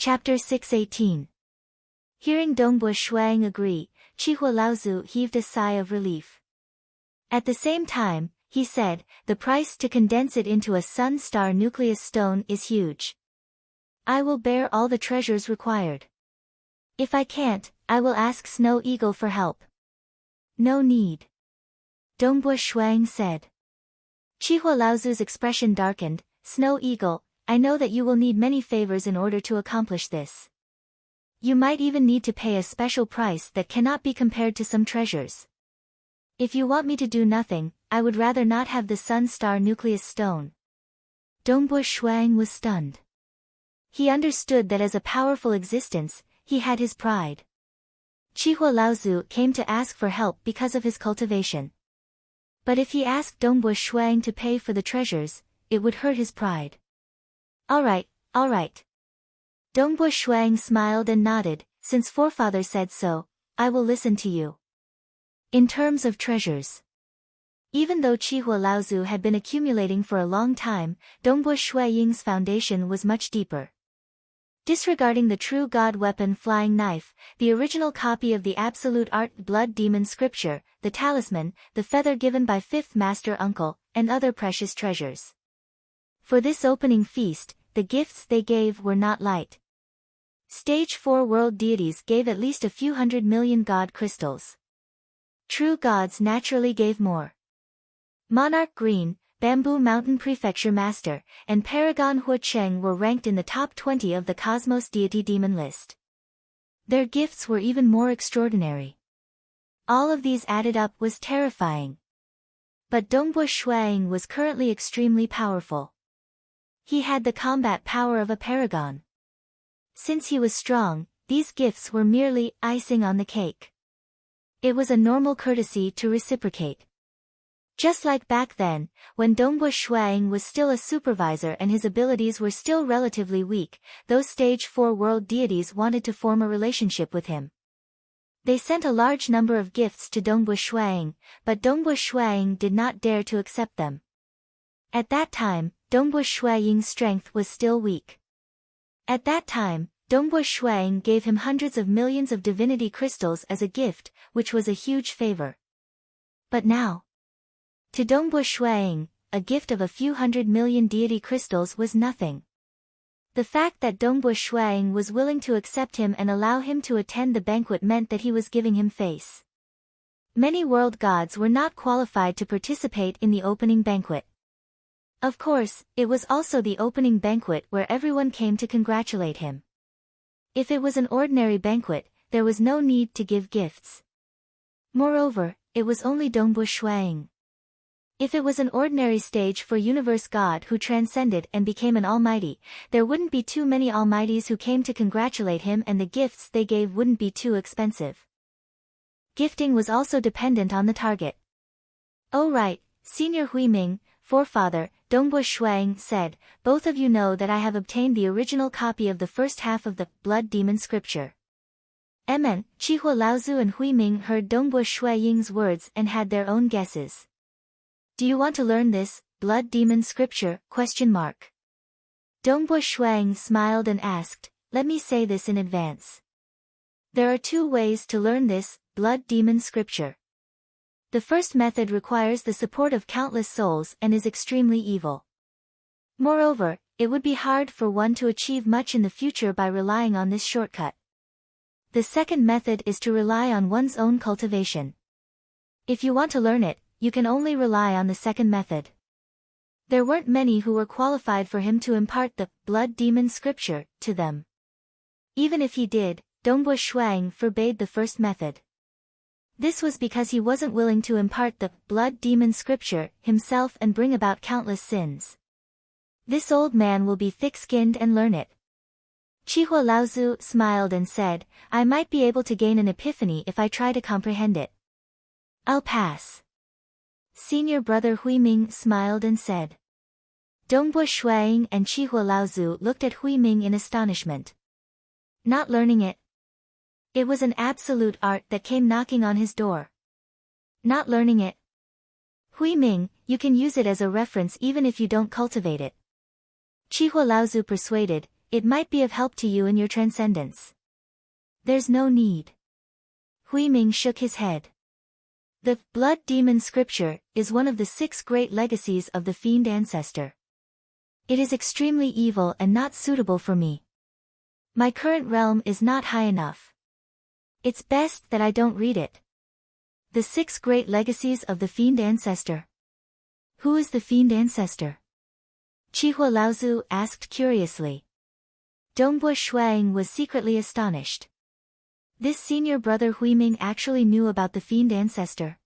Chapter 618. Hearing Dongbu Shuang agree, Chihua Laozu heaved a sigh of relief. At the same time, he said, the price to condense it into a sun-star nucleus stone is huge. I will bear all the treasures required. If I can't, I will ask Snow Eagle for help. No need. Dongbu Shuang said. Chihua Laozu's expression darkened. Snow Eagle, I know that you will need many favors in order to accomplish this. You might even need to pay a special price that cannot be compared to some treasures. If you want me to do nothing, I would rather not have the sun-star nucleus stone. Dongbu Shuang was stunned. He understood that as a powerful existence, he had his pride. Chihua Laozu came to ask for help because of his cultivation. But if he asked Dongbu Shuang to pay for the treasures, it would hurt his pride. All right. Dongbu Shuang smiled and nodded. Since forefather said so, I will listen to you. In terms of treasures. Even though Chihua Laozu had been accumulating for a long time, Dongbu Shuaying's foundation was much deeper. Disregarding the true god weapon flying knife, the original copy of the absolute art blood demon scripture, the talisman, the feather given by fifth master uncle, and other precious treasures. For this opening feast, the gifts they gave were not light. Stage 4 world deities gave at least a few 100 million god crystals. True gods naturally gave more. Monarch Green, Bamboo Mountain Prefecture Master, and Paragon Hua Cheng were ranked in the top 20 of the Cosmos Deity Demon list. Their gifts were even more extraordinary. All of these added up was terrifying. But Dongbu Shuang was currently extremely powerful. He had the combat power of a paragon. Since he was strong, these gifts were merely icing on the cake. It was a normal courtesy to reciprocate. Just like back then, when Dongbu Shuang was still a supervisor and his abilities were still relatively weak, those stage 4 world deities wanted to form a relationship with him. They sent a large number of gifts to Dongbu Shuang, but Dongbu Shuang did not dare to accept them. At that time, Dongbu Shuaying's strength was still weak. At that time, Dongbu Shuang gave him hundreds of millions of divinity crystals as a gift, which was a huge favor. But now, to Dongbu Shuang, a gift of a few 100 million deity crystals was nothing. The fact that Dongbu Shuang was willing to accept him and allow him to attend the banquet meant that he was giving him face. Many world gods were not qualified to participate in the opening banquet. Of course, it was also the opening banquet where everyone came to congratulate him. If it was an ordinary banquet, there was no need to give gifts. Moreover, it was only Dongbu Shuang. If it was an ordinary stage for universe god who transcended and became an almighty, there wouldn't be too many almighties who came to congratulate him and the gifts they gave wouldn't be too expensive. Gifting was also dependent on the target. Oh right, Senior Huiming, forefather, Dongbu Shuang said, both of you know that I have obtained the original copy of the first half of the blood demon scripture. Chihua Laozu and Huiming heard Dongbu Shuaying's words and had their own guesses. Do you want to learn this, blood demon scripture? Dongbu Shuang smiled and asked, let me say this in advance. There are two ways to learn this, blood demon scripture. The first method requires the support of countless souls and is extremely evil. Moreover, it would be hard for one to achieve much in the future by relying on this shortcut. The second method is to rely on one's own cultivation. If you want to learn it, you can only rely on the second method. There weren't many who were qualified for him to impart the blood demon scripture to them. Even if he did, Dongbu Shuang forbade the first method. This was because he wasn't willing to impart the blood demon scripture himself and bring about countless sins. This old man will be thick-skinned and learn it. Chihua Laozu smiled and said, I might be able to gain an epiphany if I try to comprehend it. I'll pass. Senior brother Huiming smiled and said. Dongbu Shuang and Chihua Laozu looked at Huiming in astonishment. Not learning it. It was an absolute art that came knocking on his door. Not learning it. Huiming, you can use it as a reference even if you don't cultivate it. Chihua Laozu persuaded, it might be of help to you in your transcendence. There's no need. Huiming shook his head. The blood demon scripture is one of the 6 great legacies of the fiend ancestor. It is extremely evil and not suitable for me. My current realm is not high enough. It's best that I don't read it. The 6 great legacies of the fiend ancestor. Who is the fiend ancestor? Chihua Laozu asked curiously. Dongbua Shuang was secretly astonished. This senior brother Huiming actually knew about the fiend ancestor.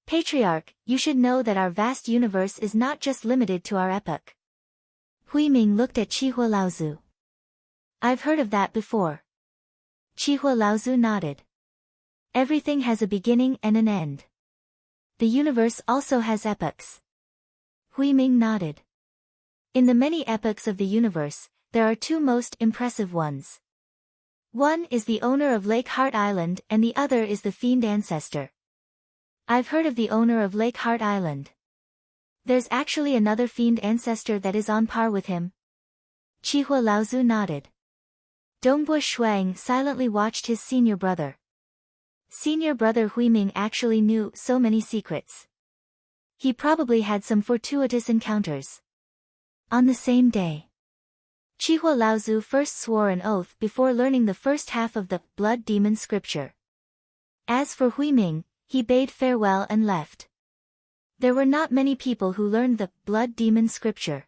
Patriarch, you should know that our vast universe is not just limited to our epoch. Huiming looked at Chihua Laozu. I've heard of that before. Chihua Laozu nodded. Everything has a beginning and an end. The universe also has epochs. Huiming nodded. In the many epochs of the universe, there are 2 most impressive ones. One is the owner of Lake Heart Island and the other is the fiend ancestor. I've heard of the owner of Lake Heart Island. There's actually another fiend ancestor that is on par with him. Chihua Laozu nodded. Dongbua Shuang silently watched his senior brother. Senior brother Huiming actually knew so many secrets. He probably had some fortuitous encounters. On the same day, Chihua Laozu first swore an oath before learning the first half of the blood demon scripture. As for Huiming, he bade farewell and left. There were not many people who learned the blood demon scripture.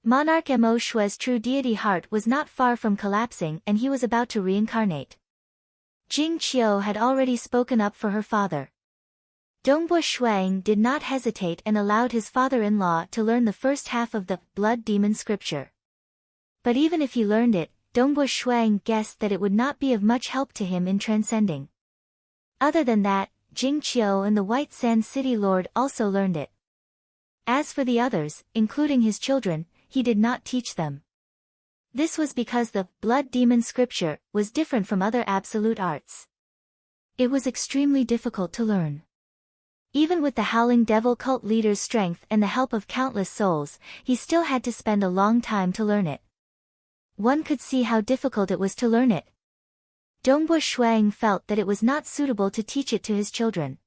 Monarch Mo Shue's true deity heart was not far from collapsing and he was about to reincarnate. Jing Qiu had already spoken up for her father. Dongbua Shuang did not hesitate and allowed his father-in-law to learn the first half of the blood demon scripture. But even if he learned it, Dongbua Shuang guessed that it would not be of much help to him in transcending. Other than that, Jing Qiu and the White Sand City Lord also learned it. As for the others, including his children, he did not teach them. This was because the blood demon scripture was different from other absolute arts. It was extremely difficult to learn. Even with the Howling Devil cult leader's strength and the help of countless souls, he still had to spend a long time to learn it. One could see how difficult it was to learn it. Dongbua Shuang felt that it was not suitable to teach it to his children.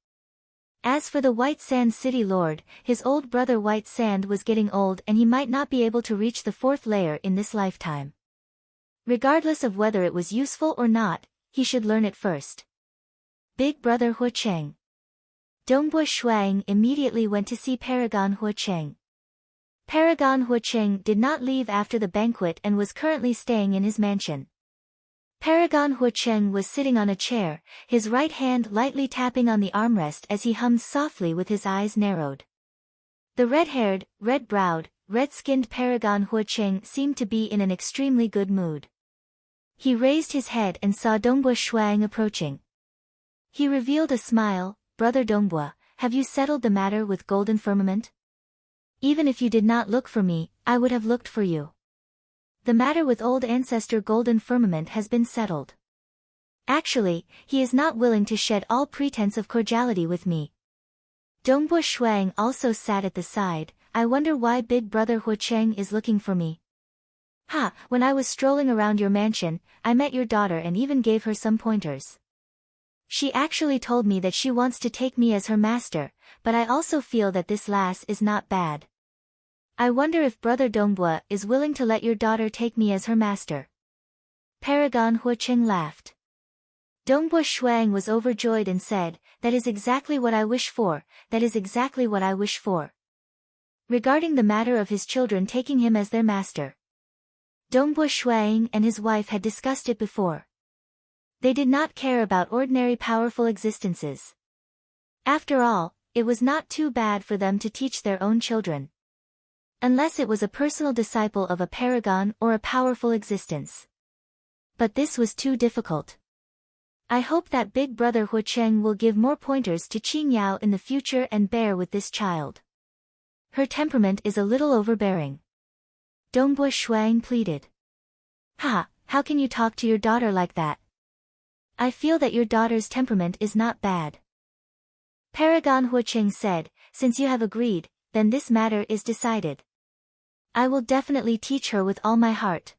As for the White Sand City Lord, his old brother White Sand was getting old and he might not be able to reach the 4th layer in this lifetime. Regardless of whether it was useful or not, he should learn it first. Big brother Huacheng. Dongbua Shuang immediately went to see Paragon Huacheng. Paragon Huacheng did not leave after the banquet and was currently staying in his mansion. Paragon Huacheng was sitting on a chair, his right hand lightly tapping on the armrest as he hummed softly with his eyes narrowed. The red-haired, red-browed, red-skinned Paragon Huacheng seemed to be in an extremely good mood. He raised his head and saw Dongbua Shuang approaching. He revealed a smile. Brother Dongbua, have you settled the matter with Golden Firmament? Even if you did not look for me, I would have looked for you. The matter with old ancestor Golden Firmament has been settled. Actually, he is not willing to shed all pretense of cordiality with me. Dongbua Shuang also sat at the side. I wonder why big brother Huacheng is looking for me. When I was strolling around your mansion, I met your daughter and even gave her some pointers. She actually told me that she wants to take me as her master, but I also feel that this lass is not bad. I wonder if brother Dongbua is willing to let your daughter take me as her master. Paragon Huacheng laughed. Dongbua Shuang was overjoyed and said, that is exactly what I wish for, that is exactly what I wish for. Regarding the matter of his children taking him as their master, Dongbua Shuang and his wife had discussed it before. They did not care about ordinary powerful existences. After all, it was not too bad for them to teach their own children. Unless it was a personal disciple of a paragon or a powerful existence. But this was too difficult. I hope that big brother Huacheng will give more pointers to Qingyao in the future and bear with this child. Her temperament is a little overbearing. Dongbua Shuang pleaded. How can you talk to your daughter like that? I feel that your daughter's temperament is not bad. Paragon Huacheng said, since you have agreed, then this matter is decided. I will definitely teach her with all my heart.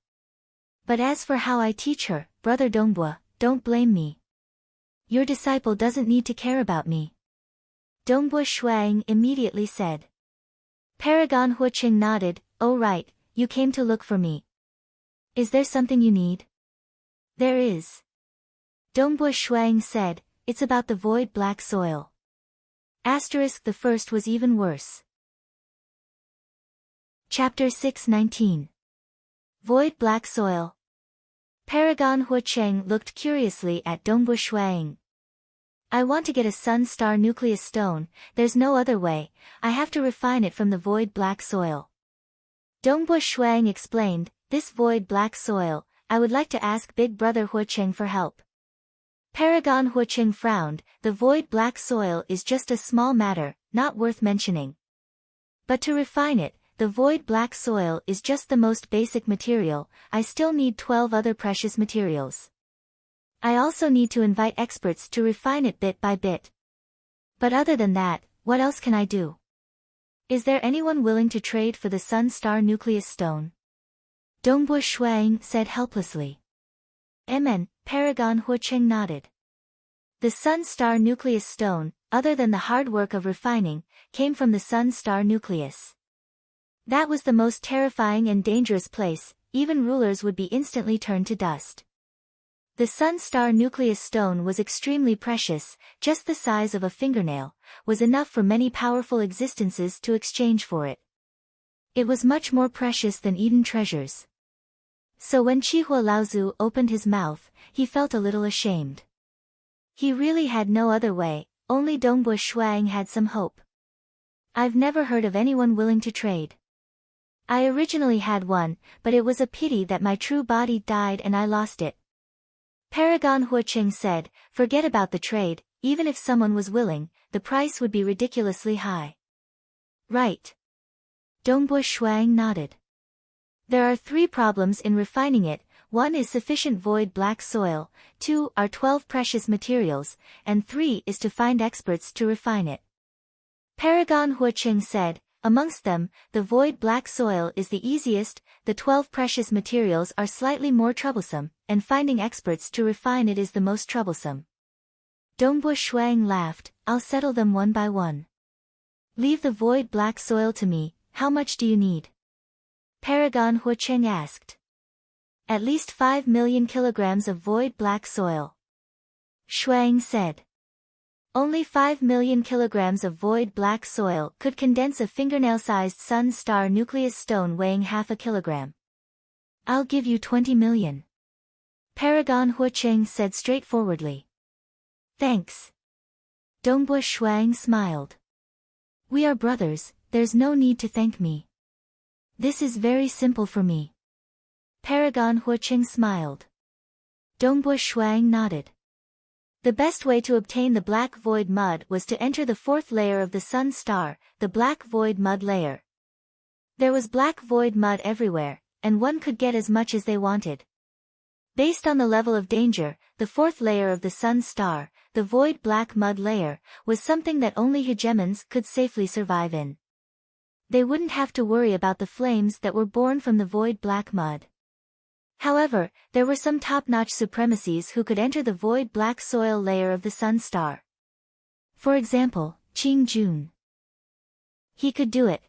But as for how I teach her, Brother Dongbua, don't blame me. Your disciple doesn't need to care about me. Dongbua Shuang immediately said. Paragon Huiqing nodded. Oh right, you came to look for me. Is there something you need? There is. Dongbua Shuang said, it's about the void black soil. The first was even worse. Chapter 619. Void black soil. Paragon Huiqing looked curiously at Dongbua Shuang. I want to get a sun-star nucleus stone, there's no other way, I have to refine it from the void black soil. Dongbua Shuang explained, this void black soil, I would like to ask Big Brother Huiqing for help. Paragon Huiqing frowned, the void black soil is just a small matter, not worth mentioning. But to refine it, the void black soil is just the most basic material, I still need 12 other precious materials. I also need to invite experts to refine it bit by bit. But other than that, what else can I do? Is there anyone willing to trade for the sun-star nucleus stone? Dongbua Shuang said helplessly. Amen, Paragon Huiqing nodded. The sun-star nucleus stone, other than the hard work of refining, came from the sun-star nucleus. That was the most terrifying and dangerous place, even rulers would be instantly turned to dust. The sun-star nucleus stone was extremely precious, just the size of a fingernail, was enough for many powerful existences to exchange for it. It was much more precious than Eden treasures. So when Chihua Laozu opened his mouth, he felt a little ashamed. He really had no other way, only Dongbua Shuang had some hope. I've never heard of anyone willing to trade. I originally had one, but it was a pity that my true body died and I lost it. Paragon Huiqing said, forget about the trade, even if someone was willing, the price would be ridiculously high. Right. Dongbua Shuang nodded. There are 3 problems in refining it, 1 is sufficient void black soil, 2 are 12 precious materials, and 3 is to find experts to refine it. Paragon Huiqing said, amongst them, the void black soil is the easiest, the 12 precious materials are slightly more troublesome, and finding experts to refine it is the most troublesome. Dongbua Shuang laughed, I'll settle them one by one. Leave the void black soil to me, how much do you need? Paragon Huiqing asked. At least 5 million kilograms of void black soil. Shuang said. Only 5 million kilograms of void black soil could condense a fingernail-sized sun-star nucleus stone weighing half a kilogram. I'll give you 20 million. Paragon Huiqing said straightforwardly. Thanks. Dongbua Shuang smiled. We are brothers, there's no need to thank me. This is very simple for me. Paragon Huiqing smiled. Dongbua Shuang nodded. The best way to obtain the black void mud was to enter the 4th layer of the sun star, the black void mud layer. There was black void mud everywhere, and one could get as much as they wanted. Based on the level of danger, the 4th layer of the sun star, the void black mud layer, was something that only hegemons could safely survive in. They wouldn't have to worry about the flames that were born from the void black mud. However, there were some top-notch supremacies who could enter the void black soil layer of the sun star. For example, Qing Jun. He could do it.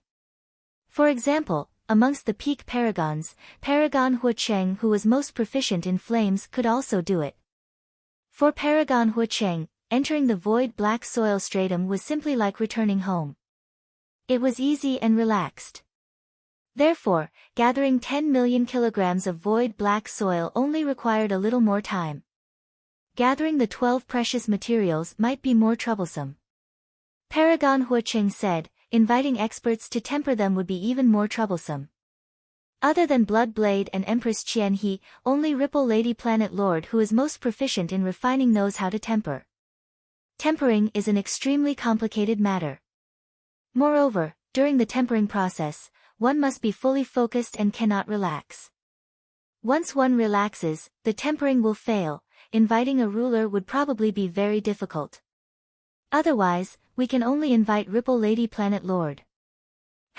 For example, amongst the peak paragons, Paragon Huiqing who was most proficient in flames could also do it. For Paragon Huiqing, entering the void black soil stratum was simply like returning home. It was easy and relaxed. Therefore, gathering 10 million kilograms of void black soil only required a little more time. Gathering the 12 precious materials might be more troublesome. Paragon Huiqing said, inviting experts to temper them would be even more troublesome. Other than Blood Blade and Empress Qianhe, only Ripple Lady Planet Lord who is most proficient in refining knows how to temper. Tempering is an extremely complicated matter. Moreover, during the tempering process, one must be fully focused and cannot relax. Once one relaxes, the tempering will fail, inviting a ruler would probably be very difficult. Otherwise, we can only invite Ripple Lady Planet Lord.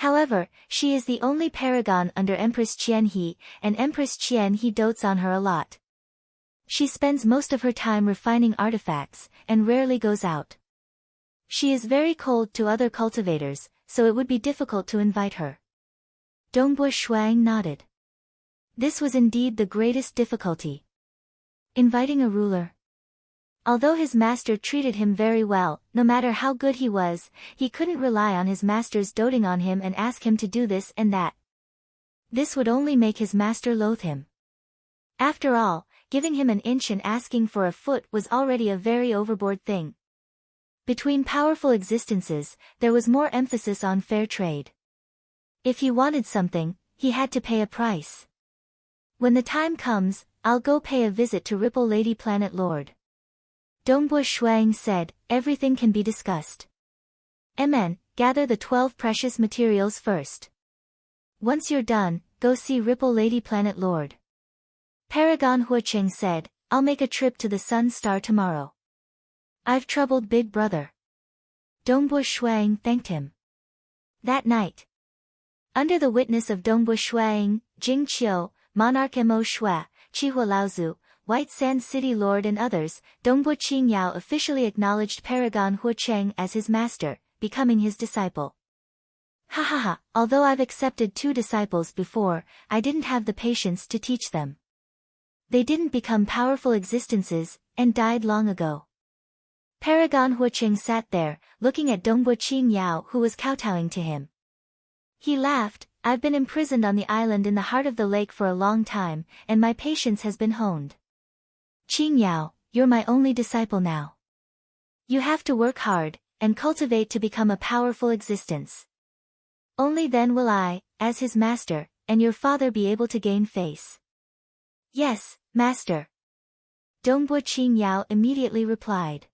However, she is the only paragon under Empress Qianhe, and Empress Qianhe dotes on her a lot. She spends most of her time refining artifacts, and rarely goes out. She is very cold to other cultivators, so it would be difficult to invite her. Dongbua Shuang nodded. This was indeed the greatest difficulty. Inviting a ruler. Although his master treated him very well, no matter how good he was, he couldn't rely on his master's doting on him and ask him to do this and that. This would only make his master loathe him. After all, giving him an inch and asking for a foot was already a very overboard thing. Between powerful existences, there was more emphasis on fair trade. If he wanted something, he had to pay a price. When the time comes, I'll go pay a visit to Ripple Lady Planet Lord. Dongbua Shuang said, everything can be discussed. Mn, gather the 12 precious materials first. Once you're done, go see Ripple Lady Planet Lord. Paragon Huacheng said, I'll make a trip to the Sun Star tomorrow. I've troubled Big Brother. Dongbua Shuang thanked him. That night, under the witness of Dongbua Shuang, Jing Qiu, Monarch Mo Shui, Chihua Laozu, White Sand City Lord and others, Dongbua Qingyao officially acknowledged Paragon Huacheng as his master, becoming his disciple. Ha ha ha, although I've accepted 2 disciples before, I didn't have the patience to teach them. They didn't become powerful existences, and died long ago. Paragon Huacheng sat there, looking at Dongbua Qingyao who was kowtowing to him. He laughed, I've been imprisoned on the island in the heart of the lake for a long time, and my patience has been honed. Qingyao, you're my only disciple now. You have to work hard, and cultivate to become a powerful existence. Only then will I, as his master, and your father be able to gain face. Yes, master. Dongbua Qingyao immediately replied.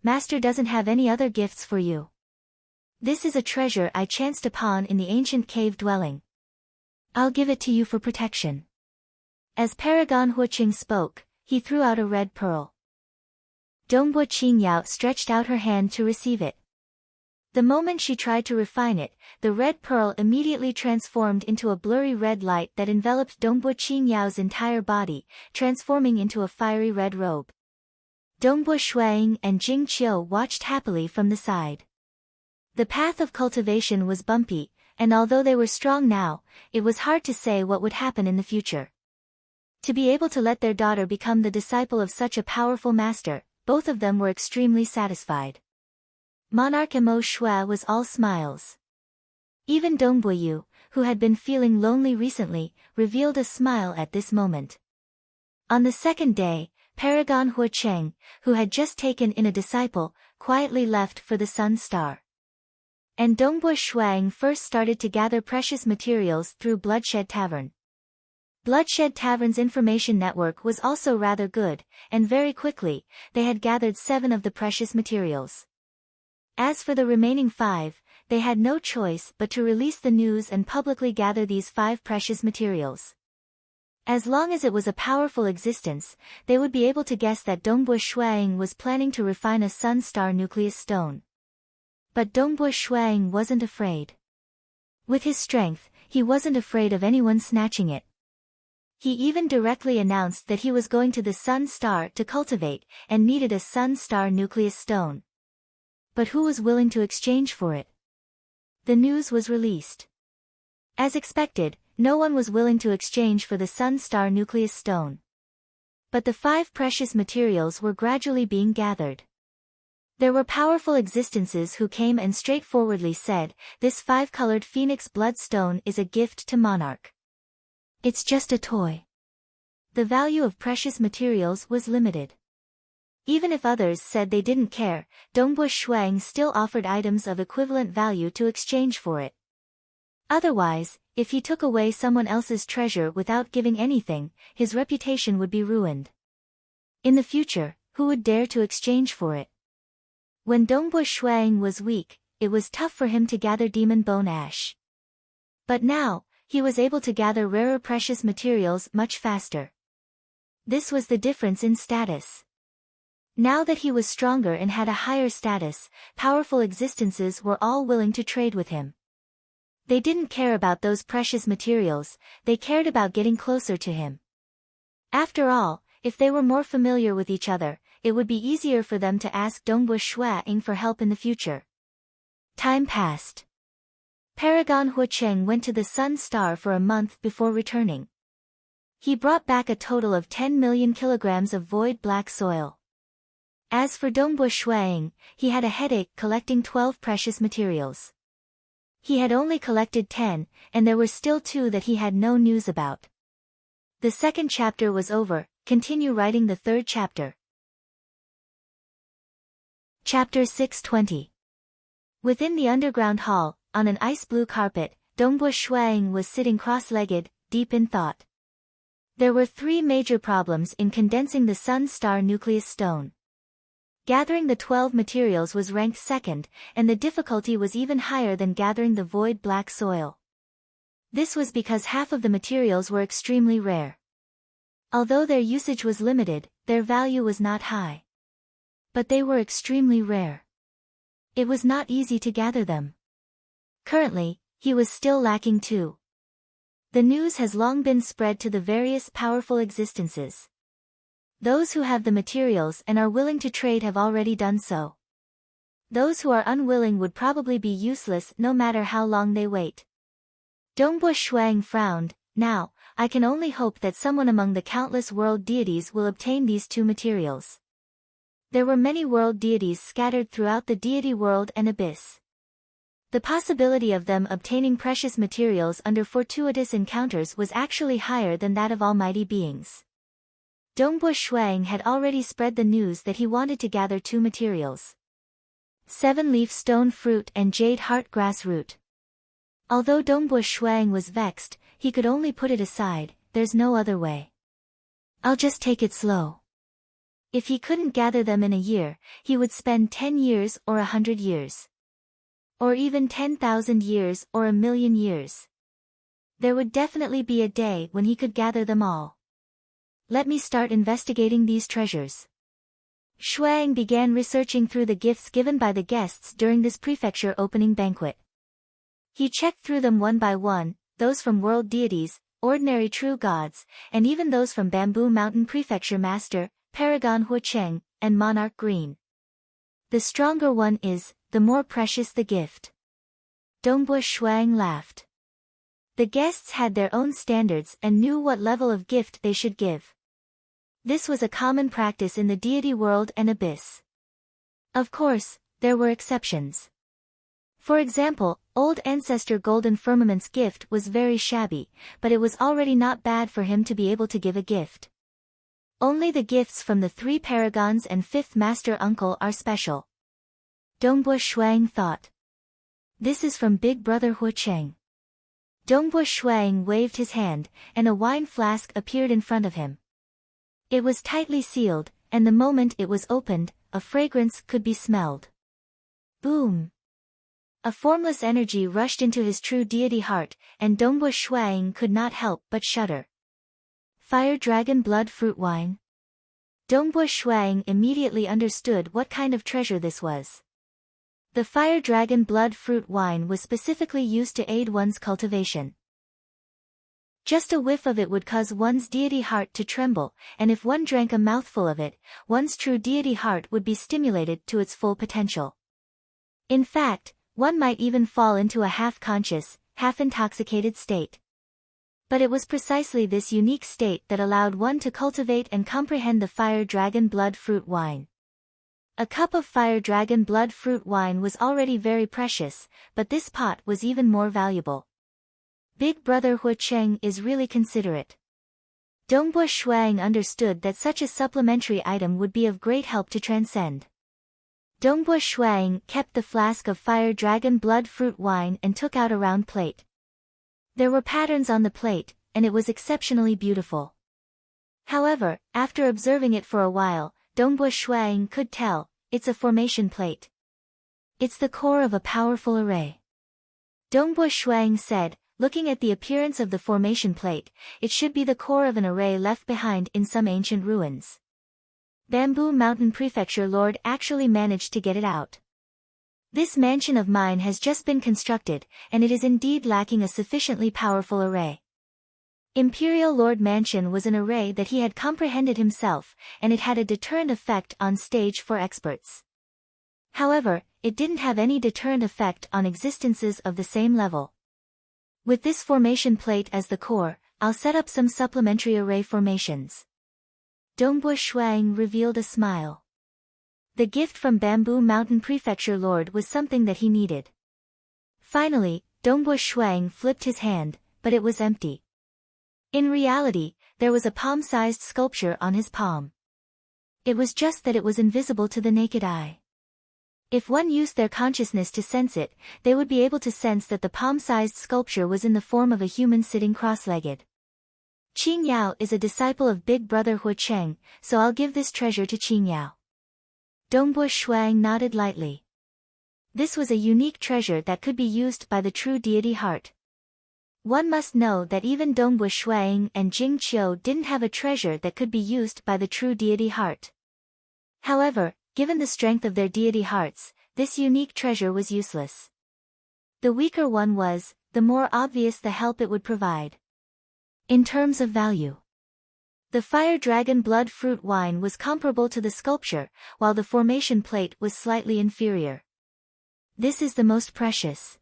Master doesn't have any other gifts for you. This is a treasure I chanced upon in the ancient cave dwelling. I'll give it to you for protection. As Paragon Huacheng spoke, he threw out a red pearl. Dongbua Qingyao stretched out her hand to receive it. The moment she tried to refine it, the red pearl immediately transformed into a blurry red light that enveloped Dongbua Qingyao's entire body, transforming into a fiery red robe. Dongbua Shuang and Jing Qiu watched happily from the side. The path of cultivation was bumpy, and although they were strong now, it was hard to say what would happen in the future. To be able to let their daughter become the disciple of such a powerful master, both of them were extremely satisfied. Monarch Mo Shui was all smiles. Even Dongbua Yu, who had been feeling lonely recently, revealed a smile at this moment. On the second day, Paragon Huacheng, who had just taken in a disciple, quietly left for the Sun Star. And Dongbua Shuang first started to gather precious materials through Bloodshed Tavern. Bloodshed Tavern's information network was also rather good, and very quickly, they had gathered 7 of the precious materials. As for the remaining 5, they had no choice but to release the news and publicly gather these 5 precious materials. As long as it was a powerful existence, they would be able to guess that Dongbua Shuang was planning to refine a Sun Star nucleus stone. But Dongbua Shuang wasn't afraid. With his strength, he wasn't afraid of anyone snatching it. He even directly announced that he was going to the Sun Star to cultivate, and needed a Sun Star nucleus stone. But who was willing to exchange for it? The news was released. As expected, no one was willing to exchange for the Sun Star nucleus stone. But the 5 precious materials were gradually being gathered. There were powerful existences who came and straightforwardly said, this 5-colored phoenix bloodstone is a gift to Monarch. It's just a toy. The value of precious materials was limited. Even if others said they didn't care, Dongbua Shuang still offered items of equivalent value to exchange for it. Otherwise, if he took away someone else's treasure without giving anything, his reputation would be ruined. In the future, who would dare to exchange for it? When Dongbua Shuang was weak, it was tough for him to gather demon bone ash. But now, he was able to gather rarer precious materials much faster. This was the difference in status. Now that he was stronger and had a higher status, powerful existences were all willing to trade with him. They didn't care about those precious materials, they cared about getting closer to him. After all, if they were more familiar with each other, it would be easier for them to ask Dongbu Shuang for help in the future. Time passed. Paragon Huicheng went to the Sun Star for a month before returning. He brought back a total of 10 million kilograms of void black soil. As for Dongbu Shuang, he had a headache collecting 12 precious materials. He had only collected 10, and there were still 2 that he had no news about. The second chapter was over, continue writing the third chapter. Chapter 620. Within the underground hall, on an ice-blue carpet, Dongbu Shuang was sitting cross-legged, deep in thought. There were 3 major problems in condensing the Sun Star nucleus stone. Gathering the 12 materials was ranked second, and the difficulty was even higher than gathering the void black soil. This was because half of the materials were extremely rare. Although their usage was limited, their value was not high. But they were extremely rare. It was not easy to gather them. Currently, he was still lacking 2. The news has long been spread to the various powerful existences. Those who have the materials and are willing to trade have already done so. Those who are unwilling would probably be useless no matter how long they wait. Dongbu Shuang frowned. Now, I can only hope that someone among the countless world deities will obtain these 2 materials. There were many world deities scattered throughout the deity world and abyss. The possibility of them obtaining precious materials under fortuitous encounters was actually higher than that of almighty beings. Dongbu Shuang had already spread the news that he wanted to gather 2 materials: 7-leaf stone fruit and jade heart grass root. Although Dongbu Shuang was vexed, he could only put it aside. There's no other way. I'll just take it slow. If he couldn't gather them in a year, he would spend 10 years or 100 years. Or even 10,000 years or 1,000,000 years. There would definitely be a day when he could gather them all. Let me start investigating these treasures. Shuang began researching through the gifts given by the guests during this prefecture opening banquet. He checked through them one by one, those from world deities, ordinary true gods, and even those from Bamboo Mountain Prefecture Master, Paragon Huicheng, and Monarch Green. The stronger one is, the more precious the gift. Dongbu Shuang laughed. The guests had their own standards and knew what level of gift they should give. This was a common practice in the deity world and abyss. Of course, there were exceptions. For example, old ancestor Golden Firmament's gift was very shabby, but it was already not bad for him to be able to give a gift. Only the gifts from the 3 paragons and 5th master uncle are special. Dongbu Shuang thought. This is from Big Brother Huicheng. Dongbu Shuang waved his hand, and a wine flask appeared in front of him. It was tightly sealed, and the moment it was opened, a fragrance could be smelled. Boom! A formless energy rushed into his true deity heart, and Dongbu Shuang could not help but shudder. Fire Dragon Blood Fruit Wine. Dongbu Shuang immediately understood what kind of treasure this was. The Fire Dragon Blood Fruit Wine was specifically used to aid one's cultivation. Just a whiff of it would cause one's deity heart to tremble, and if one drank a mouthful of it, one's true deity heart would be stimulated to its full potential. In fact, one might even fall into a half-conscious, half-intoxicated state. But it was precisely this unique state that allowed one to cultivate and comprehend the Fire Dragon Blood Fruit Wine. A cup of Fire Dragon Blood Fruit Wine was already very precious, but this pot was even more valuable. Big Brother Huicheng is really considerate. Dongbu Shuang understood that such a supplementary item would be of great help to transcend. Dongbu Shuang kept the flask of Fire Dragon Blood Fruit Wine and took out a round plate. There were patterns on the plate, and it was exceptionally beautiful. However, after observing it for a while, Dongbu Shuang could tell, it's a formation plate. It's the core of a powerful array. Dongbu Shuang said, looking at the appearance of the formation plate, it should be the core of an array left behind in some ancient ruins. Bamboo Mountain Prefecture Lord actually managed to get it out. This mansion of mine has just been constructed, and it is indeed lacking a sufficiently powerful array. Imperial Lord Mansion was an array that he had comprehended himself, and it had a deterrent effect on stage for experts. However, it didn't have any deterrent effect on existences of the same level. With this formation plate as the core, I'll set up some supplementary array formations. Dongbo Shuang revealed a smile. The gift from Bamboo Mountain Prefecture Lord was something that he needed. Finally, Dongbo Shuang flipped his hand, but it was empty. In reality, there was a palm-sized sculpture on his palm. It was just that it was invisible to the naked eye. If one used their consciousness to sense it, they would be able to sense that the palm-sized sculpture was in the form of a human sitting cross-legged. Qing Yao is a disciple of Big Brother Hua Cheng, so I'll give this treasure to Qing Yao. Dongbo Shuang nodded lightly. This was a unique treasure that could be used by the true deity heart. One must know that even Dongbo Shuang and Jing Qiu didn't have a treasure that could be used by the true deity heart. However, given the strength of their deity hearts, this unique treasure was useless. The weaker one was, the more obvious the help it would provide. In terms of value, the Fire Dragon Blood Fruit Wine was comparable to the sculpture, while the formation plate was slightly inferior. This is the most precious.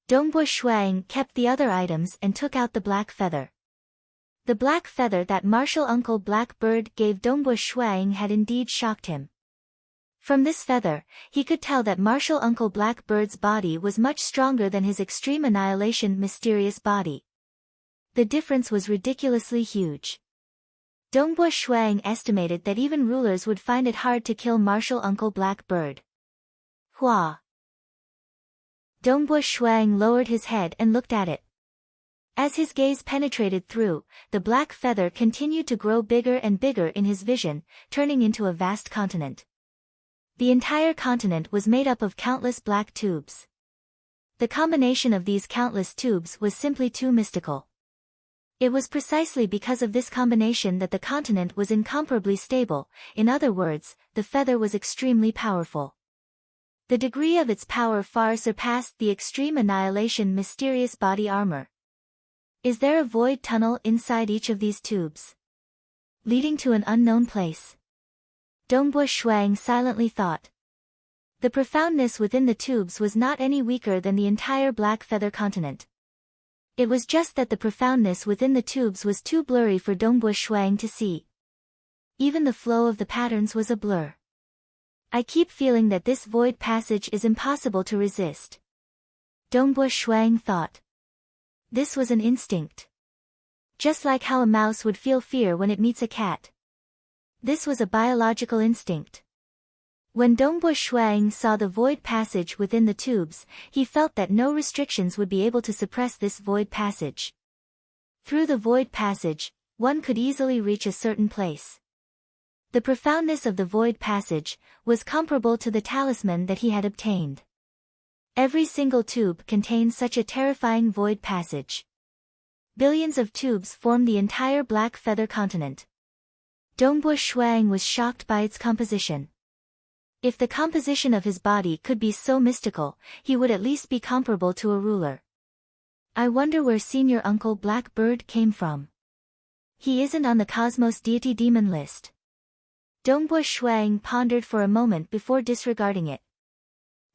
Dongbo Shuang kept the other items and took out the black feather. The black feather that martial uncle Black Bird gave Dongbo Shuang had indeed shocked him. From this feather, he could tell that martial uncle Black Bird's body was much stronger than his extreme annihilation mysterious body. The difference was ridiculously huge. Dongbo Shuang estimated that even rulers would find it hard to kill martial uncle Black Bird. Hua. Dongbo Shuang lowered his head and looked at it. As his gaze penetrated through, the black feather continued to grow bigger and bigger in his vision, turning into a vast continent. The entire continent was made up of countless black tubes. The combination of these countless tubes was simply too mystical. It was precisely because of this combination that the continent was incomparably stable, in other words, the feather was extremely powerful. The degree of its power far surpassed the extreme annihilation mysterious body armor. Is there a void tunnel inside each of these tubes, leading to an unknown place? Dongbo Shuang silently thought. The profoundness within the tubes was not any weaker than the entire black feather continent. It was just that the profoundness within the tubes was too blurry for Dongbo Shuang to see. Even the flow of the patterns was a blur. I keep feeling that this void passage is impossible to resist. Dongbo Shuang thought. This was an instinct. Just like how a mouse would feel fear when it meets a cat. This was a biological instinct. When Dongbo Shuang saw the void passage within the tubes, he felt that no restrictions would be able to suppress this void passage. Through the void passage, one could easily reach a certain place. The profoundness of the void passage was comparable to the talisman that he had obtained. Every single tube contained such a terrifying void passage. Billions of tubes formed the entire black feather continent. Dongbo Shuang was shocked by its composition. If the composition of his body could be so mystical, he would at least be comparable to a ruler. I wonder where senior uncle Black Bird came from. He isn't on the Cosmos Deity Demon list. Dongbo Shuang pondered for a moment before disregarding it.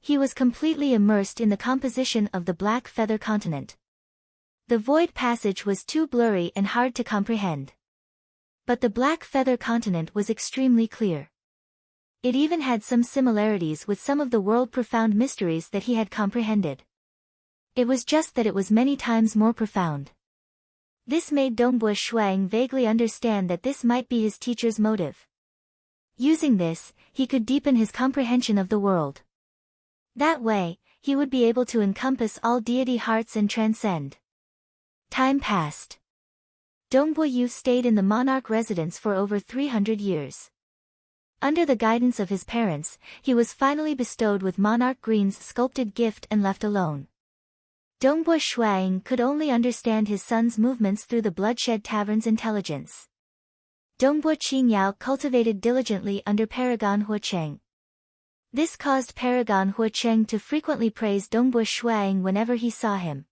He was completely immersed in the composition of the black feather continent. The void passage was too blurry and hard to comprehend. But the black feather continent was extremely clear. It even had some similarities with some of the world-profound mysteries that he had comprehended. It was just that it was many times more profound. This made Dongbo Shuang vaguely understand that this might be his teacher's motive. Using this, he could deepen his comprehension of the world. That way, he would be able to encompass all deity hearts and transcend. Time passed. Dongbo Yu stayed in the monarch residence for over 300 years. Under the guidance of his parents, he was finally bestowed with Monarch Green's sculpted gift and left alone. Dongbo Shuang could only understand his son's movements through the Bloodshed Tavern's intelligence. Dongbo Qingyao cultivated diligently under Paragon Hua Cheng. This caused Paragon Huacheng to frequently praise Dongbua Shuang whenever he saw him.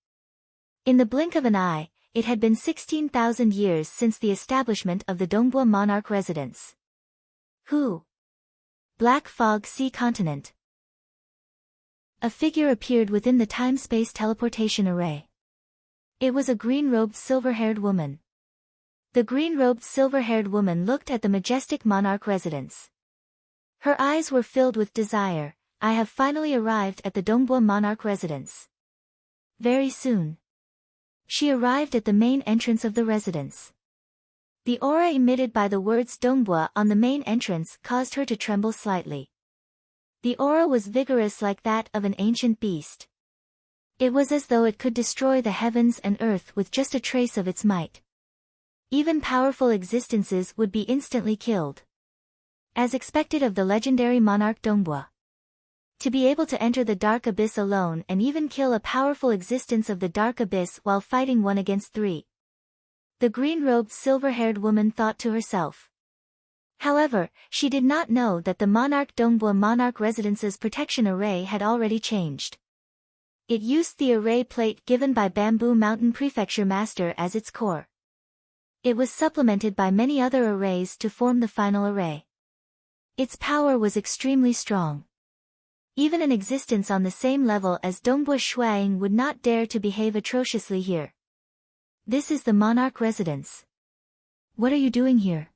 In the blink of an eye, it had been 16,000 years since the establishment of the Dongbua monarch residence. Who? Black Fog Sea Continent. A figure appeared within the time-space teleportation array. It was a green-robed silver-haired woman. The green-robed silver-haired woman looked at the majestic monarch residence. Her eyes were filled with desire. I have finally arrived at the Dongbua monarch residence. Very soon. She arrived at the main entrance of the residence. The aura emitted by the words Dongbua on the main entrance caused her to tremble slightly. The aura was vigorous like that of an ancient beast. It was as though it could destroy the heavens and earth with just a trace of its might. Even powerful existences would be instantly killed. As expected of the legendary monarch Dongbua. To be able to enter the dark abyss alone and even kill a powerful existence of the dark abyss while fighting 1 against 3. The green-robed silver-haired woman thought to herself. However, she did not know that the monarch Dongbua monarch residence's protection array had already changed. It used the array plate given by Bamboo Mountain Prefecture Master as its core. It was supplemented by many other arrays to form the final array. Its power was extremely strong. Even an existence on the same level as Dongbua Shuang would not dare to behave atrociously here. This is the monarch residence. What are you doing here?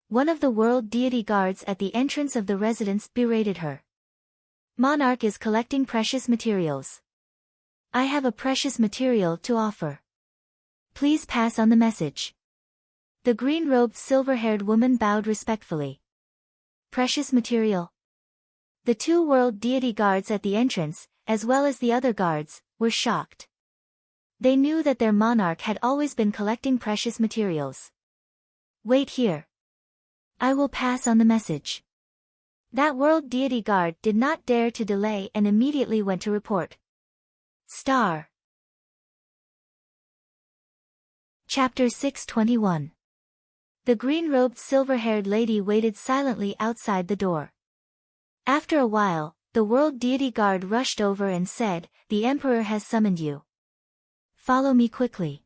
One of the world deity guards at the entrance of the residence berated her. Monarch is collecting precious materials. I have a precious material to offer. Please pass on the message. The green-robed silver-haired woman bowed respectfully. Precious material. The 2 world deity guards at the entrance, as well as the other guards, were shocked. They knew that their monarch had always been collecting precious materials. Wait here. I will pass on the message. That world deity guard did not dare to delay and immediately went to report. Star. Chapter 621. The green-robed silver-haired lady waited silently outside the door. After a while, the world deity guard rushed over and said, "The emperor has summoned you. Follow me quickly."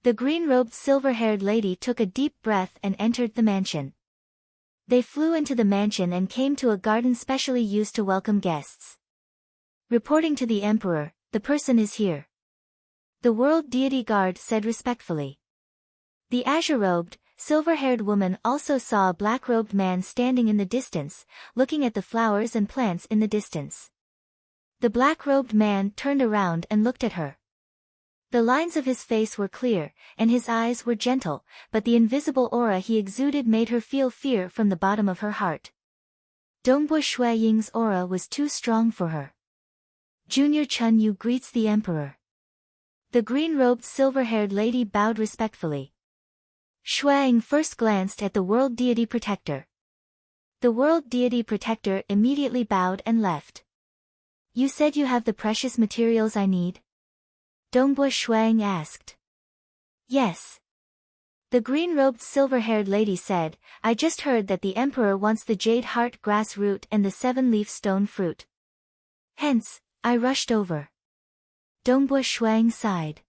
The green-robed silver-haired lady took a deep breath and entered the mansion. They flew into the mansion and came to a garden specially used to welcome guests. Reporting to the emperor, "The person is here." The world deity guard said respectfully. The azure-robed, silver-haired woman also saw a black-robed man standing in the distance, looking at the flowers and plants in the distance. The black-robed man turned around and looked at her. The lines of his face were clear, and his eyes were gentle, but the invisible aura he exuded made her feel fear from the bottom of her heart. Dongbua Shuaying's aura was too strong for her. Junior Chun Yu greets the emperor. The green-robed silver-haired lady bowed respectfully. Shuang first glanced at the world deity protector. The world deity protector immediately bowed and left. You said you have the precious materials I need? Dongbua Shuang asked. Yes. The green-robed silver-haired lady said, I just heard that the emperor wants the jade heart grass root and the 7-leaf stone fruit. Hence, I rushed over. Dongbua Shuang sighed.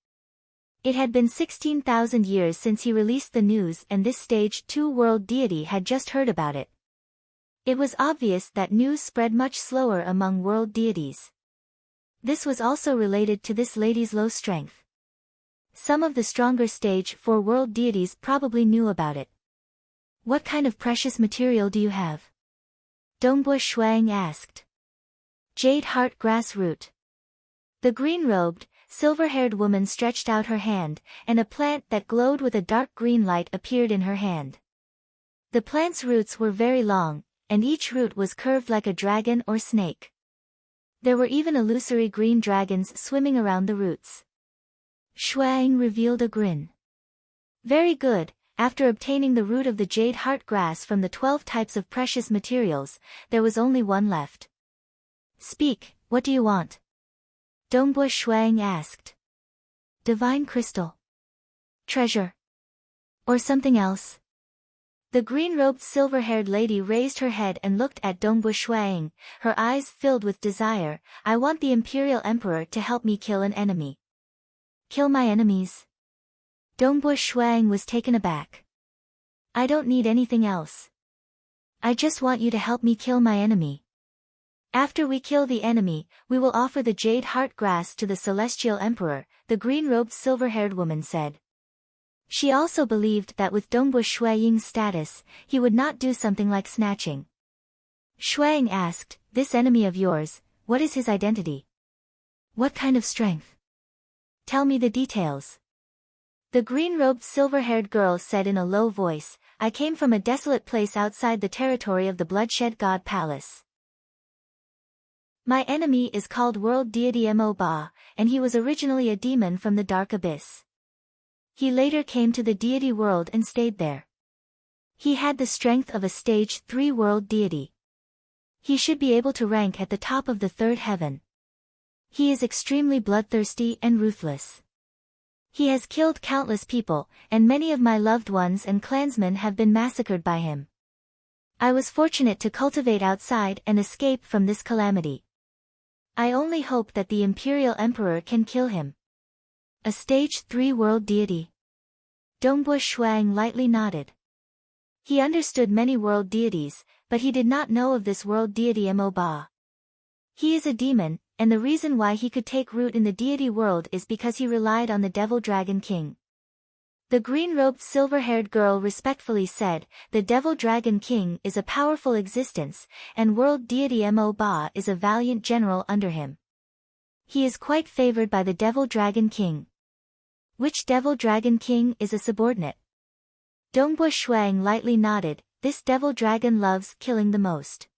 It had been 16,000 years since he released the news and this stage 2 world deity had just heard about it. It was obvious that news spread much slower among world deities. This was also related to this lady's low strength. Some of the stronger stage 4 world deities probably knew about it. What kind of precious material do you have? Dongbua Shuang asked. Jade heart grass root. The green-robed, silver-haired woman stretched out her hand, and a plant that glowed with a dark green light appeared in her hand. The plant's roots were very long, and each root was curved like a dragon or snake. There were even illusory green dragons swimming around the roots. Shuang revealed a grin. Very good, after obtaining the root of the jade heart grass from the 12 types of precious materials, there was only one left. Speak, what do you want? Dongbua Shuang asked. Divine crystal. Treasure. Or something else? The green-robed silver-haired lady raised her head and looked at Dongbu Shuang, her eyes filled with desire. I want the Imperial Emperor to help me kill an enemy. Kill my enemies? Dongbu Shuang was taken aback. I don't need anything else. I just want you to help me kill my enemy. After we kill the enemy, we will offer the jade heart grass to the Celestial Emperor, the green-robed silver-haired woman said. She also believed that with Dongbu Shuang's status, he would not do something like snatching. Shuang asked, this enemy of yours, what is his identity? What kind of strength? Tell me the details. The green-robed silver-haired girl said in a low voice, I came from a desolate place outside the territory of the Bloodshed God Palace. My enemy is called World Deity Mo Ba, and he was originally a demon from the Dark Abyss. He later came to the deity world and stayed there. He had the strength of a stage 3 world deity. He should be able to rank at the top of the third heaven. He is extremely bloodthirsty and ruthless. He has killed countless people, and many of my loved ones and clansmen have been massacred by him. I was fortunate to cultivate outside and escape from this calamity. I only hope that the Imperial Emperor can kill him. A stage 3 world deity. Dongbu Shuang lightly nodded. He understood many world deities, but he did not know of this world deity Mo Ba. He is a demon, and the reason why he could take root in the deity world is because he relied on the Devil Dragon King. The green-robed silver-haired girl respectfully said, the Devil Dragon King is a powerful existence, and world deity Mo Ba is a valiant general under him. He is quite favored by the Devil Dragon King. Which Devil Dragon King is a subordinate? Dongbu Shuang lightly nodded, this Devil Dragon loves killing the most.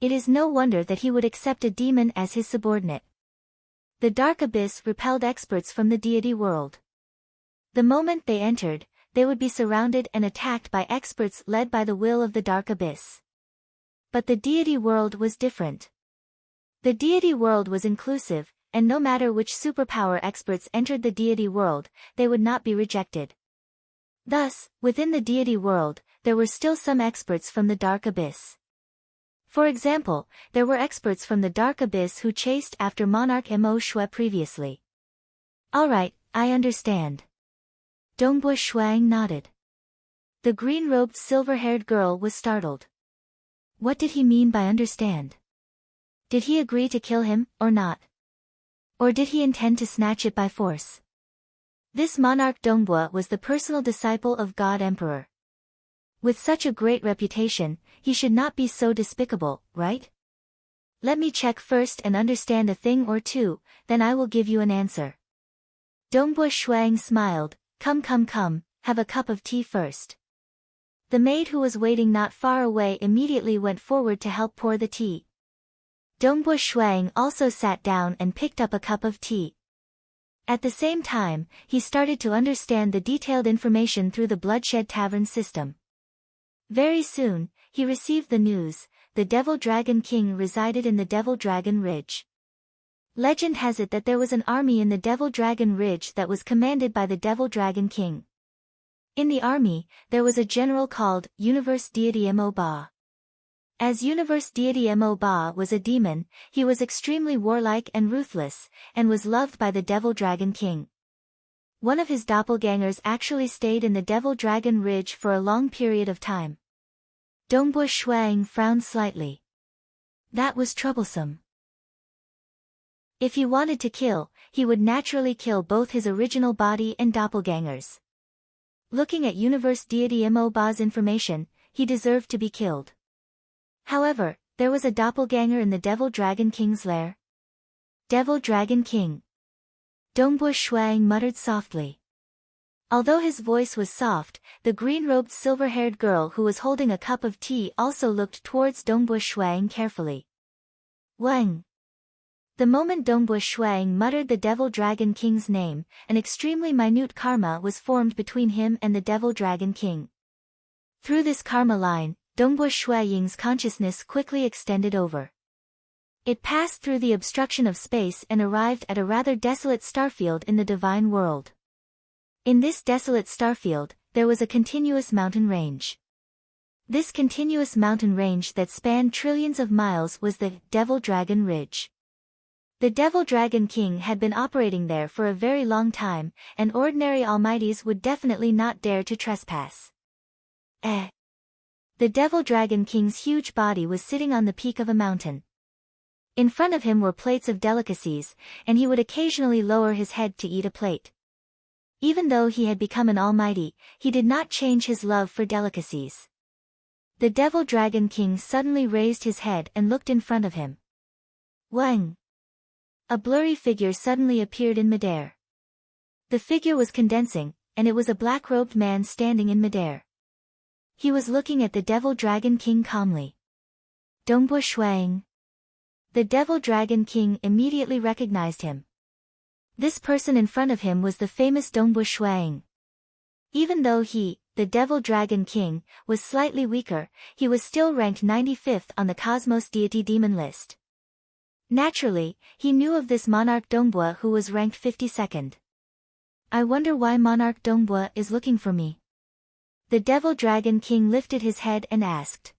It is no wonder that he would accept a demon as his subordinate. The Dark Abyss repelled experts from the deity world. The moment they entered, they would be surrounded and attacked by experts led by the will of the Dark Abyss. But the deity world was different. The deity world was inclusive, and no matter which superpower experts entered the deity world, they would not be rejected. Thus, within the deity world, there were still some experts from the Dark Abyss. For example, there were experts from the Dark Abyss who chased after Monarch Mo Shui previously. Alright, I understand. Dongbu Shuang nodded. The green-robed silver-haired girl was startled. What did he mean by understand? Did he agree to kill him, or not? Or did he intend to snatch it by force? This monarch Dongbu was the personal disciple of God Emperor. With such a great reputation, he should not be so despicable, right? Let me check first and understand a thing or two, then I will give you an answer. Dongbu Shuang smiled, come, have a cup of tea first. The maid who was waiting not far away immediately went forward to help pour the tea. Dongbu Shuang also sat down and picked up a cup of tea. At the same time, he started to understand the detailed information through the Bloodshed Tavern system. Very soon, he received the news, the Devil Dragon King resided in the Devil Dragon Ridge. Legend has it that there was an army in the Devil Dragon Ridge that was commanded by the Devil Dragon King. In the army, there was a general called Universe Deity Mo Ba. As Universe Deity Mo Ba was a demon, he was extremely warlike and ruthless, and was loved by the Devil Dragon King. One of his doppelgangers actually stayed in the Devil Dragon Ridge for a long period of time. Dongbu Shuang frowned slightly. That was troublesome. If he wanted to kill, he would naturally kill both his original body and doppelgangers. Looking at Universe Deity Mo Ba's information, he deserved to be killed. However, there was a doppelganger in the Devil Dragon King's lair. Devil Dragon King. Dongbu Shuang muttered softly. Although his voice was soft, the green-robed silver-haired girl who was holding a cup of tea also looked towards Dongbu Shuang carefully. Wang. The moment Dongbu Shuang muttered the Devil Dragon King's name, an extremely minute karma was formed between him and the Devil Dragon King. Through this karma line, Dongbu Shuang's consciousness quickly extended over. It passed through the obstruction of space and arrived at a rather desolate starfield in the divine world. In this desolate starfield, there was a continuous mountain range. This continuous mountain range that spanned trillions of miles was the Devil Dragon Ridge. The Devil Dragon King had been operating there for a very long time, and ordinary almighties would definitely not dare to trespass. The Devil Dragon King's huge body was sitting on the peak of a mountain. In front of him were plates of delicacies, and he would occasionally lower his head to eat a plate. Even though he had become an almighty, he did not change his love for delicacies. The Devil Dragon King suddenly raised his head and looked in front of him. Wang! A blurry figure suddenly appeared in midair. The figure was condensing, and it was a black-robed man standing in midair. He was looking at the Devil Dragon King calmly. Dongbo Shuang. The Devil Dragon King immediately recognized him. This person in front of him was the famous Dongbo Shuang. Even though he, the Devil Dragon King, was slightly weaker, he was still ranked 95th on the Cosmos Deity Demon list. Naturally, he knew of this Monarch Dongbua who was ranked 52nd. I wonder why Monarch Dongbua is looking for me. The Devil Dragon King lifted his head and asked.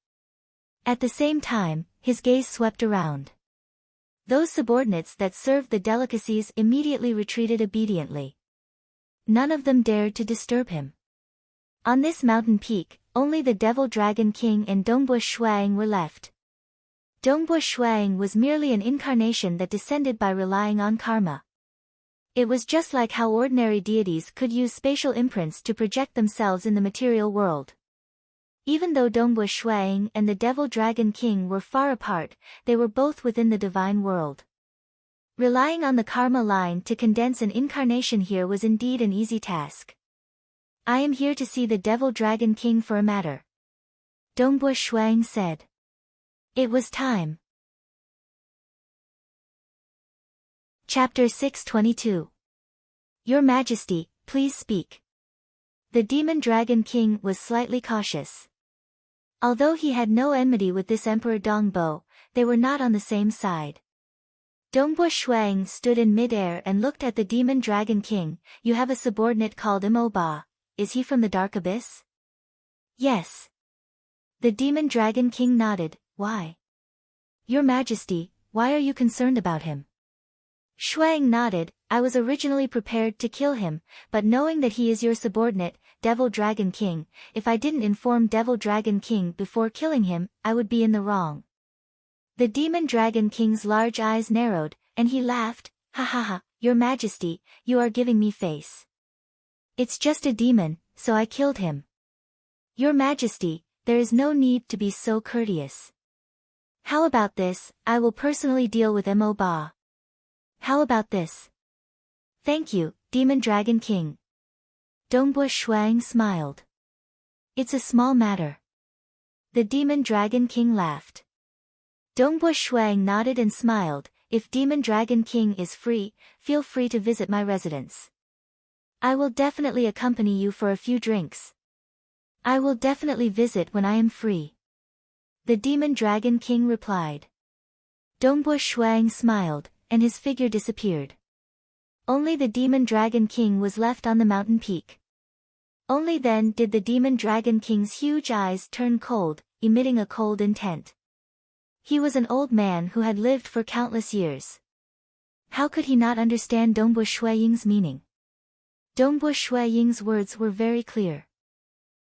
At the same time, his gaze swept around. Those subordinates that served the delicacies immediately retreated obediently. None of them dared to disturb him. On this mountain peak, only the Devil Dragon King and Dongbo Shuang were left. Dongbo Shuang was merely an incarnation that descended by relying on karma. It was just like how ordinary deities could use spatial imprints to project themselves in the material world. Even though Dongbo Shuang and the Devil Dragon King were far apart, they were both within the divine world. Relying on the karma line to condense an incarnation here was indeed an easy task. I am here to see the Devil Dragon King for a matter. Dongbo Shuang said. It was time. Chapter 622. Your Majesty, please speak. The Demon Dragon King was slightly cautious. Although he had no enmity with this Emperor Dongbo, they were not on the same side. Dongbo Shuang stood in mid-air and looked at the Demon Dragon King. You have a subordinate called Imoba. Is he from the Dark Abyss? Yes. The Demon Dragon King nodded. Why? Your Majesty, why are you concerned about him? Shuang nodded. I was originally prepared to kill him, but knowing that he is your subordinate, Devil Dragon King, if I didn't inform Devil Dragon King before killing him, I would be in the wrong. The Demon Dragon King's large eyes narrowed, and he laughed. Ha ha ha, Your Majesty, you are giving me face. It's just a demon, so I killed him. Your Majesty, there is no need to be so courteous. How about this, I will personally deal with Imoba. How about this? Thank you, Demon Dragon King. Dongbo Shuang smiled. It's a small matter. The Demon Dragon King laughed. Dongbo Shuang nodded and smiled. If Demon Dragon King is free, feel free to visit my residence. I will definitely accompany you for a few drinks. I will definitely visit when I am free. The Demon Dragon King replied. Dongbo Shuang smiled, and his figure disappeared. Only the Demon Dragon King was left on the mountain peak. Only then did the Demon Dragon King's huge eyes turn cold, emitting a cold intent. He was an old man who had lived for countless years. How could he not understand Dongbo Shuaying's meaning? Dongbo Shuaying's words were very clear.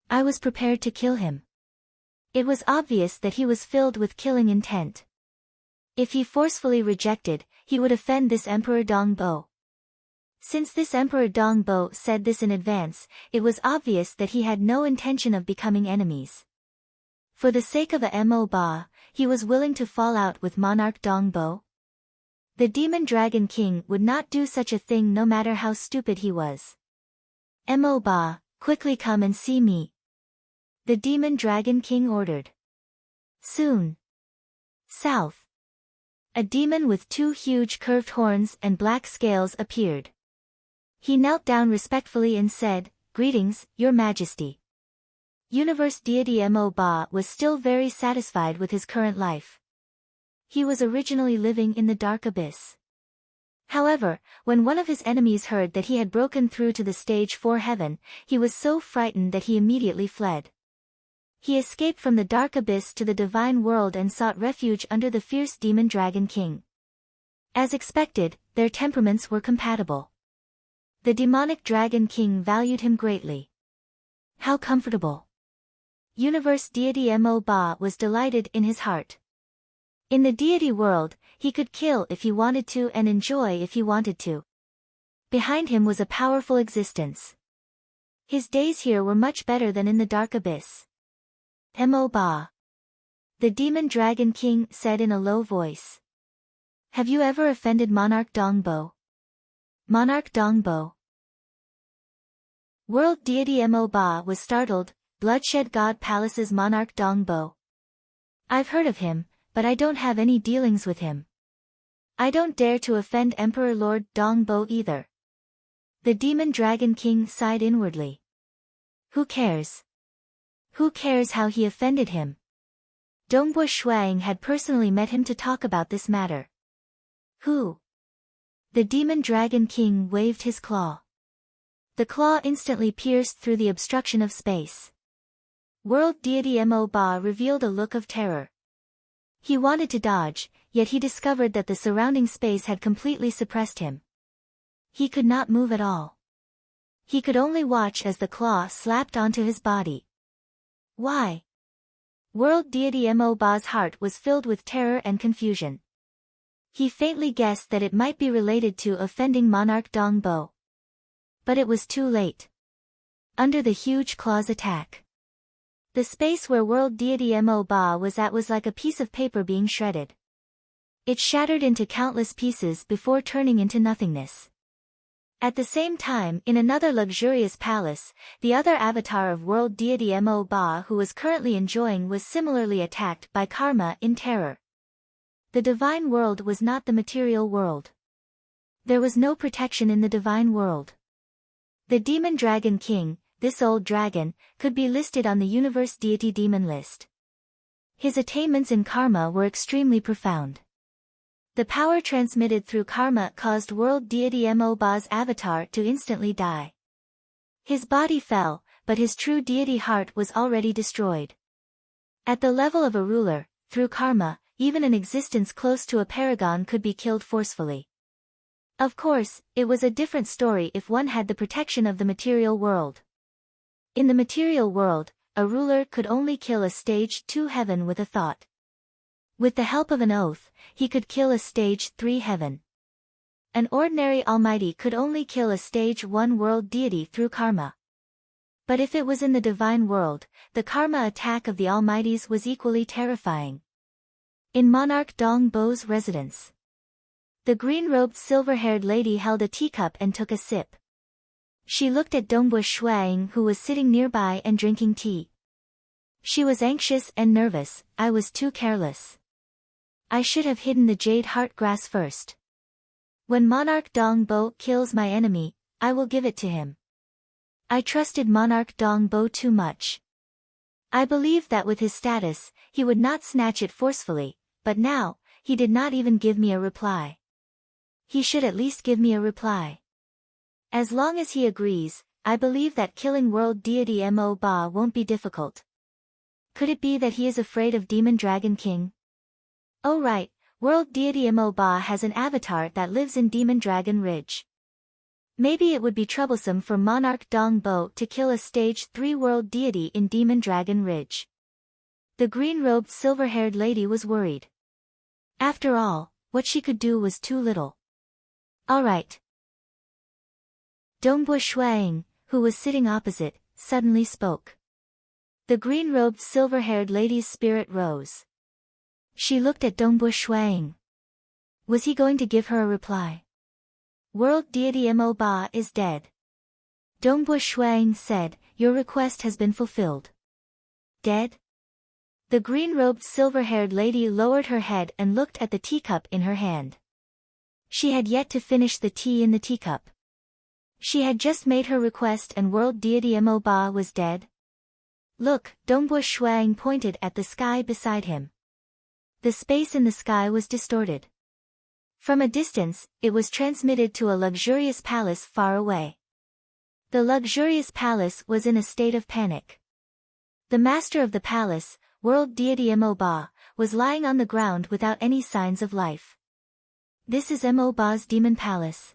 I was prepared to kill him. It was obvious that he was filled with killing intent. If he forcefully rejected, he would offend this Emperor Dongbo. Since this Emperor Dongbo said this in advance, it was obvious that he had no intention of becoming enemies. For the sake of a Mo Ba, he was willing to fall out with Monarch Dongbo. The Demon Dragon King would not do such a thing no matter how stupid he was. Mo Ba, quickly come and see me. The Demon Dragon King ordered. Soon. South. A demon with two huge curved horns and black scales appeared. He knelt down respectfully and said, Greetings, Your Majesty. Universe deity Mo Ba was still very satisfied with his current life. He was originally living in the Dark Abyss. However, when one of his enemies heard that he had broken through to the stage 4 heaven, he was so frightened that he immediately fled. He escaped from the dark abyss to the divine world and sought refuge under the fierce demon dragon king. As expected, their temperaments were compatible. The demonic dragon king valued him greatly. How comfortable! Universe deity Mo Ba was delighted in his heart. In the deity world, he could kill if he wanted to and enjoy if he wanted to. Behind him was a powerful existence. His days here were much better than in the dark abyss. Mo Ba. The demon dragon king said in a low voice. Have you ever offended Monarch Dongbo? Monarch Dongbo. World deity Mo Ba was startled. Bloodshed God Palace's Monarch Dongbo. I've heard of him, but I don't have any dealings with him. I don't dare to offend Emperor Lord Dongbo either. The demon dragon king sighed inwardly. Who cares? Who cares how he offended him? Dongbo Shuang had personally met him to talk about this matter. Who? The demon dragon king waved his claw. The claw instantly pierced through the obstruction of space. World deity Mo Ba revealed a look of terror. He wanted to dodge, yet he discovered that the surrounding space had completely suppressed him. He could not move at all. He could only watch as the claw slapped onto his body. Why? World deity Mo Ba's heart was filled with terror and confusion. He faintly guessed that it might be related to offending Monarch Dongbo. But it was too late. Under the huge claw's attack, the space where world deity Mo Ba was at was like a piece of paper being shredded. It shattered into countless pieces before turning into nothingness. At the same time, in another luxurious palace, the other avatar of world deity Mo Ba who was currently enjoying was similarly attacked by karma in terror. The divine world was not the material world. There was no protection in the divine world. The demon dragon king, this old dragon, could be listed on the universe deity demon list. His attainments in karma were extremely profound. The power transmitted through karma caused world deity Mo Ba's avatar to instantly die. His body fell, but his true deity heart was already destroyed. At the level of a ruler, through karma, even an existence close to a paragon could be killed forcefully. Of course, it was a different story if one had the protection of the material world. In the material world, a ruler could only kill a stage 2 heaven with a thought. With the help of an oath, he could kill a stage 3 heaven. An ordinary almighty could only kill a stage 1 world deity through karma. But if it was in the divine world, the karma attack of the almighties was equally terrifying. In Monarch Dongbo's residence, the green-robed silver-haired lady held a teacup and took a sip. She looked at Dongbo Shuang who was sitting nearby and drinking tea. She was anxious and nervous. I was too careless. I should have hidden the jade heart grass first. When Monarch Dongbo kills my enemy, I will give it to him. I trusted Monarch Dongbo too much. I believed that with his status, he would not snatch it forcefully, but now, he did not even give me a reply. He should at least give me a reply. As long as he agrees, I believe that killing world deity Mo Ba won't be difficult. Could it be that he is afraid of Demon Dragon King? Oh right, world deity Mo Ba has an avatar that lives in Demon Dragon Ridge. Maybe it would be troublesome for Monarch Dongbo to kill a stage 3 world deity in Demon Dragon Ridge. The green-robed silver-haired lady was worried. After all, what she could do was too little. Alright. Dongbo Shuang, who was sitting opposite, suddenly spoke. The green-robed silver-haired lady's spirit rose. She looked at Dongbo Shuang. Was he going to give her a reply? World deity Mo Ba is dead. Dongbo Shuang said, your request has been fulfilled. Dead? The green-robed silver-haired lady lowered her head and looked at the teacup in her hand. She had yet to finish the tea in the teacup. She had just made her request and world deity Mo Ba was dead. Look, Dongbo Shuang pointed at the sky beside him. The space in the sky was distorted. From a distance, it was transmitted to a luxurious palace far away. The luxurious palace was in a state of panic. The master of the palace, world deity Mo Ba, was lying on the ground without any signs of life. This is Mo Ba's demon palace.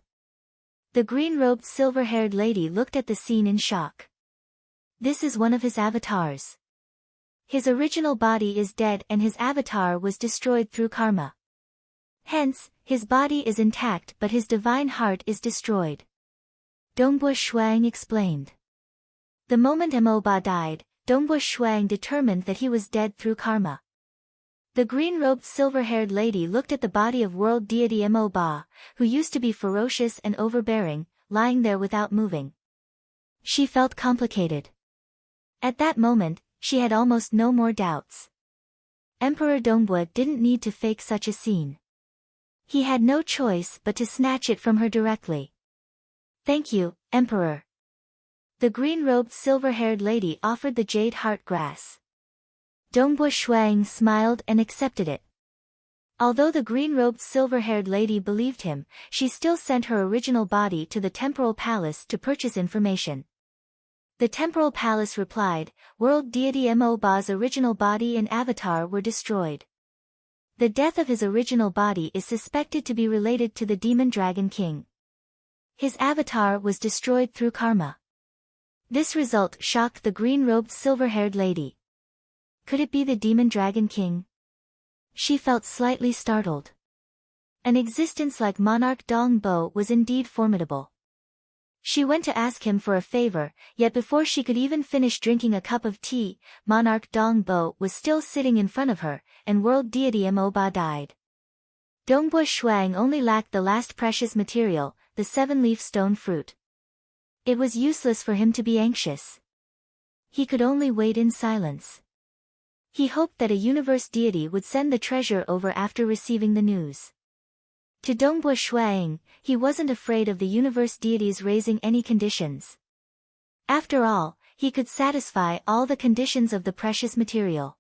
The green-robed silver-haired lady looked at the scene in shock. This is one of his avatars. His original body is dead and his avatar was destroyed through karma. Hence, his body is intact but his divine heart is destroyed. Dongbua Shuang explained. The moment Mo Ba died, Dongbua Shuang determined that he was dead through karma. The green-robed silver-haired lady looked at the body of world deity Mo Ba, who used to be ferocious and overbearing, lying there without moving. She felt complicated. At that moment, she had almost no more doubts. Emperor Dongbua didn't need to fake such a scene. He had no choice but to snatch it from her directly. Thank you, Emperor. The green-robed silver-haired lady offered the jade heart grass. Dongbua Shuang smiled and accepted it. Although the green-robed silver-haired lady believed him, she still sent her original body to the temporal palace to purchase information. The temporal palace replied, world deity Mo Ba's original body and avatar were destroyed. The death of his original body is suspected to be related to the demon dragon king. His avatar was destroyed through karma. This result shocked the green-robed silver-haired lady. Could it be the demon dragon king? She felt slightly startled. An existence like Monarch Dong Bo was indeed formidable. She went to ask him for a favor, yet before she could even finish drinking a cup of tea, Monarch Dong Bo was still sitting in front of her, and world deity Mo Ba died. Dongbua Shuang only lacked the last precious material, the 7-leaf stone fruit. It was useless for him to be anxious. He could only wait in silence. He hoped that a universe deity would send the treasure over after receiving the news. To Dongbua Shuang, he wasn't afraid of the universe deities raising any conditions. After all, he could satisfy all the conditions of the precious material.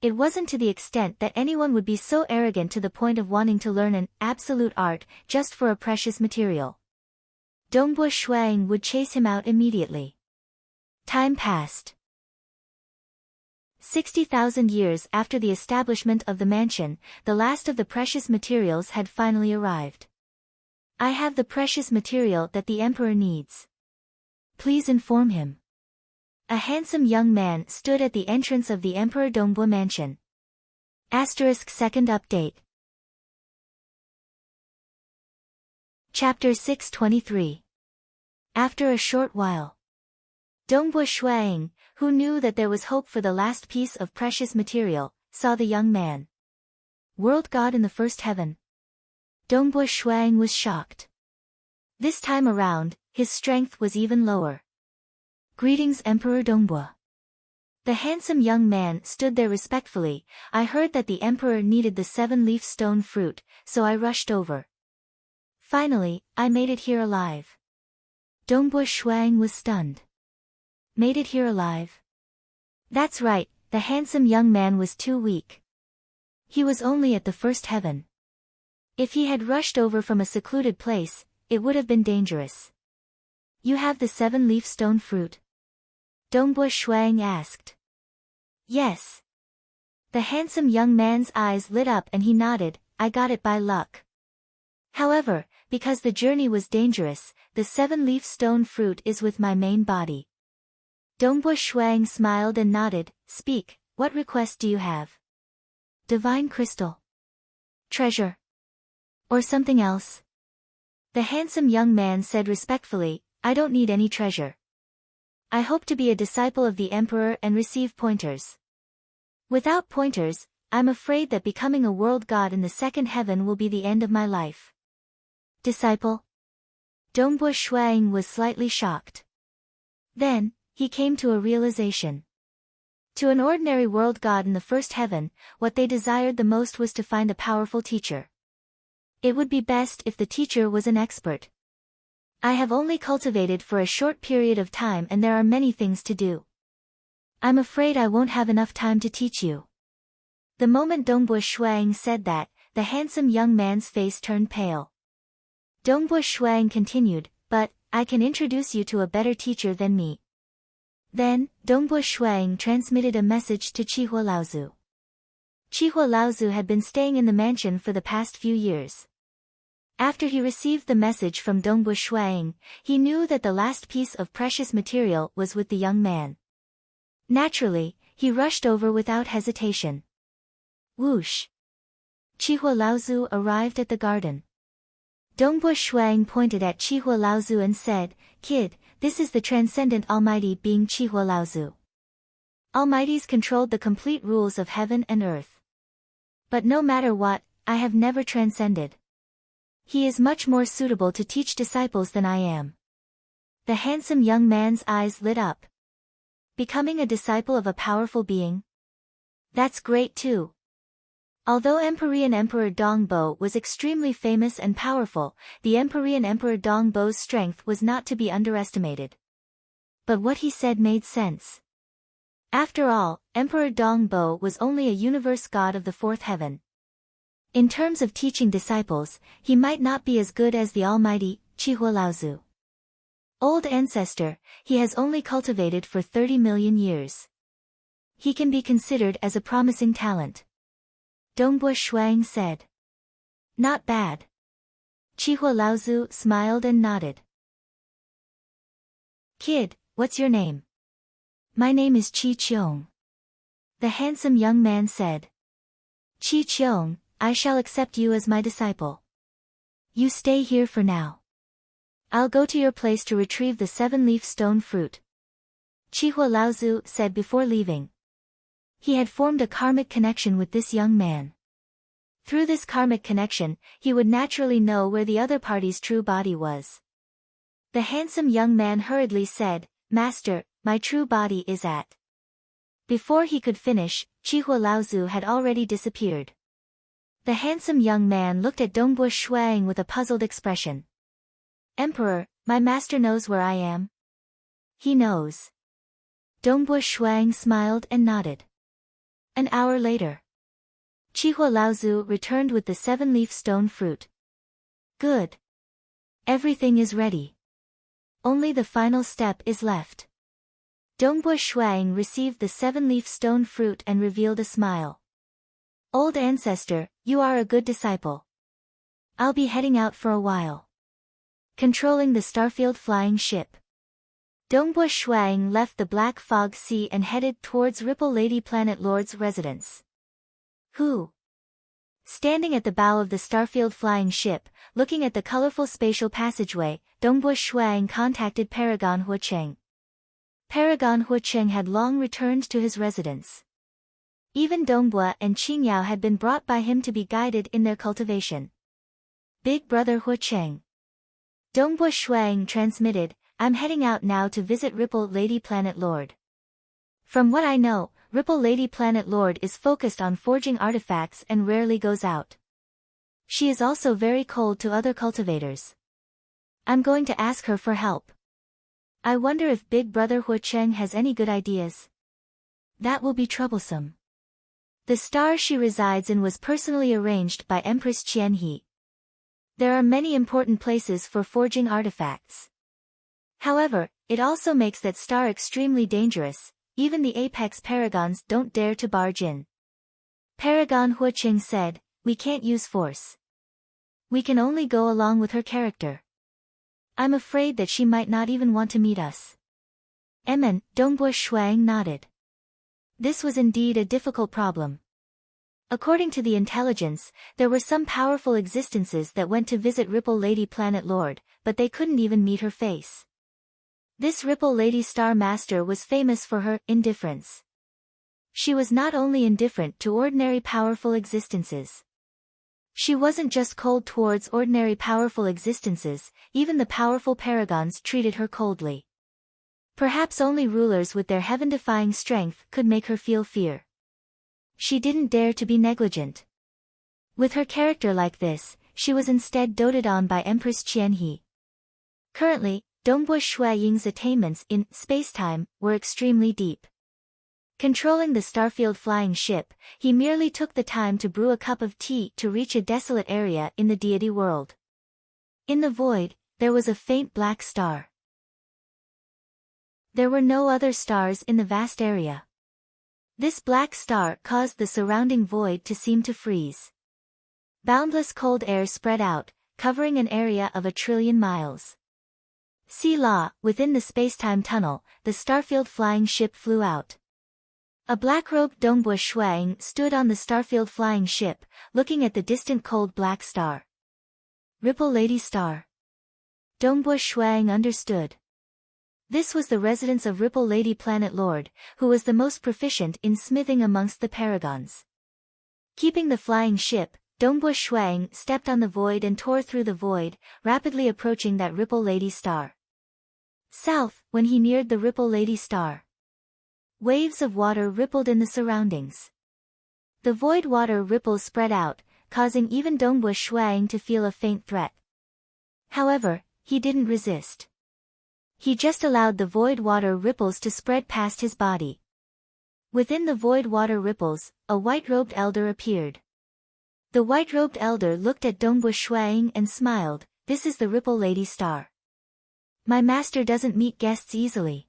It wasn't to the extent that anyone would be so arrogant to the point of wanting to learn an absolute art just for a precious material. Dongbua Shuang would chase him out immediately. Time passed. 60,000 years after the establishment of the mansion, the last of the precious materials had finally arrived. I have the precious material that the emperor needs. Please inform him. A handsome young man stood at the entrance of the Emperor Dongbua mansion. Second update. Chapter 623. After a short while. Dongbua Shuang, who knew that there was hope for the last piece of precious material, saw the young man. World God in the first heaven. Dongbua Shuang was shocked. This time around, his strength was even lower. Greetings Emperor Dongbua. The handsome young man stood there respectfully. I heard that the emperor needed the 7-leaf stone fruit, so I rushed over. Finally, I made it here alive. Dongbua Shuang was stunned. Made it here alive? That's right, the handsome young man was too weak. He was only at the first heaven. If he had rushed over from a secluded place, it would have been dangerous. You have the 7-leaf stone fruit? Dongbua Shuang asked. Yes. The handsome young man's eyes lit up and he nodded, I got it by luck. However, because the journey was dangerous, the 7-leaf stone fruit is with my main body. Dongbua Shuang smiled and nodded, speak, what request do you have? Divine crystal. Treasure. Or something else? The handsome young man said respectfully, I don't need any treasure. I hope to be a disciple of the emperor and receive pointers. Without pointers, I'm afraid that becoming a world god in the second heaven will be the end of my life. Disciple? Dongbua Shuang was slightly shocked. Then, he came to a realization. To an ordinary world god in the first heaven, what they desired the most was to find a powerful teacher. It would be best if the teacher was an expert. I have only cultivated for a short period of time and there are many things to do. I'm afraid I won't have enough time to teach you. The moment Dongbua Shuang said that, the handsome young man's face turned pale. Dongbua Shuang continued, but, I can introduce you to a better teacher than me. Then, Dongbua Shuang transmitted a message to Qihua Laozu. Qihua Laozu had been staying in the mansion for the past few years. After he received the message from Dongbua Shuang, he knew that the last piece of precious material was with the young man. Naturally, he rushed over without hesitation. Whoosh! Qihua Laozu arrived at the garden. Dongbua Shuang pointed at Qihua Laozu and said, "Kid, this is the transcendent almighty being Qihua Laozu. Almighties controlled the complete rules of heaven and earth. But no matter what, I have never transcended. He is much more suitable to teach disciples than I am." The handsome young man's eyes lit up. Becoming a disciple of a powerful being? That's great too. Although Empyrean Emperor Dongbo was extremely famous and powerful, the Empyrean Emperor Dongbo's strength was not to be underestimated. But what he said made sense. After all, Emperor Dongbo was only a universe god of the fourth heaven. In terms of teaching disciples, he might not be as good as the almighty Qihua Laozu. Old ancestor, he has only cultivated for 30 million years. He can be considered as a promising talent. Dongbua Shuang said. Not bad. Qihua Laozu smiled and nodded. Kid, what's your name? My name is Qi Qiong. The handsome young man said. Qi Qiong, I shall accept you as my disciple. You stay here for now. I'll go to your place to retrieve the 7-leaf stone fruit. Qihua Laozu said before leaving. He had formed a karmic connection with this young man. Through this karmic connection, he would naturally know where the other party's true body was. The handsome young man hurriedly said, "Master, my true body is at." Before he could finish, Qihua Laozu had already disappeared. The handsome young man looked at Dongbua Shuang with a puzzled expression. "Emperor, my master knows where I am?" "He knows." Dongbua Shuang smiled and nodded. An hour later, Qihua Laozu returned with the 7-leaf stone fruit. Good. Everything is ready. Only the final step is left. Dongbua Shuang received the 7-leaf stone fruit and revealed a smile. Old ancestor, you are a good disciple. I'll be heading out for a while. Controlling the Starfield flying ship. Dongbua Shuang left the Black Fog Sea and headed towards Ripple Lady Planet Lord's residence. Who? Standing at the bow of the Starfield flying ship, looking at the colorful spatial passageway, Dongbua Shuang contacted Paragon Huacheng. Paragon Huacheng had long returned to his residence. Even Dongbua and Qingyao had been brought by him to be guided in their cultivation. Big brother Huacheng. Dongbua Shuang transmitted, I'm heading out now to visit Ripple Lady Planet Lord. From what I know, Ripple Lady Planet Lord is focused on forging artifacts and rarely goes out. She is also very cold to other cultivators. I'm going to ask her for help. I wonder if Big Brother Huacheng has any good ideas. That will be troublesome. The star she resides in was personally arranged by Empress Qianhe. There are many important places for forging artifacts. However, it also makes that star extremely dangerous, even the apex paragons don't dare to barge in. Paragon Huacheng said, we can't use force. We can only go along with her character. I'm afraid that she might not even want to meet us. Dongbua Shuang nodded. This was indeed a difficult problem. According to the intelligence, there were some powerful existences that went to visit Ripple Lady Planet Lord, but they couldn't even meet her face. This Ripple Lady Star Master was famous for her indifference. She was not only indifferent to ordinary powerful existences. She wasn't just cold towards ordinary powerful existences, even the powerful paragons treated her coldly. Perhaps only rulers with their heaven-defying strength could make her feel fear. She didn't dare to be negligent. With her character like this, she was instead doted on by Empress Qianhe. Currently, Dongbua Shuaying's attainments in spacetime were extremely deep. Controlling the Starfield flying ship, he merely took the time to brew a cup of tea to reach a desolate area in the deity world. In the void, there was a faint black star. There were no other stars in the vast area. This black star caused the surrounding void to seem to freeze. Boundless cold air spread out, covering an area of 1,000,000,000,000 miles. See law, within the spacetime tunnel, the starfield flying ship flew out. A black-robed Dongbua Shuang stood on the starfield flying ship, looking at the distant cold black star. Ripple Lady Star. Dongbua Shuang understood. This was the residence of Ripple Lady Planet Lord, who was the most proficient in smithing amongst the paragons. Keeping the flying ship, Dongbua Shuang stepped on the void and tore through the void, rapidly approaching that Ripple Lady Star. South, when he neared the Ripple Lady Star, waves of water rippled in the surroundings. The void water ripples spread out, causing even Dongbua Shuang to feel a faint threat. However, he didn't resist. He just allowed the void water ripples to spread past his body. Within the void water ripples, a white-robed elder appeared. The white-robed elder looked at Dongbua Shuang and smiled. This is the Ripple Lady Star. My master doesn't meet guests easily.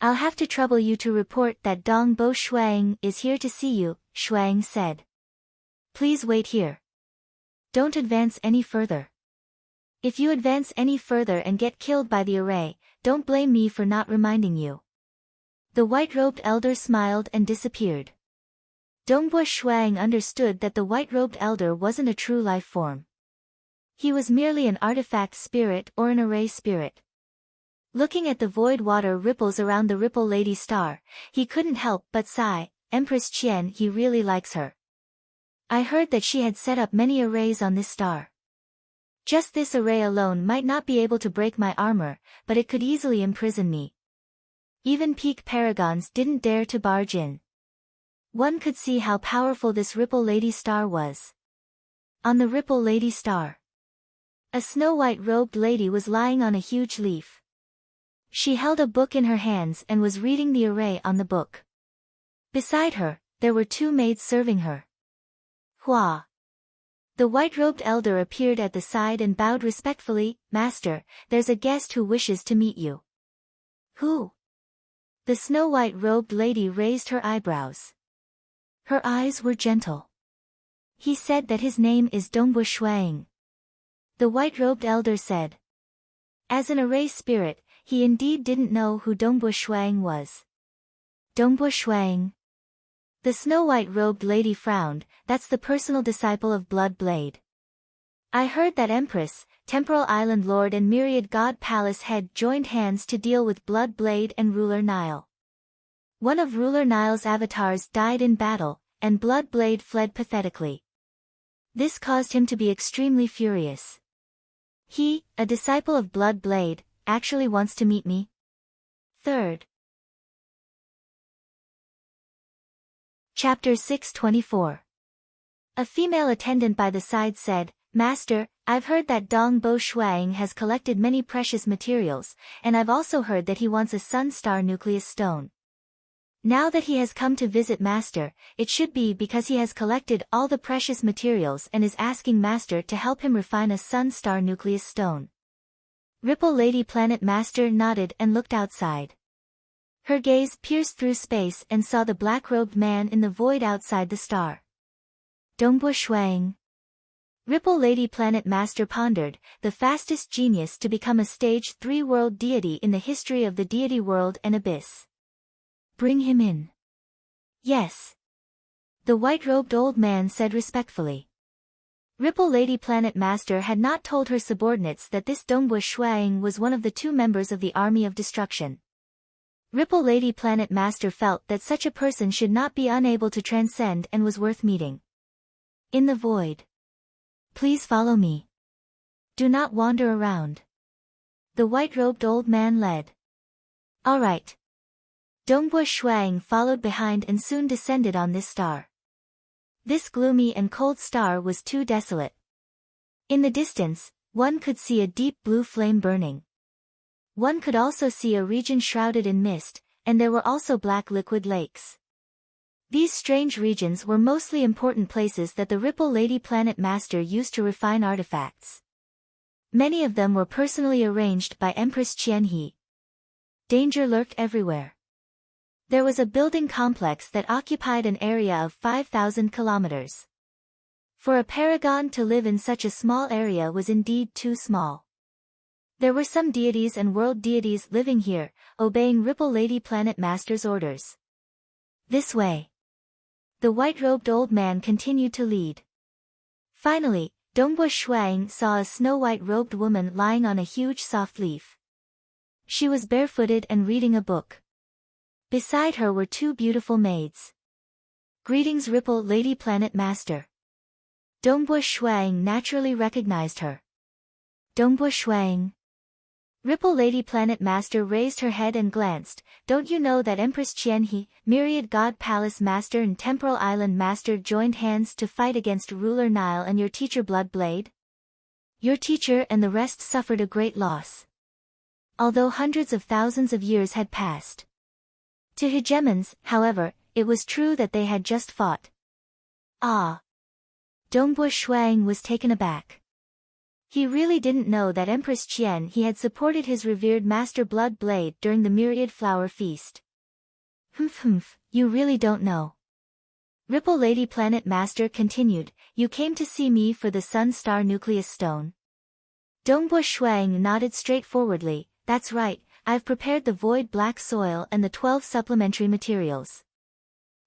I'll have to trouble you to report that Dongbua Shuang is here to see you, Shuang said. Please wait here. Don't advance any further. If you advance any further and get killed by the array, don't blame me for not reminding you. The white-robed elder smiled and disappeared. Dongbua Shuang understood that the white-robed elder wasn't a true life form. He was merely an artifact spirit or an array spirit. Looking at the void water ripples around the Ripple Lady Star, he couldn't help but sigh. Empress Qian, he really likes her. I heard that she had set up many arrays on this star. Just this array alone might not be able to break my armor, but it could easily imprison me. Even peak paragons didn't dare to barge in. One could see how powerful this Ripple Lady Star was. On the Ripple Lady Star, a snow-white-robed lady was lying on a huge leaf. She held a book in her hands and was reading the array on the book. Beside her, there were 2 maids serving her. Hua. The white-robed elder appeared at the side and bowed respectfully. Master, there's a guest who wishes to meet you. Who? The snow-white-robed lady raised her eyebrows. Her eyes were gentle. He said that his name is Dongbua Shuang. The white-robed elder said. As an array spirit, he indeed didn't know who Dongbua Shuang was. Dongbua Shuang. The snow-white-robed lady frowned. That's the personal disciple of Blood Blade. I heard that Empress, Temporal Island Lord and Myriad God Palace Head joined hands to deal with Blood Blade and Ruler Nile. One of Ruler Nile's avatars died in battle, and Blood Blade fled pathetically. This caused him to be extremely furious. He, a disciple of Blood Blade, actually wants to meet me? Third. Chapter 624. A female attendant by the side said, Master, I've heard that Dongbua Shuang has collected many precious materials, and I've also heard that he wants a sun star nucleus stone. Now that he has come to visit Master, it should be because he has collected all the precious materials and is asking Master to help him refine a sun star nucleus stone. Ripple Lady Planet Master nodded and looked outside. Her gaze pierced through space and saw the black-robed man in the void outside the star. Dongbua Shuang. Ripple Lady Planet Master pondered, the fastest genius to become a Stage 3 world deity in the history of the deity world and abyss. Bring him in. Yes. The white-robed old man said respectfully. Ripple Lady Planet Master had not told her subordinates that this Dongbua Shuang was one of the 2 members of the Army of Destruction. Ripple Lady Planet Master felt that such a person should not be unable to transcend and was worth meeting. In the void. Please follow me. Do not wander around. The white-robed old man led. All right. Dongbua Shuang followed behind and soon descended on this star. This gloomy and cold star was too desolate. In the distance, one could see a deep blue flame burning. One could also see a region shrouded in mist, and there were also black liquid lakes. These strange regions were mostly important places that the Ripple Lady Planet Master used to refine artifacts. Many of them were personally arranged by Empress Qianhe. Danger lurked everywhere. There was a building complex that occupied an area of 5,000 kilometers. For a paragon to live in such a small area was indeed too small. There were some deities and world deities living here, obeying Ripple Lady Planet Master's orders. This way. The white-robed old man continued to lead. Finally, Dongbo Shuang saw a snow-white-robed woman lying on a huge soft leaf. She was barefooted and reading a book. Beside her were two beautiful maids. Greetings, Ripple Lady Planet Master. Dongbo Shuang naturally recognized her. Dongbo Shuang. Ripple Lady Planet Master raised her head and glanced. Don't you know that Empress Qianhe, Myriad God Palace Master and Temporal Island Master joined hands to fight against Ruler Nile and your teacher Blood Blade? Your teacher and the rest suffered a great loss. Although hundreds of thousands of years had passed. To hegemons, however, it was true that they had just fought. Ah! Dongbo Shuang was taken aback. He really didn't know that Empress Qianhe had supported his revered Master Blood Blade during the Myriad Flower Feast. Humph, you really don't know. Ripple Lady Planet Master continued, you came to see me for the Sun Star Nucleus Stone. Dongbo Shuang nodded straightforwardly, that's right, I've prepared the void black soil and the 12 supplementary materials.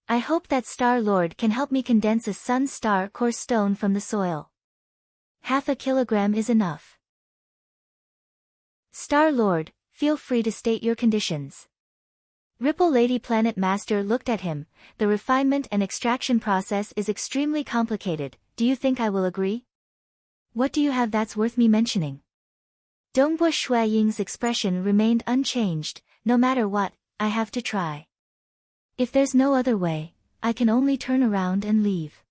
I hope that Star Lord can help me condense a Sun Star core stone from the soil. 0.5 kilogram is enough. Star Lord, feel free to state your conditions. Ripple Lady Planet Master looked at him, the refinement and extraction process is extremely complicated, do you think I will agree? What do you have that's worth me mentioning? Dongbo Shuaying's expression remained unchanged, no matter what, I have to try. If there's no other way, I can only turn around and leave.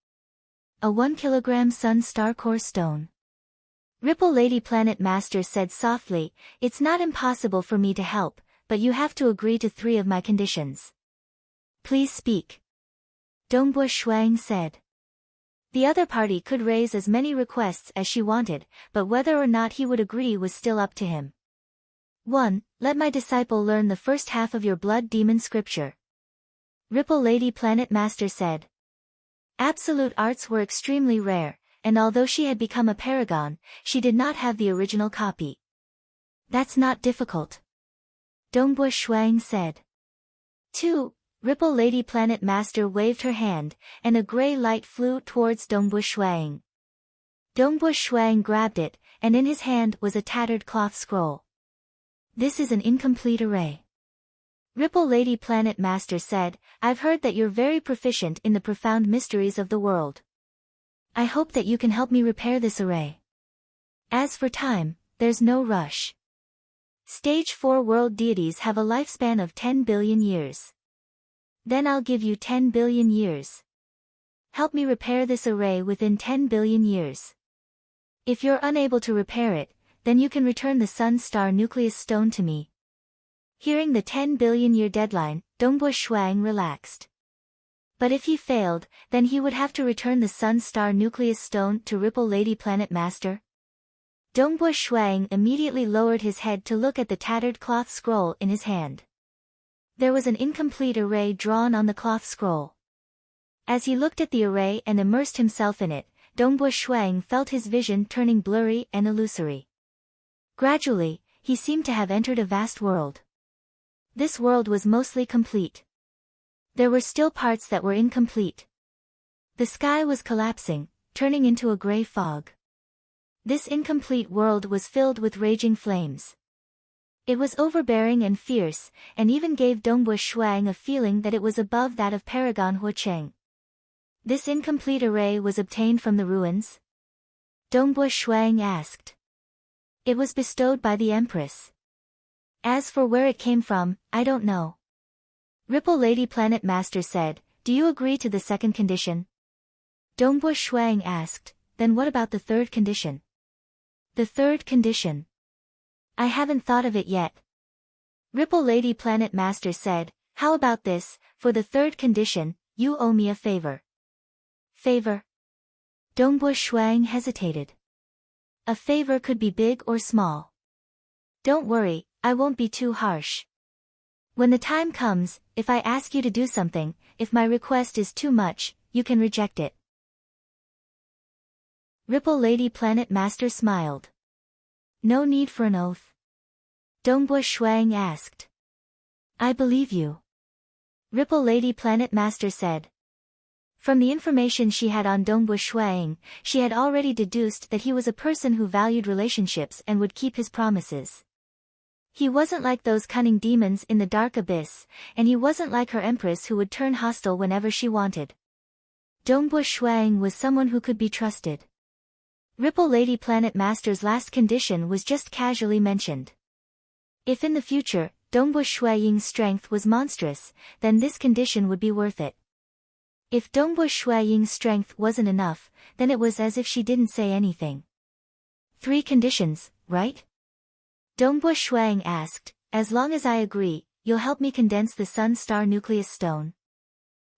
A 1 kilogram Sun Star core stone. Ripple Lady Planet Master said softly, it's not impossible for me to help, but you have to agree to 3 of my conditions. Please speak. Dongbo Shuang said. The other party could raise as many requests as she wanted, but whether or not he would agree was still up to him. 1. Let my disciple learn the first half of your blood demon scripture. Ripple Lady Planet Master said. Absolute arts were extremely rare, and although she had become a paragon, she did not have the original copy. That's not difficult. Dongbo Shuang said. 2. Ripple Lady Planet Master waved her hand, and a gray light flew towards Dongbo Shuang. Dongbo Shuang grabbed it, and in his hand was a tattered cloth scroll. This is an incomplete array. Ripple Lady Planet Master said, I've heard that you're very proficient in the profound mysteries of the world. I hope that you can help me repair this array. As for time, there's no rush. Stage 4 world deities have a lifespan of 10 billion years. Then I'll give you 10 billion years. Help me repair this array within 10 billion years. If you're unable to repair it, then you can return the Sun Star Nucleus Stone to me. Hearing the 10 billion year deadline, Dongbo Shuang relaxed. But if he failed, then he would have to return the Sun Star Nucleus Stone to Ripple Lady Planet Master. Dongbo Shuang immediately lowered his head to look at the tattered cloth scroll in his hand. There was an incomplete array drawn on the cloth scroll. As he looked at the array and immersed himself in it, Dongbo Shuang felt his vision turning blurry and illusory. Gradually, he seemed to have entered a vast world. This world was mostly complete. There were still parts that were incomplete. The sky was collapsing, turning into a gray fog. This incomplete world was filled with raging flames. It was overbearing and fierce, and even gave Dongbo Shuang a feeling that it was above that of Paragon Huocheng. This incomplete array was obtained from the ruins? Dongbo Shuang asked. It was bestowed by the Empress. As for where it came from, I don't know. Ripple Lady Planet Master said, do you agree to the second condition? Dongbo Shuang asked, then what about the third condition? The third condition. I haven't thought of it yet. Ripple Lady Planet Master said, how about this, for the third condition, you owe me a favor. Favor? Dongbo Shuang hesitated. A favor could be big or small. Don't worry, I won't be too harsh. When the time comes, if I ask you to do something, if my request is too much, you can reject it. Ripple Lady Planet Master smiled. No need for an oath. Dongbua Shuang asked. I believe you. Ripple Lady Planet Master said. From the information she had on Dongbua Shuang, she had already deduced that he was a person who valued relationships and would keep his promises. He wasn't like those cunning demons in the dark abyss, and he wasn't like her empress who would turn hostile whenever she wanted. Dongbua Shuang was someone who could be trusted. Ripple Lady Planet Master's last condition was just casually mentioned. If in the future, Dongbua Shuang's strength was monstrous, then this condition would be worth it. If Dongbua Shuang's strength wasn't enough, then it was as if she didn't say anything. 3 conditions, right? Dongbua Shuang asked. As long as I agree, you'll help me condense the Sun-Star Nucleus Stone.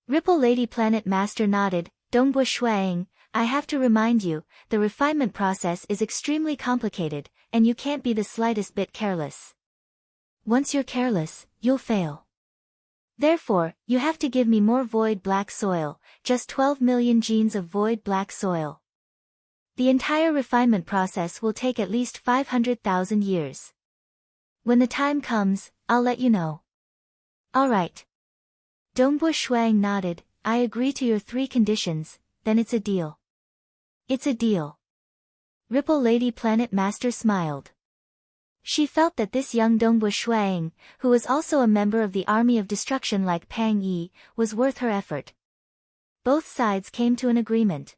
Ripple Lady Planet Master nodded. Dongbua Shuang, I have to remind you, the refinement process is extremely complicated, and you can't be the slightest bit careless. Once you're careless, you'll fail. Therefore, you have to give me more void black soil, just 12 million genes of void black soil. The entire refinement process will take at least 500,000 years. When the time comes, I'll let you know. All right. Dongbua Shuang nodded. I agree to your 3 conditions, then it's a deal. It's a deal. Ripple Lady Planet Master smiled. She felt that this young Dongbua Shuang, who was also a member of the Army of Destruction like Pang Yi, was worth her effort. Both sides came to an agreement.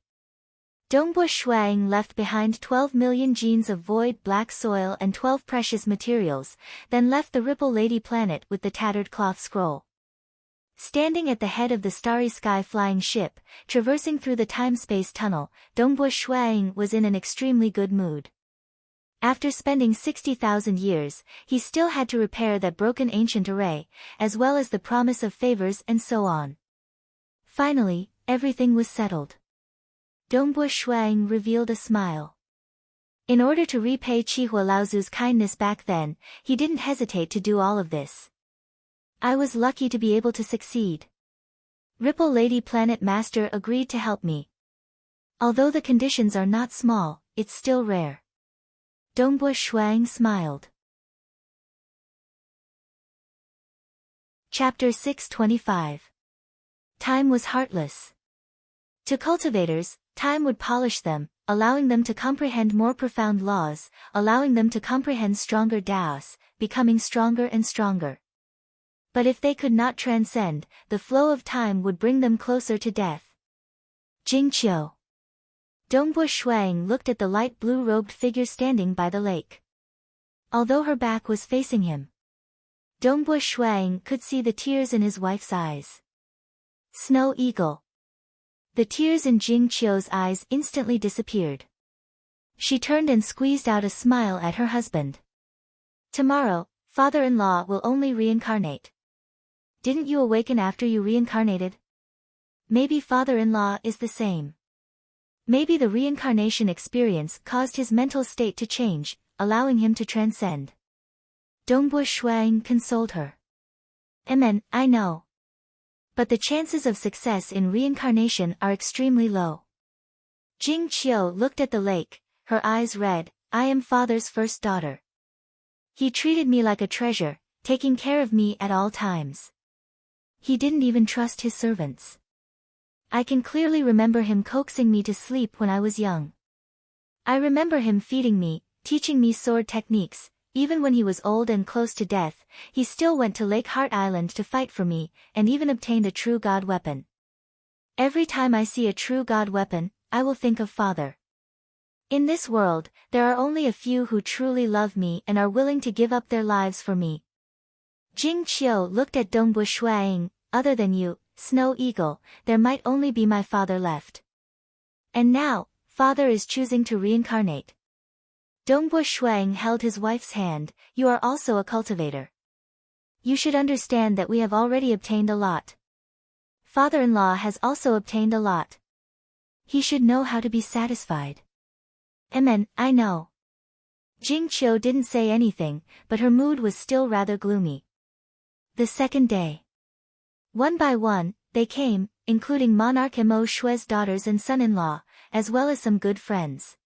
Dongbua Shuang left behind 12 million genes of void black soil and 12 precious materials, then left the Ripple Lady Planet with the tattered cloth scroll. Standing at the head of the starry sky flying ship, traversing through the time-space tunnel, Dongbua Shuang was in an extremely good mood. After spending 60,000 years, he still had to repair that broken ancient array, as well as the promise of favors and so on. Finally, everything was settled. Dongbua Shuang revealed a smile. In order to repay Chihua Laozu's kindness back then, he didn't hesitate to do all of this. I was lucky to be able to succeed. Ripple Lady Planet Master agreed to help me. Although the conditions are not small, it's still rare. Dongbua Shuang smiled. Chapter 625. Time was heartless. To cultivators, time would polish them, allowing them to comprehend more profound laws, allowing them to comprehend stronger Daos, becoming stronger and stronger. But if they could not transcend, the flow of time would bring them closer to death. Jing Qiu. Dongbua Shuang looked at the light blue-robed figure standing by the lake. Although her back was facing him, Dongbua Shuang could see the tears in his wife's eyes. Snow Eagle. The tears in Jing Qiu's eyes instantly disappeared. She turned and squeezed out a smile at her husband. Tomorrow, father-in-law will only reincarnate. Didn't you awaken after you reincarnated? Maybe father-in-law is the same. Maybe the reincarnation experience caused his mental state to change, allowing him to transcend. Dongbua Shuang consoled her. Amen, I know. But the chances of success in reincarnation are extremely low. Jing Qiu looked at the lake, her eyes red. I am father's first daughter. He treated me like a treasure, taking care of me at all times. He didn't even trust his servants. I can clearly remember him coaxing me to sleep when I was young. I remember him feeding me, teaching me sword techniques. Even when he was old and close to death, he still went to Lake Heart Island to fight for me, and even obtained a true god weapon. Every time I see a true god weapon, I will think of father. In this world, there are only a few who truly love me and are willing to give up their lives for me. Jing Qiu looked at Dongbua Shuang. Other than you, Snow Eagle, there might only be my father left. And now, father is choosing to reincarnate. Dongbua Shuang held his wife's hand. You are also a cultivator. You should understand that we have already obtained a lot. Father-in-law has also obtained a lot. He should know how to be satisfied. Amen, I know. Jing Qiu didn't say anything, but her mood was still rather gloomy. The second day. One by one, they came, including Monarch Mo Shue's daughters and son-in-law, as well as some good friends.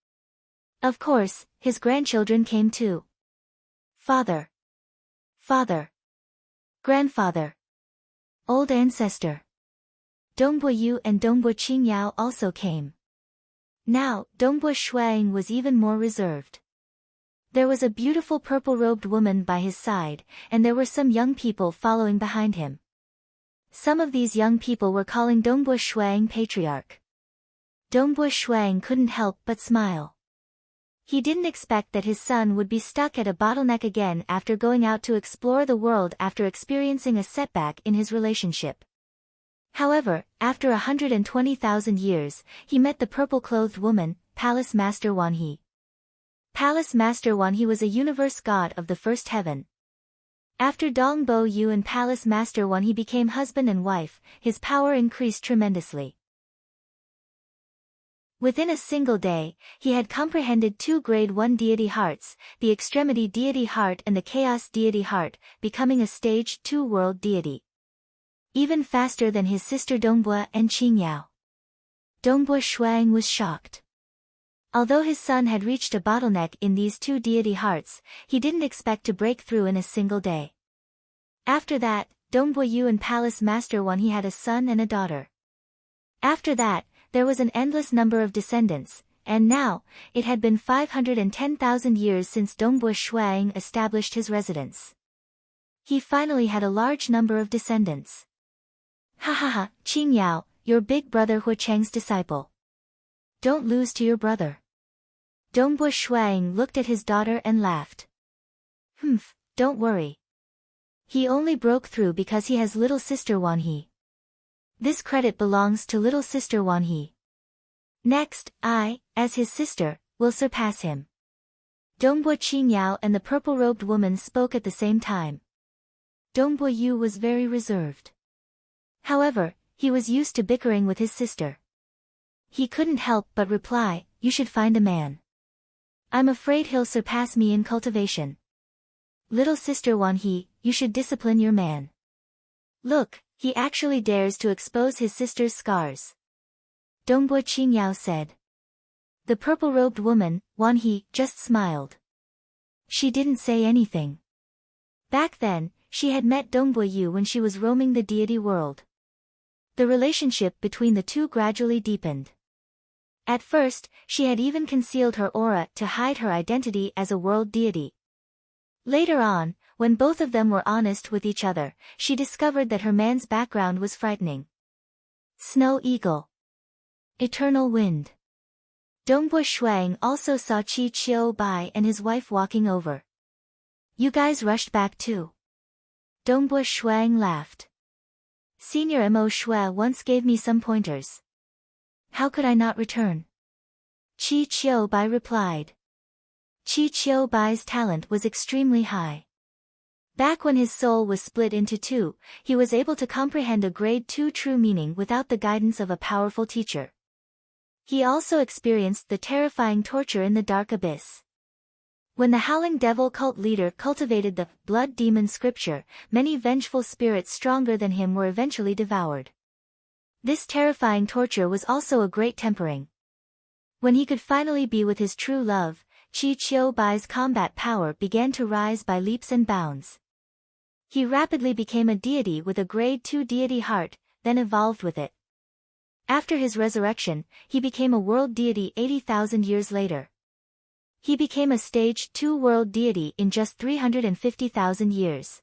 Of course, his grandchildren came too. Father. Father. Grandfather. Old ancestor. Dongbo Yu and Dongbo Qingyao also came. Now, Dongbo Shuang was even more reserved. There was a beautiful purple-robed woman by his side, and there were some young people following behind him. Some of these young people were calling Dongbo Shuang patriarch. Dongbo Shuang couldn't help but smile. He didn't expect that his son would be stuck at a bottleneck again after going out to explore the world after experiencing a setback in his relationship. However, after 120,000 years, he met the purple-clothed woman, Palace Master Wanhe. Palace Master Wanhe was a universe god of the first heaven. After Dongbo Yu and Palace Master Wanhe became husband and wife, his power increased tremendously. Within a single day, he had comprehended 2 Grade 1 deity hearts, the Extremity deity heart and the Chaos deity heart, becoming a Stage 2 world deity. Even faster than his sister Dongbo and Qingyao. Dongbo Shuang was shocked. Although his son had reached a bottleneck in these 2 deity hearts, he didn't expect to break through in a single day. After that, Dongbo Yu and Palace Master Wanhe had a son and a daughter. After that, there was an endless number of descendants, and now, it had been 510,000 years since Dongbo Shuang established his residence. He finally had a large number of descendants. Ha ha ha, Qingyao, your big brother Hu Cheng's disciple. Don't lose to your brother. Dongbo Shuang looked at his daughter and laughed. Don't worry. He only broke through because he has little sister Wanhe. This credit belongs to little sister Wanhe. Next, I, as his sister, will surpass him. Dongbo Qingyao and the purple-robed woman spoke at the same time. Dongbo Yu was very reserved. However, he was used to bickering with his sister. He couldn't help but reply, you should find a man. I'm afraid he'll surpass me in cultivation. Little sister Wanhe, you should discipline your man. Look, he actually dares to expose his sister's scars. Dongbo Qingyao said. The purple-robed woman, Wanhe, just smiled. She didn't say anything. Back then, she had met Dongbo Yu when she was roaming the deity world. The relationship between the two gradually deepened. At first, she had even concealed her aura to hide her identity as a world deity. Later on, when both of them were honest with each other, she discovered that her man's background was frightening. Snow Eagle. Eternal Wind. Dongbo Shuang also saw Qi Qiu Bai and his wife walking over. You guys rushed back too. Dongbo Shuang laughed. Senior Mo Shui once gave me some pointers. How could I not return? Qi Qiu Bai replied. Qi Qiu Bai's talent was extremely high. Back when his soul was split into 2, he was able to comprehend a grade 2 true meaning without the guidance of a powerful teacher. He also experienced the terrifying torture in the dark abyss. When the Howling Devil cult leader cultivated the blood demon scripture, many vengeful spirits stronger than him were eventually devoured. This terrifying torture was also a great tempering. When he could finally be with his true love, Qi Qiu Bai's combat power began to rise by leaps and bounds. He rapidly became a deity with a grade 2 deity heart, then evolved with it. After his resurrection, he became a world deity 80,000 years later. He became a stage 2 world deity in just 350,000 years.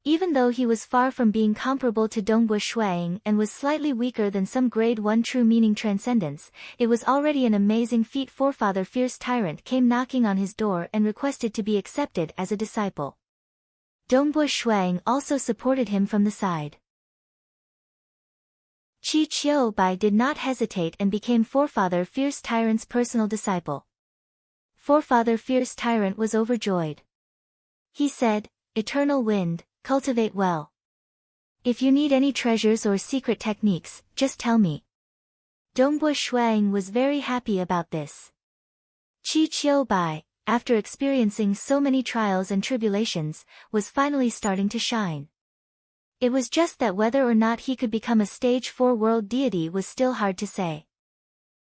Even though he was far from being comparable to Dongbo Shuang and was slightly weaker than some grade 1 true meaning transcendence, it was already an amazing feat. Forefather Fierce Tyrant came knocking on his door and requested to be accepted as a disciple. Dongbo Shuang also supported him from the side. Qi Qiu Bai did not hesitate and became Forefather Fierce Tyrant's personal disciple. Forefather Fierce Tyrant was overjoyed. He said, Eternal Wind, cultivate well. If you need any treasures or secret techniques, just tell me. Dongbo Shuang was very happy about this. Qi Qiu Bai, after experiencing so many trials and tribulations, was finally starting to shine. It was just that whether or not he could become a stage 4 world deity was still hard to say.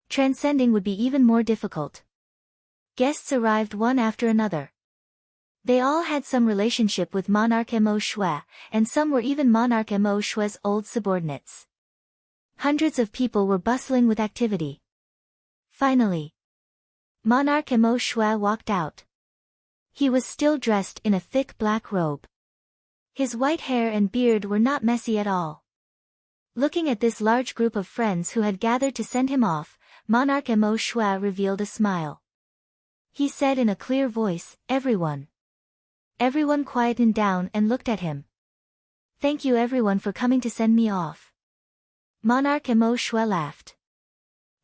Transcending would be even more difficult. Guests arrived one after another. They all had some relationship with Monarch Mo Shui, and some were even Monarch Mo Shui's old subordinates. Hundreds of people were bustling with activity. Finally, Monarch Mo Shui walked out. He was still dressed in a thick black robe. His white hair and beard were not messy at all. Looking at this large group of friends who had gathered to send him off, Monarch Mo Shui revealed a smile. He said in a clear voice, "Everyone." Everyone quietened down and looked at him. "Thank you everyone for coming to send me off." Monarch Mo Shui laughed.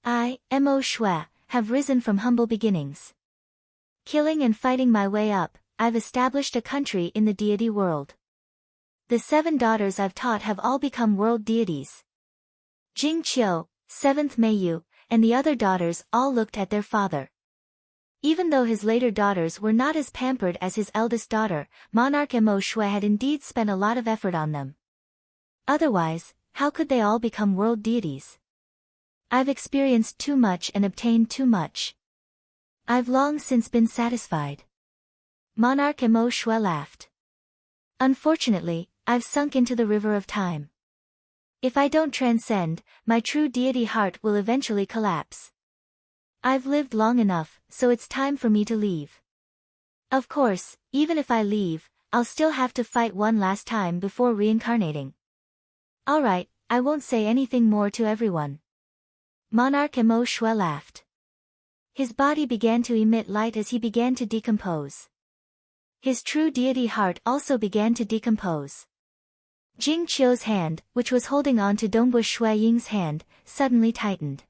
"I, Mo Shui, have risen from humble beginnings. Killing and fighting my way up, I've established a country in the deity world. The 7 daughters I've taught have all become world deities. Jing Qiu, 7th Meiyu, and the other daughters all looked at their father. Even though his later daughters were not as pampered as his eldest daughter, Monarch Mo Shui had indeed spent a lot of effort on them. Otherwise, how could they all become world deities? I've experienced too much and obtained too much. I've long since been satisfied." Monarch Mo Shui laughed. "Unfortunately, I've sunk into the river of time. If I don't transcend, my true deity heart will eventually collapse. I've lived long enough, so it's time for me to leave. Of course, even if I leave, I'll still have to fight one last time before reincarnating. Alright, I won't say anything more to everyone." Monarch Mo Shui laughed. His body began to emit light as he began to decompose. His true deity heart also began to decompose. Jing Qiu's hand, which was holding on to Dongbu Shui Ying's hand, suddenly tightened.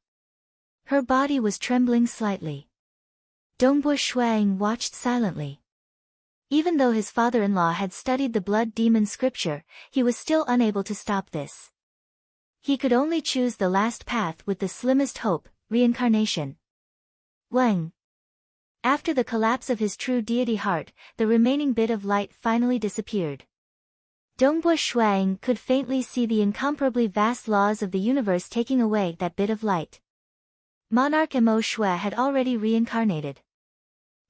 Her body was trembling slightly. Dongbu Shuang watched silently. Even though his father-in-law had studied the blood demon scripture, he was still unable to stop this. He could only choose the last path with the slimmest hope, reincarnation. Wang. After the collapse of his true deity heart, the remaining bit of light finally disappeared. Dongbu Shuang could faintly see the incomparably vast laws of the universe taking away that bit of light. Monarch Mo Shui had already reincarnated.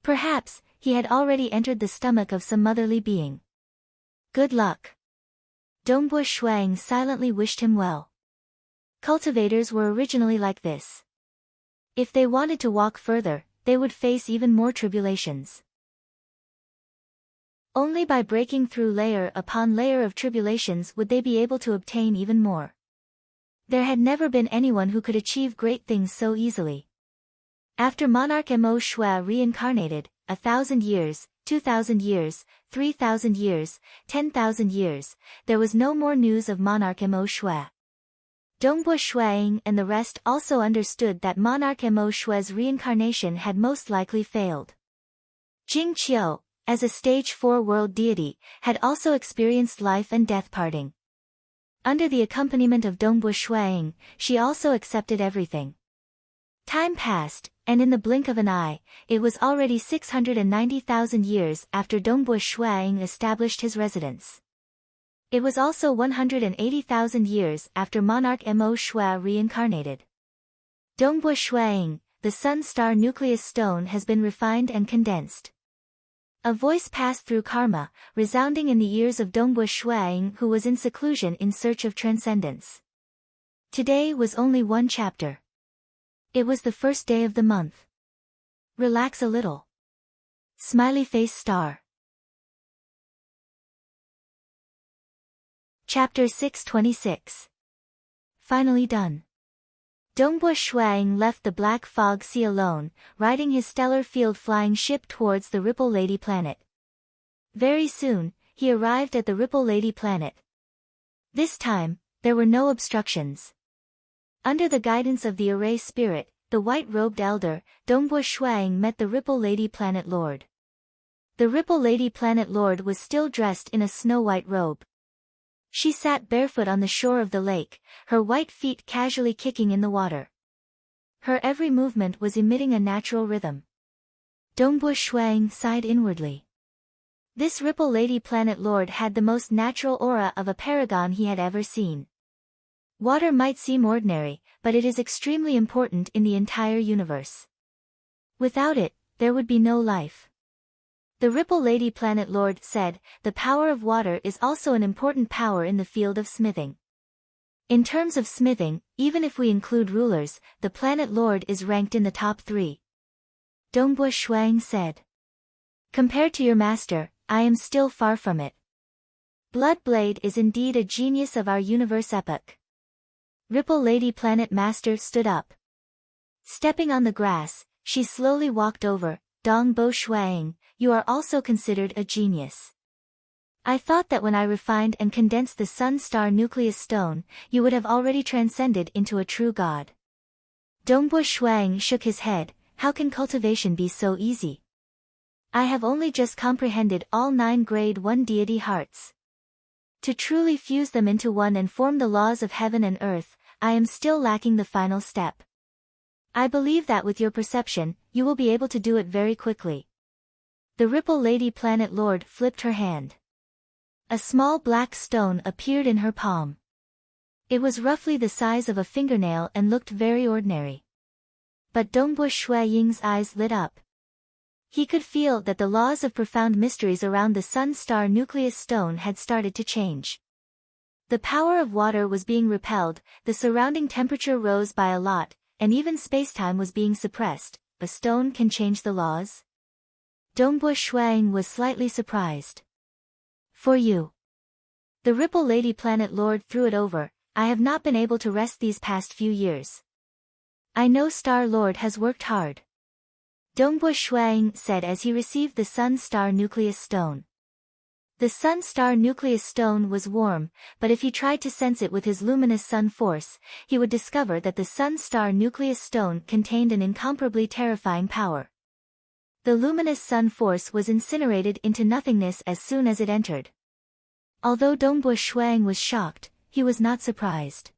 Perhaps, he had already entered the stomach of some motherly being. Good luck. Dongbu Shuang silently wished him well. Cultivators were originally like this. If they wanted to walk further, they would face even more tribulations. Only by breaking through layer upon layer of tribulations would they be able to obtain even more. There had never been anyone who could achieve great things so easily. After Monarch Mo Shui reincarnated, 1,000 years, 2,000 years, 3,000 years, 10,000 years, there was no more news of Monarch Mo Shui. Dongbu Shuang and the rest also understood that Monarch Mo Shui's reincarnation had most likely failed. Jing Qiu, as a stage 4 world deity, had also experienced life and death parting. Under the accompaniment of Dongbu Shuang, she also accepted everything. Time passed, and in the blink of an eye, it was already 690,000 years after Dongbu Shuang established his residence. It was also 180,000 years after Monarch Mo Shui reincarnated. Dongbu Shuang, the sun-star nucleus stone has been refined and condensed. A voice passed through karma, resounding in the ears of Dongbu Shuang, who was in seclusion in search of transcendence. Today was only one chapter. It was the first day of the month. Relax a little. Smiley face star. Chapter 626. Finally done. Dongbu Shuang left the Black Fog Sea alone, riding his stellar field-flying ship towards the Ripple Lady planet. Very soon, he arrived at the Ripple Lady planet. This time, there were no obstructions. Under the guidance of the Array Spirit, the white-robed elder, Dongbu Shuang met the Ripple Lady planet lord. The Ripple Lady planet lord was still dressed in a snow-white robe. She sat barefoot on the shore of the lake, her white feet casually kicking in the water. Her every movement was emitting a natural rhythm. Dongbu Shuang sighed inwardly. This Ripple Lady Planet Lord had the most natural aura of a paragon he had ever seen. Water might seem ordinary, but it is extremely important in the entire universe. Without it, there would be no life. The Ripple Lady Planet Lord said, the power of water is also an important power in the field of smithing. In terms of smithing, even if we include rulers, the Planet Lord is ranked in the top 3. Dongbua Shuang said. Compared to your master, I am still far from it. Bloodblade is indeed a genius of our universe epoch. Ripple Lady Planet Master stood up. Stepping on the grass, she slowly walked over. Dongbo Shuang, you are also considered a genius. I thought that when I refined and condensed the Sun-Star Nucleus Stone, you would have already transcended into a true god. Dongbua Shuang shook his head. How can cultivation be so easy? I have only just comprehended all 9 grade 1 deity hearts. To truly fuse them into one and form the laws of heaven and earth, I am still lacking the final step. I believe that with your perception, you will be able to do it very quickly. The Ripple Lady Planet Lord flipped her hand. A small black stone appeared in her palm. It was roughly the size of a fingernail and looked very ordinary. But Dongbua Ying's eyes lit up. He could feel that the laws of profound mysteries around the Sun-Star Nucleus Stone had started to change. The power of water was being repelled, the surrounding temperature rose by a lot, and even spacetime was being suppressed. A stone can change the laws? Dongbua Shuang was slightly surprised. For you. The Ripple Lady Planet Lord threw it over. I have not been able to rest these past few years. I know Star Lord has worked hard. Dongbua Shuang said as he received the Sun-Star Nucleus Stone. The Sun-Star Nucleus Stone was warm, but if he tried to sense it with his luminous sun force, he would discover that the Sun-Star Nucleus Stone contained an incomparably terrifying power. The luminous sun force was incinerated into nothingness as soon as it entered. Although Dongbua Shuang was shocked, he was not surprised.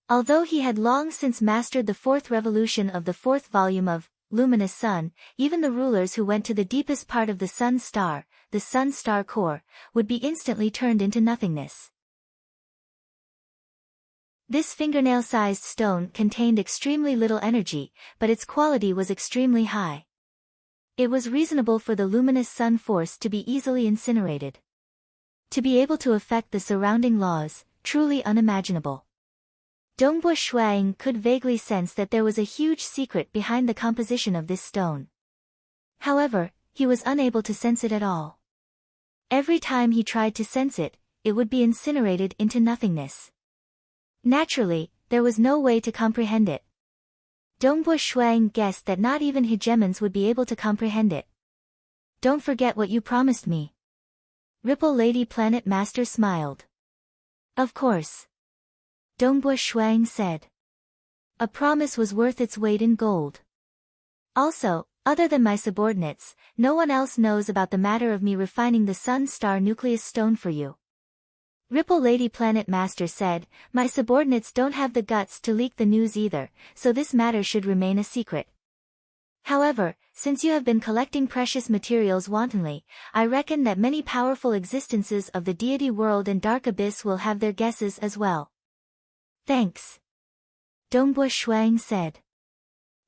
Although he had long since mastered the 4th revolution of the 4th volume of Luminous Sun, even the rulers who went to the deepest part of the Sun Star, the Sun Star core, would be instantly turned into nothingness. This fingernail-sized stone contained extremely little energy, but its quality was extremely high. It was reasonable for the luminous sun force to be easily incinerated. To be able to affect the surrounding laws, truly unimaginable. Dongbua Shuang could vaguely sense that there was a huge secret behind the composition of this stone. However, he was unable to sense it at all. Every time he tried to sense it, it would be incinerated into nothingness. Naturally, there was no way to comprehend it. Dongbua Shuang guessed that not even hegemons would be able to comprehend it. Don't forget what you promised me. Ripple Lady Planet Master smiled. Of course. Dongbua Shuang said. A promise was worth its weight in gold. Also, other than my subordinates, no one else knows about the matter of me refining the Sun-Star Nucleus Stone for you. Ripple Lady Planet Master said, my subordinates don't have the guts to leak the news either, so this matter should remain a secret. However, since you have been collecting precious materials wantonly, I reckon that many powerful existences of the deity world and dark abyss will have their guesses as well. Thanks. Dongbua Shuang said.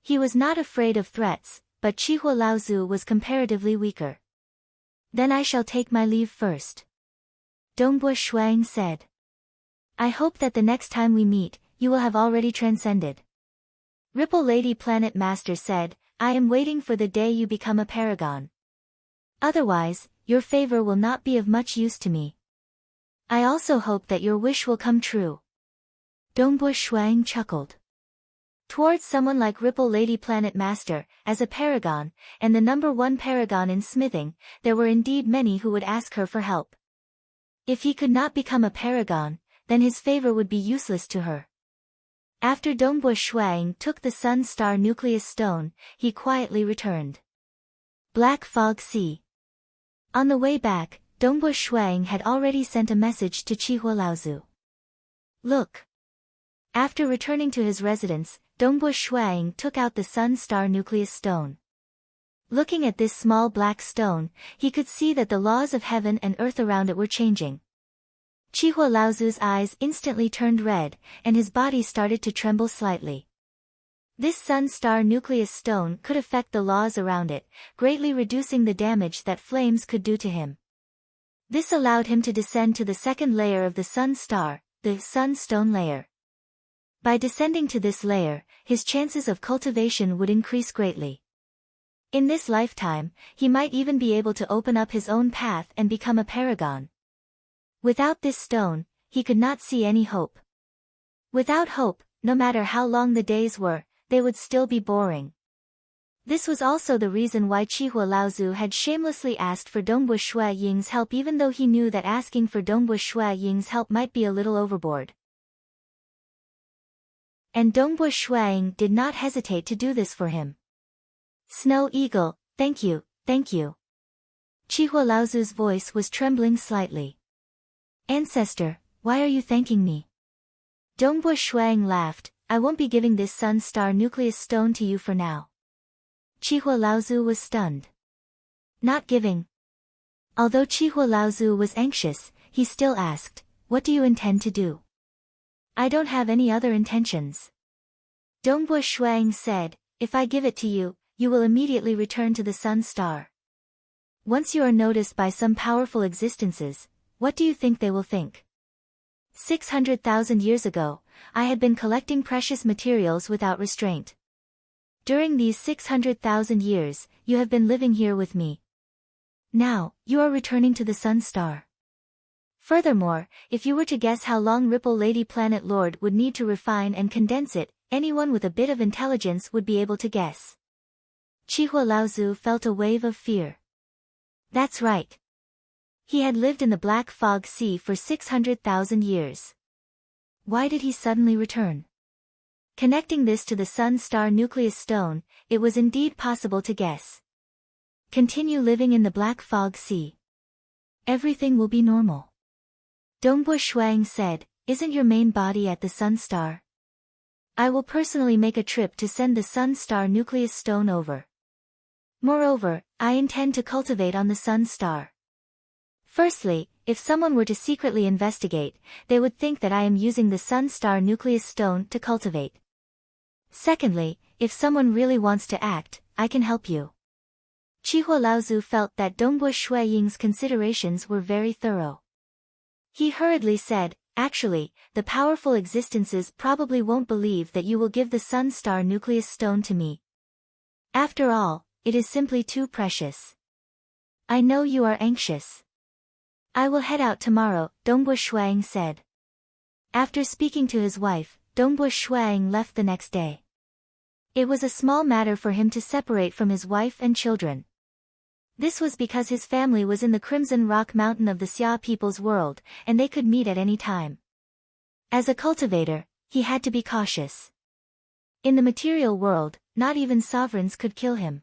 He was not afraid of threats, but Chihua Laozu was comparatively weaker. Then I shall take my leave first. Dongbua Shuang said. I hope that the next time we meet, you will have already transcended. Ripple Lady Planet Master said, I am waiting for the day you become a paragon. Otherwise, your favor will not be of much use to me. I also hope that your wish will come true. Dongbua Shuang chuckled. Towards someone like Ripple Lady Planet Master, as a paragon, and the number 1 paragon in smithing, there were indeed many who would ask her for help. If he could not become a paragon, then his favor would be useless to her. After Dongbua Shuang took the Sun-Star Nucleus Stone, he quietly returned. Black Fog Sea. On the way back, Dongbua Shuang had already sent a message to Chihua Laozu. Look. After returning to his residence, Dongbua Shuang took out the Sun-Star Nucleus Stone. Looking at this small black stone, he could see that the laws of heaven and earth around it were changing. Chihua Laozu's eyes instantly turned red, and his body started to tremble slightly. This sun-star nucleus stone could affect the laws around it, greatly reducing the damage that flames could do to him. This allowed him to descend to the second layer of the sun star, the sunstone layer. By descending to this layer, his chances of cultivation would increase greatly. In this lifetime, he might even be able to open up his own path and become a paragon. Without this stone, he could not see any hope. Without hope, no matter how long the days were, they would still be boring. This was also the reason why Chihua Laozu had shamelessly asked for Dongbua Shui Ying's help, even though he knew that asking for Dongbua Shui Ying's help might be a little overboard. And Dongbua Shui Ying did not hesitate to do this for him. Snow Eagle, thank you, thank you. Chihua Laozu's voice was trembling slightly. Ancestor, why are you thanking me? Dongbua Shui Ying laughed. I won't be giving this sun-star nucleus stone to you for now. Chihua Laozu was stunned. Not giving. Although Chihua Laozu was anxious, he still asked, what do you intend to do? I don't have any other intentions. Dongbua Shui Ying said, if I give it to you, you will immediately return to the sun star. Once you are noticed by some powerful existences, what do you think they will think? 600,000 years ago, I had been collecting precious materials without restraint. During these 600,000 years, you have been living here with me. Now, you are returning to the sun star. Furthermore, if you were to guess how long Ripple Lady Planet Lord would need to refine and condense it, anyone with a bit of intelligence would be able to guess. Chihua Laozu felt a wave of fear. That's right. He had lived in the Black Fog Sea for 600,000 years. Why did he suddenly return? Connecting this to the sun-star nucleus stone, it was indeed possible to guess. Continue living in the Black Fog Sea. Everything will be normal. Dongbua Shui Ying said, isn't your main body at the sun star? I will personally make a trip to send the sun-star nucleus stone over. Moreover, I intend to cultivate on the sun star. Firstly, if someone were to secretly investigate, they would think that I am using the sun-star nucleus stone to cultivate. Secondly, if someone really wants to act, I can help you. Chihua Laozu felt that Dongbua Shui Ying's considerations were very thorough. He hurriedly said, actually, the powerful existences probably won't believe that you will give the sun-star nucleus stone to me. After all, it is simply too precious. I know you are anxious. I will head out tomorrow, Dongbua Shui Ying said. After speaking to his wife, Dongbua Shui Ying left the next day. It was a small matter for him to separate from his wife and children. This was because his family was in the Crimson Rock Mountain of the Xia people's world, and they could meet at any time. As a cultivator, he had to be cautious. In the material world, not even sovereigns could kill him.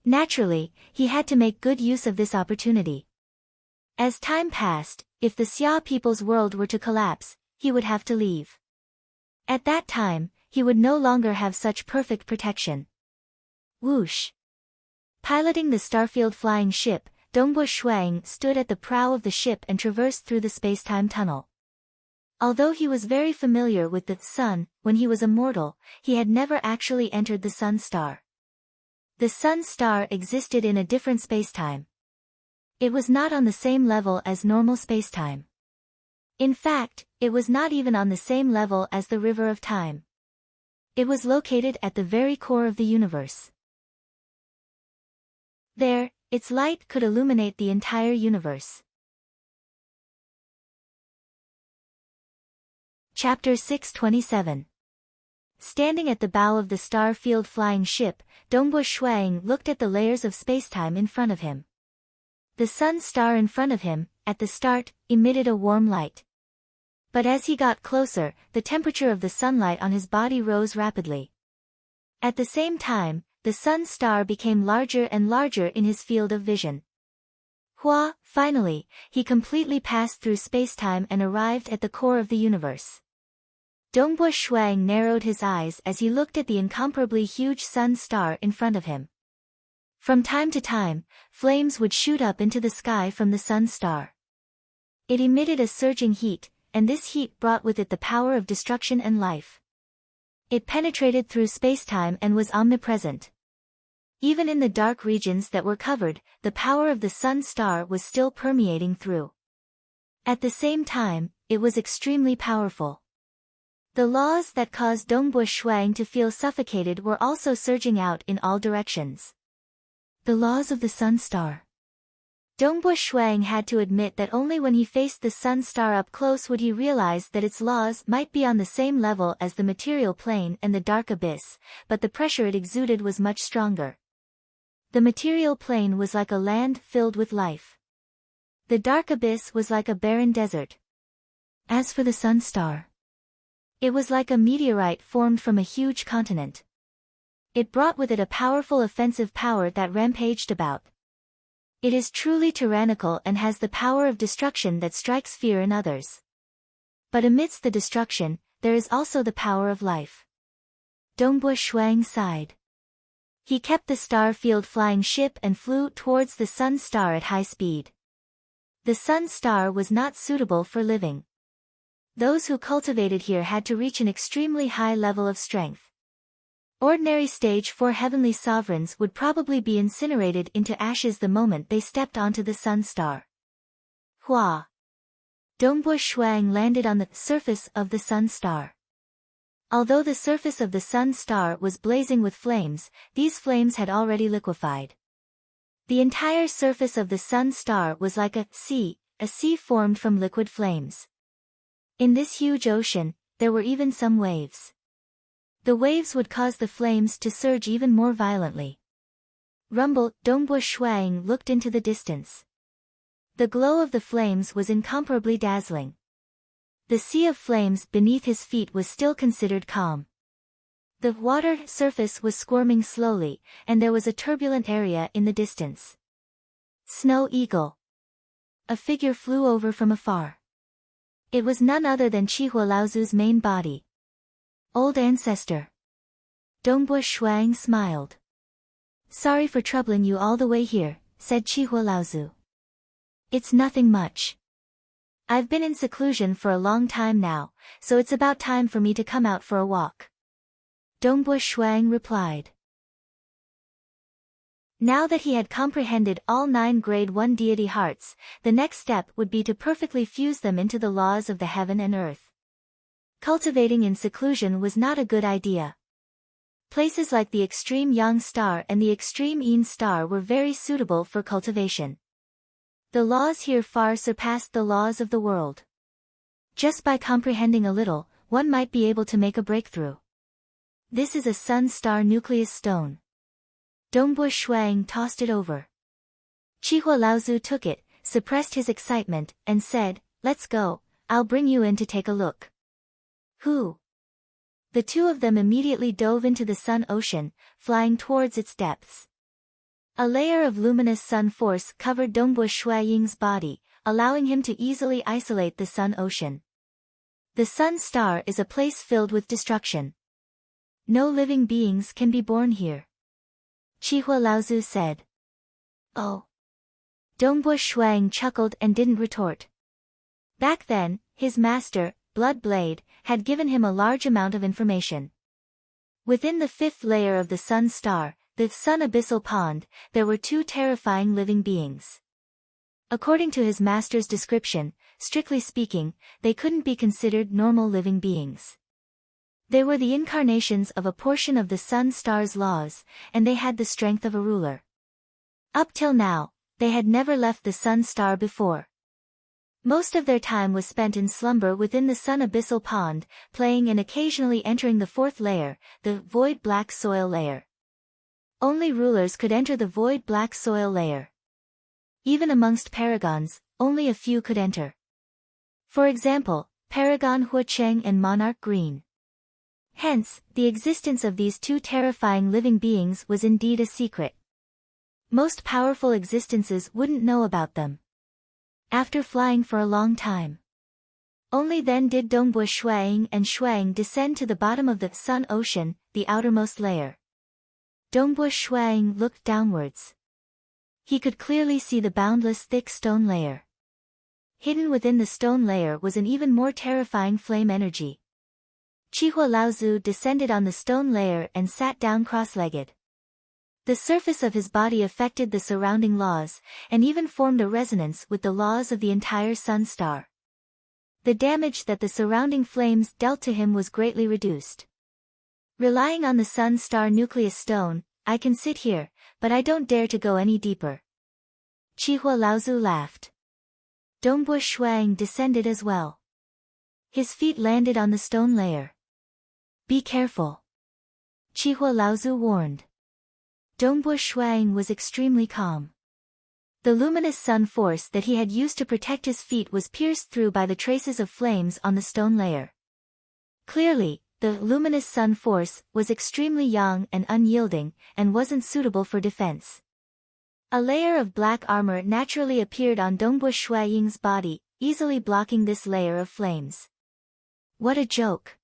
Naturally, he had to make good use of this opportunity. As time passed, if the Xia people's world were to collapse, he would have to leave. At that time, he would no longer have such perfect protection. Whoosh! Piloting the Starfield flying ship, Dongbua Shui Ying stood at the prow of the ship and traversed through the space-time tunnel. Although he was very familiar with the sun, when he was a mortal, he had never actually entered the sun star. The sun star existed in a different space-time. It was not on the same level as normal space-time. In fact, it was not even on the same level as the River of Time. It was located at the very core of the universe. There, its light could illuminate the entire universe. Chapter 627. Standing at the bow of the star-field flying ship, Dongbua Shui Ying looked at the layers of spacetime in front of him. The sun star in front of him, at the start, emitted a warm light. But as he got closer, the temperature of the sunlight on his body rose rapidly. At the same time, the sun star became larger and larger in his field of vision. Finally, he completely passed through spacetime and arrived at the core of the universe. Dongbua Shui Ying narrowed his eyes as he looked at the incomparably huge sun star in front of him. From time to time, flames would shoot up into the sky from the sun star. It emitted a surging heat, and this heat brought with it the power of destruction and life. It penetrated through spacetime and was omnipresent. Even in the dark regions that were covered, the power of the sun star was still permeating through. At the same time, it was extremely powerful. The laws that caused Dongbui Shuang to feel suffocated were also surging out in all directions. The laws of the sun star. Dongbui Shuang had to admit that only when he faced the sun star up close would he realize that its laws might be on the same level as the material plane and the dark abyss, but the pressure it exuded was much stronger. The material plane was like a land filled with life. The dark abyss was like a barren desert. As for the sun star, it was like a meteorite formed from a huge continent. It brought with it a powerful offensive power that rampaged about. It is truly tyrannical and has the power of destruction that strikes fear in others. But amidst the destruction, there is also the power of life. Dongbui Shuang sighed. He kept the star-field flying ship and flew towards the sun star at high speed. The sun star was not suitable for living. Those who cultivated here had to reach an extremely high level of strength. Ordinary stage 4 heavenly sovereigns would probably be incinerated into ashes the moment they stepped onto the sun star. Hua! Dongbui Shuang landed on the surface of the sun star. Although the surface of the sun star was blazing with flames, these flames had already liquefied. The entire surface of the sun star was like a sea formed from liquid flames. In this huge ocean, there were even some waves. The waves would cause the flames to surge even more violently. Rumble, Dongbui Shuang looked into the distance. The glow of the flames was incomparably dazzling. The sea of flames beneath his feet was still considered calm. The water surface was squirming slowly, and there was a turbulent area in the distance. Snow Eagle. A figure flew over from afar. It was none other than Chihua Laozu's main body. Old ancestor. Dongbui Shuang smiled. Sorry for troubling you all the way here, said Chihua Laozu. It's nothing much. I've been in seclusion for a long time now, so it's about time for me to come out for a walk. Dongbui Shuang replied. Now that he had comprehended all 9 grade 1 deity hearts, the next step would be to perfectly fuse them into the laws of the heaven and earth. Cultivating in seclusion was not a good idea. Places like the extreme Yang star and the extreme Yin star were very suitable for cultivation. The laws here far surpassed the laws of the world. Just by comprehending a little, one might be able to make a breakthrough. This is a sun-star nucleus stone. Dongbui Shuang tossed it over. Chihua Laozu took it, suppressed his excitement, and said, "Let's go, I'll bring you in to take a look." Who? The two of them immediately dove into the sun ocean, flying towards its depths. A layer of luminous sun force covered Dongbui Shuang's body, allowing him to easily isolate the sun ocean. The sun star is a place filled with destruction. No living beings can be born here. Chihua Laozu said. Oh. Dongbui Shuang chuckled and didn't retort. Back then, his master, Blood Blade, had given him a large amount of information. Within the 5th layer of the sun star, the sun abyssal pond, there were 2 terrifying living beings. According to his master's description, strictly speaking, they couldn't be considered normal living beings. They were the incarnations of a portion of the sun star's laws, and they had the strength of a ruler. Up till now, they had never left the sun star before. Most of their time was spent in slumber within the sun abyssal pond, playing and occasionally entering the 4th layer, the void black soil layer. Only rulers could enter the void black soil layer. Even amongst paragons, only a few could enter. For example, Paragon Huacheng and Monarch Green. Hence, the existence of these 2 terrifying living beings was indeed a secret. Most powerful existences wouldn't know about them. After flying for a long time, only then did Dongbui Shuang and Shuang descend to the bottom of the sun ocean, the outermost layer. Dongbo Shuang looked downwards. He could clearly see the boundless thick stone layer. Hidden within the stone layer was an even more terrifying flame energy. Qihua Laozu descended on the stone layer and sat down cross-legged. The surface of his body affected the surrounding laws, and even formed a resonance with the laws of the entire sun star. The damage that the surrounding flames dealt to him was greatly reduced. Relying on the sun star nucleus stone, I can sit here, but I don't dare to go any deeper. Qihua Laozu laughed. Dongbo Shuang descended as well. His feet landed on the stone layer. Be careful. Qihua Laozu warned. Dongbo Shuang was extremely calm. The luminous sun force that he had used to protect his feet was pierced through by the traces of flames on the stone layer. Clearly, the luminous sun force was extremely young and unyielding, and wasn't suitable for defense. A layer of black armor naturally appeared on Dongbo Shuang's body, easily blocking this layer of flames. What a joke!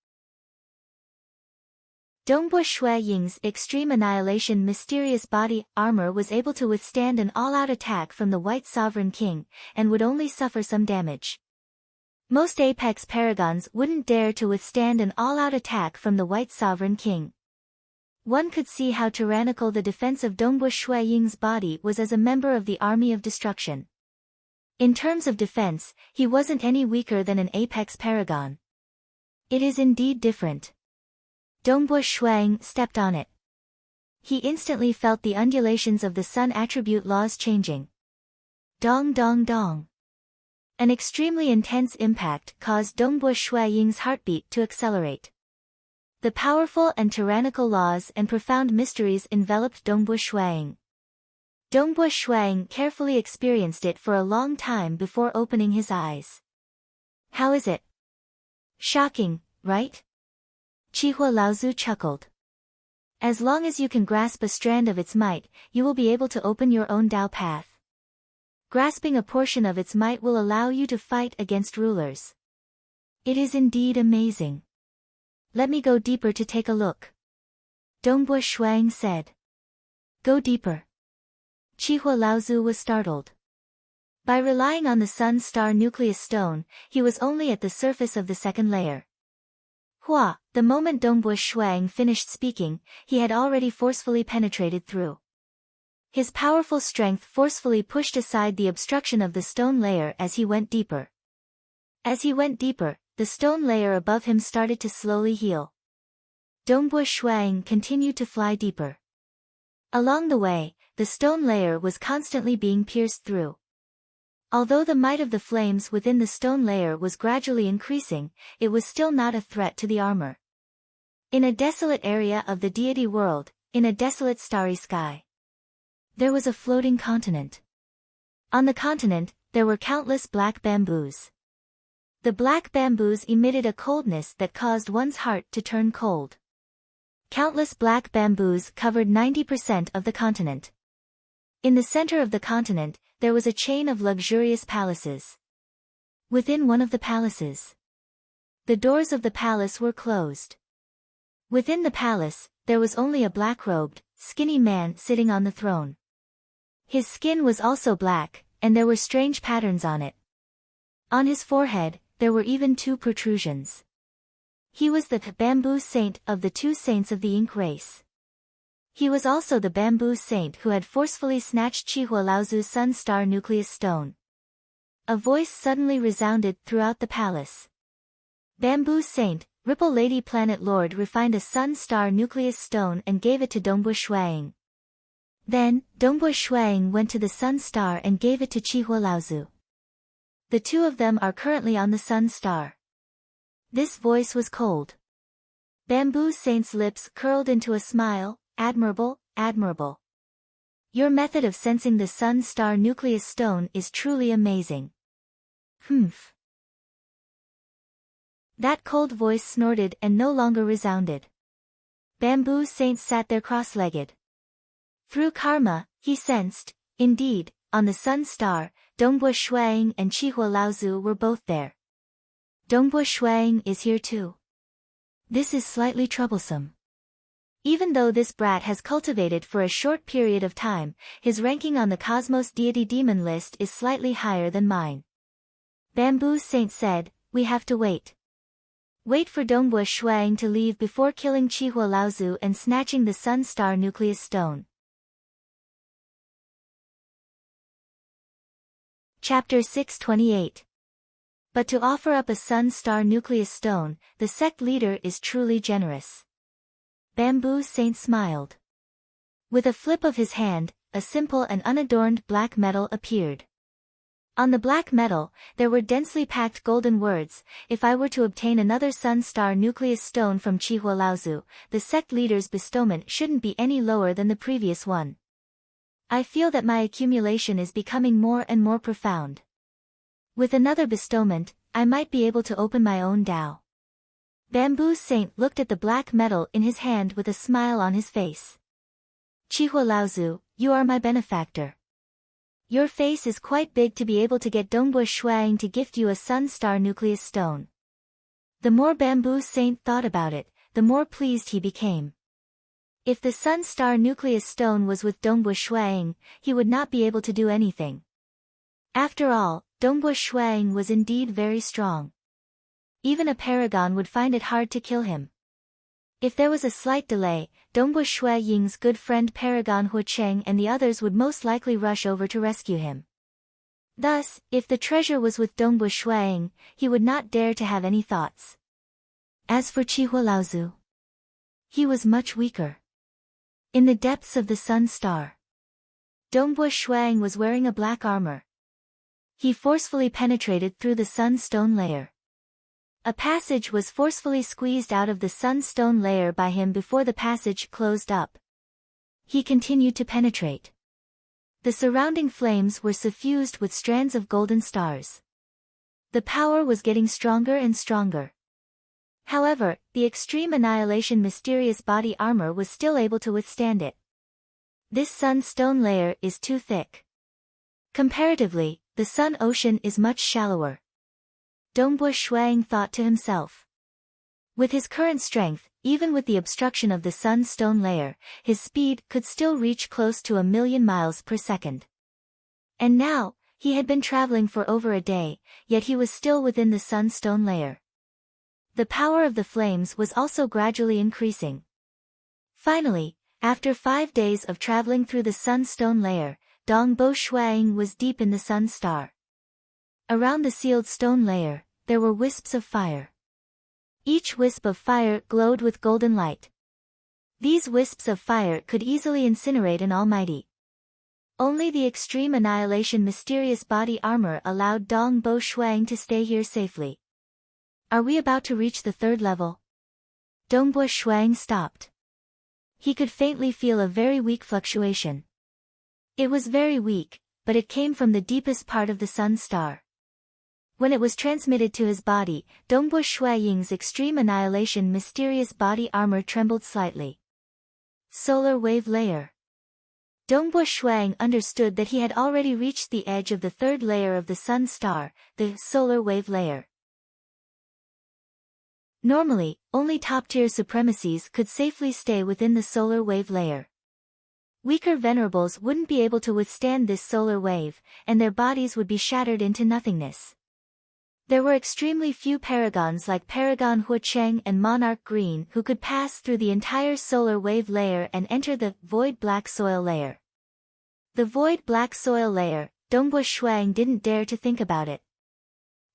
Dongbo Shuang's extreme annihilation mysterious body armor was able to withstand an all-out attack from the White Sovereign King, and would only suffer some damage. Most apex paragons wouldn't dare to withstand an all-out attack from the White Sovereign King. One could see how tyrannical the defense of Dongbo Shuang's body was as a member of the Army of Destruction. In terms of defense, he wasn't any weaker than an apex paragon. It is indeed different. Dongbo Shuang stepped on it. He instantly felt the undulations of the sun attribute laws changing. Dong dong dong. An extremely intense impact caused Dongbo Shuang's heartbeat to accelerate. The powerful and tyrannical laws and profound mysteries enveloped Dongbo Shuang. Dongbo Shuang carefully experienced it for a long time before opening his eyes. How is it? Shocking, right? Qihua Laozu chuckled. As long as you can grasp a strand of its might, you will be able to open your own Tao path. Grasping a portion of its might will allow you to fight against rulers. It is indeed amazing. Let me go deeper to take a look. Dongbo Shuang said. Go deeper. Qihua Laozu was startled. By relying on the sun star nucleus stone, he was only at the surface of the second layer. Hua, the moment Dongbo Shuang finished speaking, he had already forcefully penetrated through. His powerful strength forcefully pushed aside the obstruction of the stone layer as he went deeper. As he went deeper, the stone layer above him started to slowly heal. Dongbo Shuang continued to fly deeper. Along the way, the stone layer was constantly being pierced through. Although the might of the flames within the stone layer was gradually increasing, it was still not a threat to the armor. In a desolate area of the deity world, in a desolate starry sky, there was a floating continent. On the continent, there were countless black bamboos. The black bamboos emitted a coldness that caused one's heart to turn cold. Countless black bamboos covered 90% of the continent. In the center of the continent, there was a chain of luxurious palaces. Within one of the palaces, the doors of the palace were closed. Within the palace, there was only a black-robed, skinny man sitting on the throne. His skin was also black, and there were strange patterns on it. On his forehead, there were even 2 protrusions. He was the bamboo saint of the 2 saints of the ink race. He was also the bamboo saint who had forcefully snatched Qihua Laozu's sun star nucleus stone. A voice suddenly resounded throughout the palace. Bamboo saint, Ripple Lady Planet Lord refined a sun star nucleus stone and gave it to Dongbo Shuang. Then, Dongbo Shuang went to the sun star and gave it to Qihua Laozu. The 2 of them are currently on the sun star. This voice was cold. Bamboo Saint's lips curled into a smile. Admirable, admirable. Your method of sensing the sun star nucleus stone is truly amazing. Humph. That cold voice snorted and no longer resounded. Bamboo Saint sat there cross-legged. Through karma, he sensed, indeed, on the sun star, Dongbo Shuang and Qihua Laozu were both there. Dongbo Shuang is here too. This is slightly troublesome. Even though this brat has cultivated for a short period of time, his ranking on the Cosmos Deity Demon list is slightly higher than mine. Bamboo Saint said, we have to wait. Wait for Dongbua Shuang to leave before killing Chihua Laozu and snatching the Sun Star Nucleus Stone. Chapter 628. But to offer up a Sun Star Nucleus Stone, the sect leader is truly generous. Bamboo Saint smiled. With a flip of his hand, a simple and unadorned black metal appeared. On the black metal, there were densely packed golden words, if I were to obtain another Sun Star Nucleus Stone from Chihua Laozu, the sect leader's bestowment shouldn't be any lower than the previous one. I feel that my accumulation is becoming more and more profound. With another bestowment, I might be able to open my own Dao. Bamboo Saint looked at the black metal in his hand with a smile on his face. Chihua Laozu, you are my benefactor. Your face is quite big to be able to get Dongbua Shuang to gift you a Sun Star Nucleus Stone. The more Bamboo Saint thought about it, the more pleased he became. If the Sun Star Nucleus Stone was with Dongbua Shuang, he would not be able to do anything. After all, Dongbua Shuang was indeed very strong. Even a paragon would find it hard to kill him. If there was a slight delay, Dongbua Shuang's good friend Paragon Huacheng and the others would most likely rush over to rescue him. Thus, if the treasure was with Dongbua Shuang, he would not dare to have any thoughts. As for Chihua Laozu, he was much weaker. In the depths of the Sun Star, Dongbua Shuang was wearing a black armor. He forcefully penetrated through the sunstone layer. A passage was forcefully squeezed out of the sunstone layer by him before the passage closed up. He continued to penetrate. The surrounding flames were suffused with strands of golden stars. The power was getting stronger and stronger. However, the extreme annihilation mysterious body armor was still able to withstand it. This sunstone layer is too thick. Comparatively, the sun ocean is much shallower. Dongbua Shuang thought to himself. With his current strength, even with the obstruction of the sunstone layer, his speed could still reach close to 1,000,000 miles per second. And now, he had been traveling for over a day, yet he was still within the sunstone layer. The power of the flames was also gradually increasing. Finally, after 5 days of traveling through the sunstone layer, Dongbua Shuang was deep in the sun star. Around the sealed stone layer, there were wisps of fire. Each wisp of fire glowed with golden light. These wisps of fire could easily incinerate an almighty. Only the extreme annihilation mysterious body armor allowed Dongbua Shuang to stay here safely. Are we about to reach the 3rd level? Dongbua Shuang stopped. He could faintly feel a very weak fluctuation. It was very weak, but it came from the deepest part of the sun star. When it was transmitted to his body, Dongbua Shuang's extreme annihilation mysterious body armor trembled slightly. Solar wave layer. Dongbua Shuang understood that he had already reached the edge of the 3rd layer of the sun star, the solar wave layer. Normally, only top-tier supremacies could safely stay within the solar wave layer. Weaker venerables wouldn't be able to withstand this solar wave, and their bodies would be shattered into nothingness. There were extremely few paragons like Paragon Huacheng and Monarch Green who could pass through the entire solar wave layer and enter the void black soil layer. The void black soil layer, Dongbua Shuang didn't dare to think about it.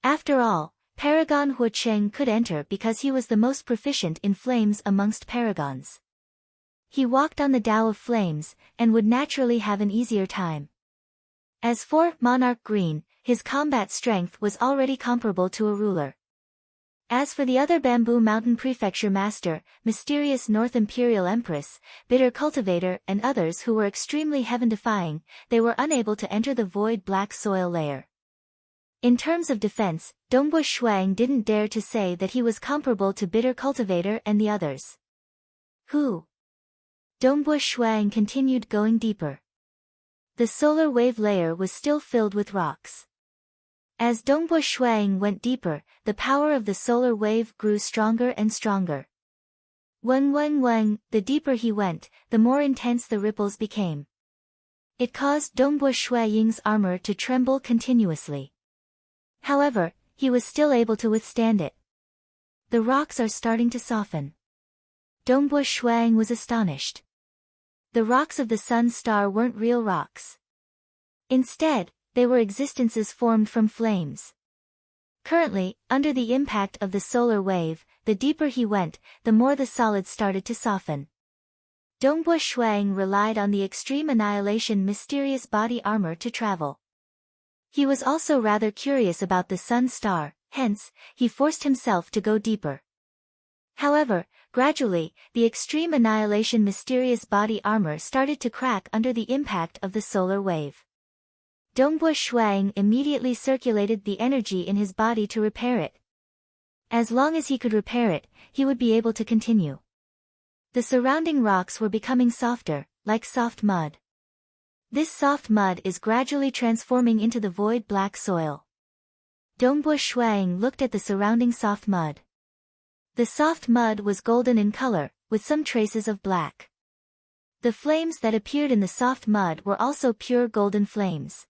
After all, Paragon Huacheng could enter because he was the most proficient in flames amongst paragons. He walked on the Tao of flames, and would naturally have an easier time. As for Monarch Green, his combat strength was already comparable to a ruler. As for the other Bamboo Mountain Prefecture Master, Mysterious North Imperial Empress, Bitter Cultivator and others who were extremely heaven-defying, they were unable to enter the void black soil layer. In terms of defense, Dongbua Shuang didn't dare to say that he was comparable to Bitter Cultivator and the others. Who? Dongbua Shuang continued going deeper. The solar wave layer was still filled with rocks. As Dongbua Shuang went deeper, the power of the solar wave grew stronger and stronger. When, the deeper he went, the more intense the ripples became. It caused Dongbo Shui Ying's armor to tremble continuously. However, he was still able to withstand it. The rocks are starting to soften. Dongbo Shuang was astonished. The rocks of the sun star weren't real rocks. Instead, they were existences formed from flames. Currently, under the impact of the solar wave, the deeper he went, the more the solids started to soften. Dongbo Shuang relied on the extreme annihilation mysterious body armor to travel. He was also rather curious about the sun star, hence, he forced himself to go deeper. However, gradually, the extreme annihilation mysterious body armor started to crack under the impact of the solar wave. Dongbo Shuang immediately circulated the energy in his body to repair it. As long as he could repair it, he would be able to continue. The surrounding rocks were becoming softer, like soft mud. This soft mud is gradually transforming into the void black soil. Dongbo Shuang looked at the surrounding soft mud. The soft mud was golden in color, with some traces of black. The flames that appeared in the soft mud were also pure golden flames.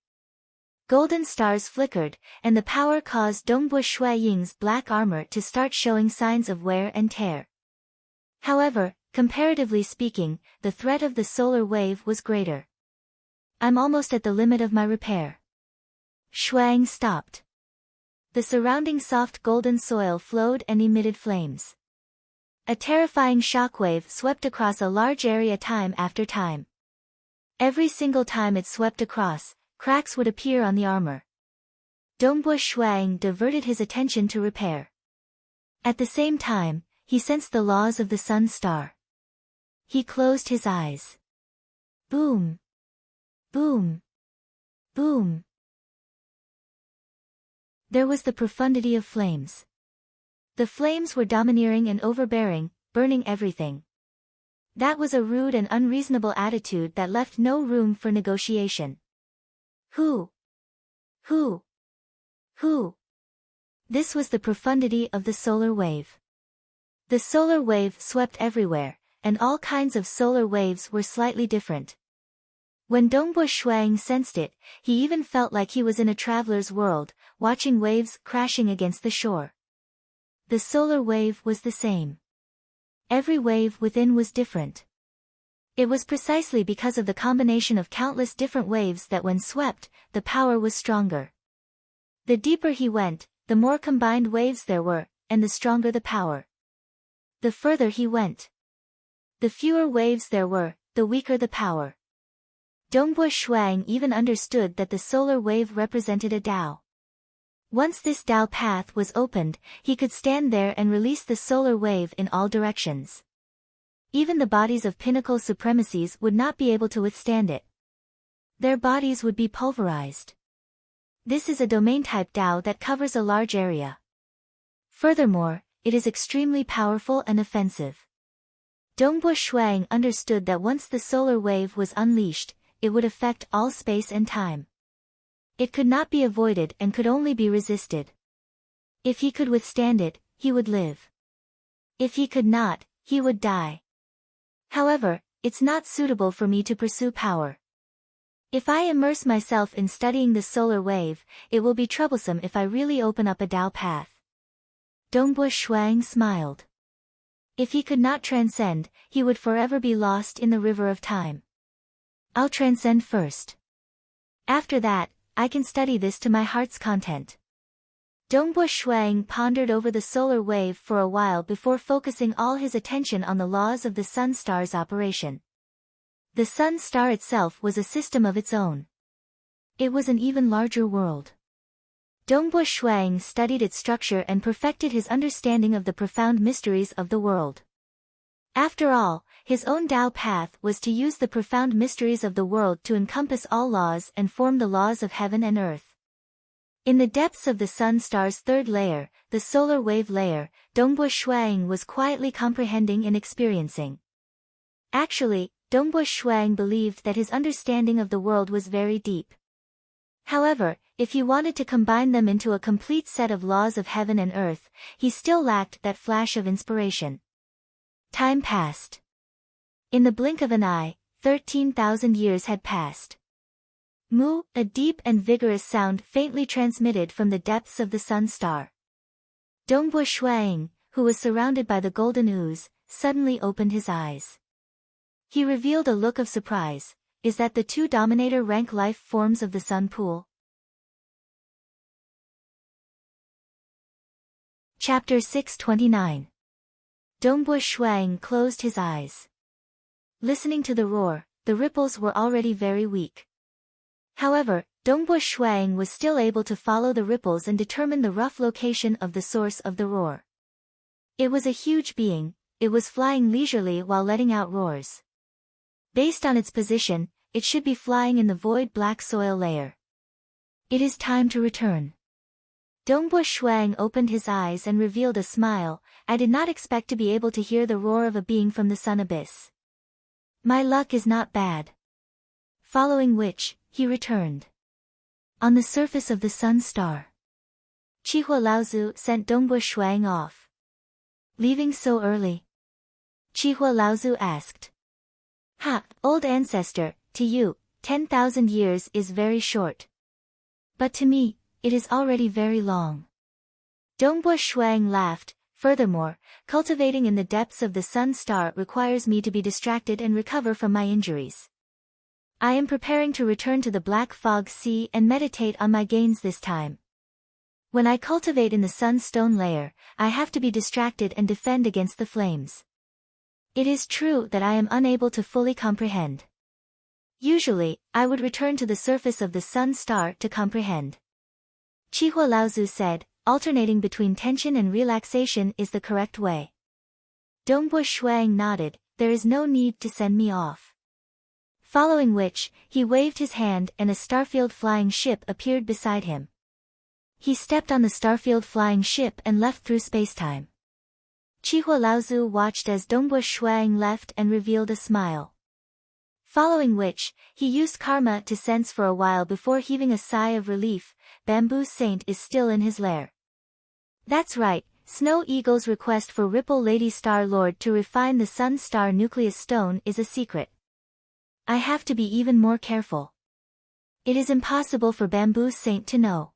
Golden stars flickered, and the power caused Dongbo Shui Ying's black armor to start showing signs of wear and tear. However, comparatively speaking, the threat of the solar wave was greater. I'm almost at the limit of my repair. Shuang stopped. The surrounding soft golden soil flowed and emitted flames. A terrifying shockwave swept across a large area time after time. Every single time it swept across, cracks would appear on the armor. Dongbo Shuang diverted his attention to repair. At the same time, he sensed the laws of the sun star. He closed his eyes. Boom! Boom! Boom! There was the profundity of flames. The flames were domineering and overbearing, burning everything. That was a rude and unreasonable attitude that left no room for negotiation. Who? This was the profundity of the solar wave. The solar wave swept everywhere, and all kinds of solar waves were slightly different. When Dongbo Shuang sensed it, he even felt like he was in a traveler's world, watching waves crashing against the shore. The solar wave was the same. Every wave within was different. It was precisely because of the combination of countless different waves that when swept, the power was stronger. The deeper he went, the more combined waves there were, and the stronger the power. The further he went, the fewer waves there were, the weaker the power. Dongbo Shuang even understood that the solar wave represented a Tao. Once this Tao path was opened, he could stand there and release the solar wave in all directions. Even the bodies of pinnacle supremacies would not be able to withstand it. Their bodies would be pulverized. This is a domain-type Tao that covers a large area. Furthermore, it is extremely powerful and offensive. Dongbo Shuang understood that once the solar wave was unleashed, it would affect all space and time. It could not be avoided and could only be resisted. If he could withstand it, he would live. If he could not, he would die. However, it's not suitable for me to pursue power. If I immerse myself in studying the solar wave, it will be troublesome if I really open up a Tao path. Dongbo Shuang smiled. If he could not transcend, he would forever be lost in the river of time. I'll transcend first. After that, I can study this to my heart's content. Dongbo Shuang pondered over the solar wave for a while before focusing all his attention on the laws of the sun star's operation. The sun star itself was a system of its own. It was an even larger world. Dongbo Shuang studied its structure and perfected his understanding of the profound mysteries of the world. After all, his own Tao path was to use the profound mysteries of the world to encompass all laws and form the laws of heaven and earth. In the depths of the sun star's third layer, the solar wave layer, Dongbo Shuang was quietly comprehending and experiencing. Actually, Dongbo Shuang believed that his understanding of the world was very deep. However, if he wanted to combine them into a complete set of laws of heaven and earth, he still lacked that flash of inspiration. Time passed. In the blink of an eye, 13,000 years had passed. Mu, a deep and vigorous sound faintly transmitted from the depths of the sun star. Dongbua Shuang, who was surrounded by the golden ooze, suddenly opened his eyes. He revealed a look of surprise. Is that the two dominator rank life forms of the sun pool? Chapter 629. Dongbua Shuang closed his eyes. Listening to the roar, the ripples were already very weak. However, Dongbua Shuang was still able to follow the ripples and determine the rough location of the source of the roar. It was a huge being. It was flying leisurely while letting out roars. Based on its position, it should be flying in the void black soil layer. It is time to return. Dongbua Shuang opened his eyes and revealed a smile. I did not expect to be able to hear the roar of a being from the sun abyss. My luck is not bad. Following which, he returned. On the surface of the sun star. Chihua Laozu sent Dongbua Shuang off. Leaving so early? Chihua Laozu asked. Ha, old ancestor, to you, 10,000 years is very short. But to me, it is already very long. Dongbua Shuang laughed. Furthermore, cultivating in the depths of the sun star requires me to be distracted and recover from my injuries. I am preparing to return to the Black Fog Sea and meditate on my gains this time. When I cultivate in the sunstone layer, I have to be distracted and defend against the flames. It is true that I am unable to fully comprehend. Usually, I would return to the surface of the sun star to comprehend. Chihua Laozu said, alternating between tension and relaxation is the correct way. Dongbua Shuang nodded, there is no need to send me off. Following which, he waved his hand and a starfield flying ship appeared beside him. He stepped on the starfield flying ship and left through spacetime. Chihua Laozu watched as Dongbua Shuang left and revealed a smile. Following which, he used karma to sense for a while before heaving a sigh of relief. Bamboo Saint is still in his lair. That's right, Snow Eagle's request for Ripple Lady Star Lord to refine the Sun Star Nucleus Stone is a secret. I have to be even more careful. It is impossible for Bamboo Saint to know.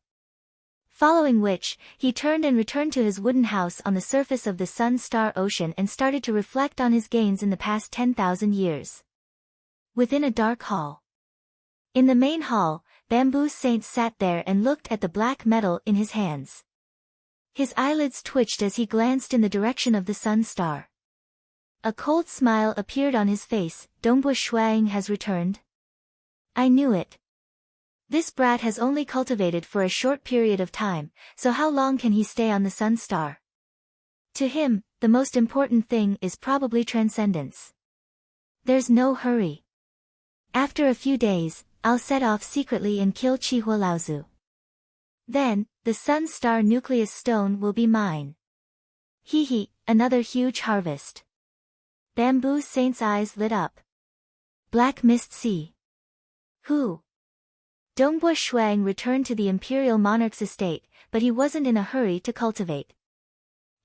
Following which, he turned and returned to his wooden house on the surface of the Sun Star Ocean and started to reflect on his gains in the past 10,000 years. Within a dark hall. In the main hall, Bamboo Saint sat there and looked at the black metal in his hands. His eyelids twitched as he glanced in the direction of the sun star. A cold smile appeared on his face. Dongbua Shuang has returned? I knew it. This brat has only cultivated for a short period of time, so how long can he stay on the sun star? To him, the most important thing is probably transcendence. There's no hurry. After a few days, I'll set off secretly and kill Chihua Laozu. Then, the sun star nucleus stone will be mine. Hee hee, another huge harvest. Bamboo Saint's eyes lit up. Black Mist Sea. Who? Dongbua Shuang returned to the imperial monarch's estate, but he wasn't in a hurry to cultivate.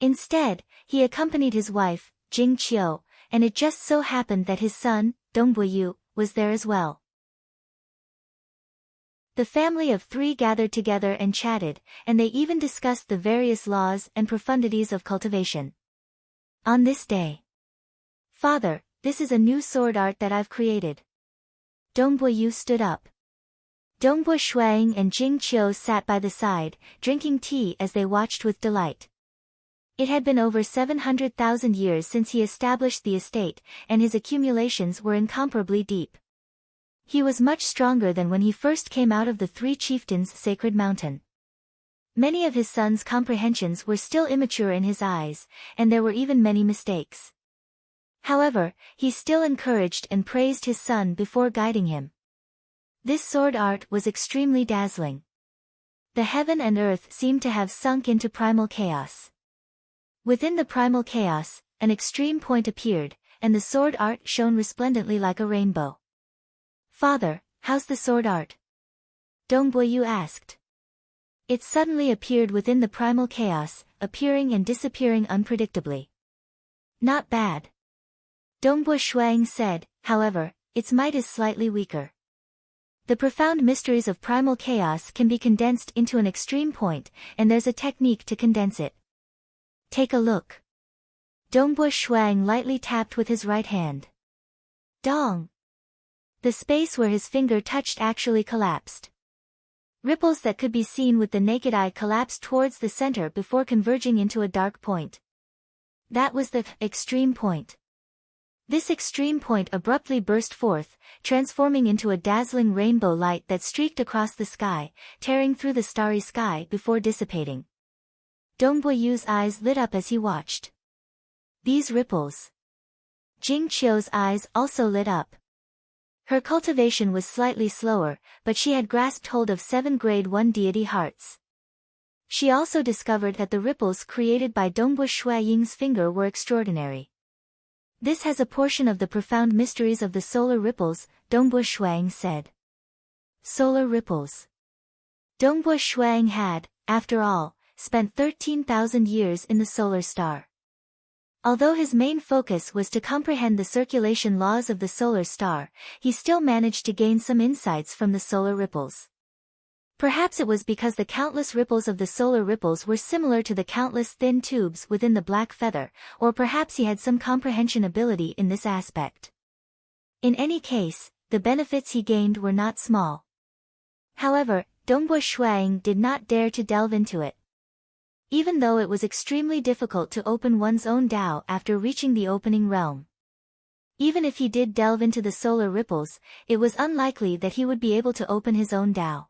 Instead, he accompanied his wife, Jing Qiu, and it just so happened that his son, Dongbua Yu, was there as well. The family of three gathered together and chatted, and they even discussed the various laws and profundities of cultivation. On this day. Father, this is a new sword art that I've created. Dongbua Yu stood up. Dongbua Shuang and Jing Qiu sat by the side, drinking tea as they watched with delight. It had been over 700,000 years since he established the estate, and his accumulations were incomparably deep. He was much stronger than when he first came out of the Three Chieftains' sacred mountain. Many of his son's comprehensions were still immature in his eyes, and there were even many mistakes. However, he still encouraged and praised his son before guiding him. This sword art was extremely dazzling. The heaven and earth seemed to have sunk into primal chaos. Within the primal chaos, an extreme point appeared, and the sword art shone resplendently like a rainbow. Father, how's the sword art? Dongbua Yu asked. It suddenly appeared within the primal chaos, appearing and disappearing unpredictably. Not bad. Dongbo Shuang said, however, its might is slightly weaker. The profound mysteries of primal chaos can be condensed into an extreme point, and there's a technique to condense it. Take a look. Dongbo Shuang lightly tapped with his right hand. Dong! The space where his finger touched actually collapsed. Ripples that could be seen with the naked eye collapsed towards the center before converging into a dark point. That was the extreme point. This extreme point abruptly burst forth, transforming into a dazzling rainbow light that streaked across the sky, tearing through the starry sky before dissipating. Dongbo Yu's eyes lit up as he watched. These ripples. Jing Qiu's eyes also lit up. Her cultivation was slightly slower, but she had grasped hold of 7 grade 1 deity hearts. She also discovered that the ripples created by Dongbo Shui Ying's finger were extraordinary. This has a portion of the profound mysteries of the solar ripples, Dongbo Shuang said. Solar ripples. Dongbo Shuang had, after all, spent 13,000 years in the solar star. Although his main focus was to comprehend the circulation laws of the solar star, he still managed to gain some insights from the solar ripples. Perhaps it was because the countless ripples of the solar ripples were similar to the countless thin tubes within the black feather, or perhaps he had some comprehension ability in this aspect. In any case, the benefits he gained were not small. However, Dongbo Shuang did not dare to delve into it. Even though it was extremely difficult to open one's own Dao after reaching the opening realm. Even if he did delve into the solar ripples, it was unlikely that he would be able to open his own Dao.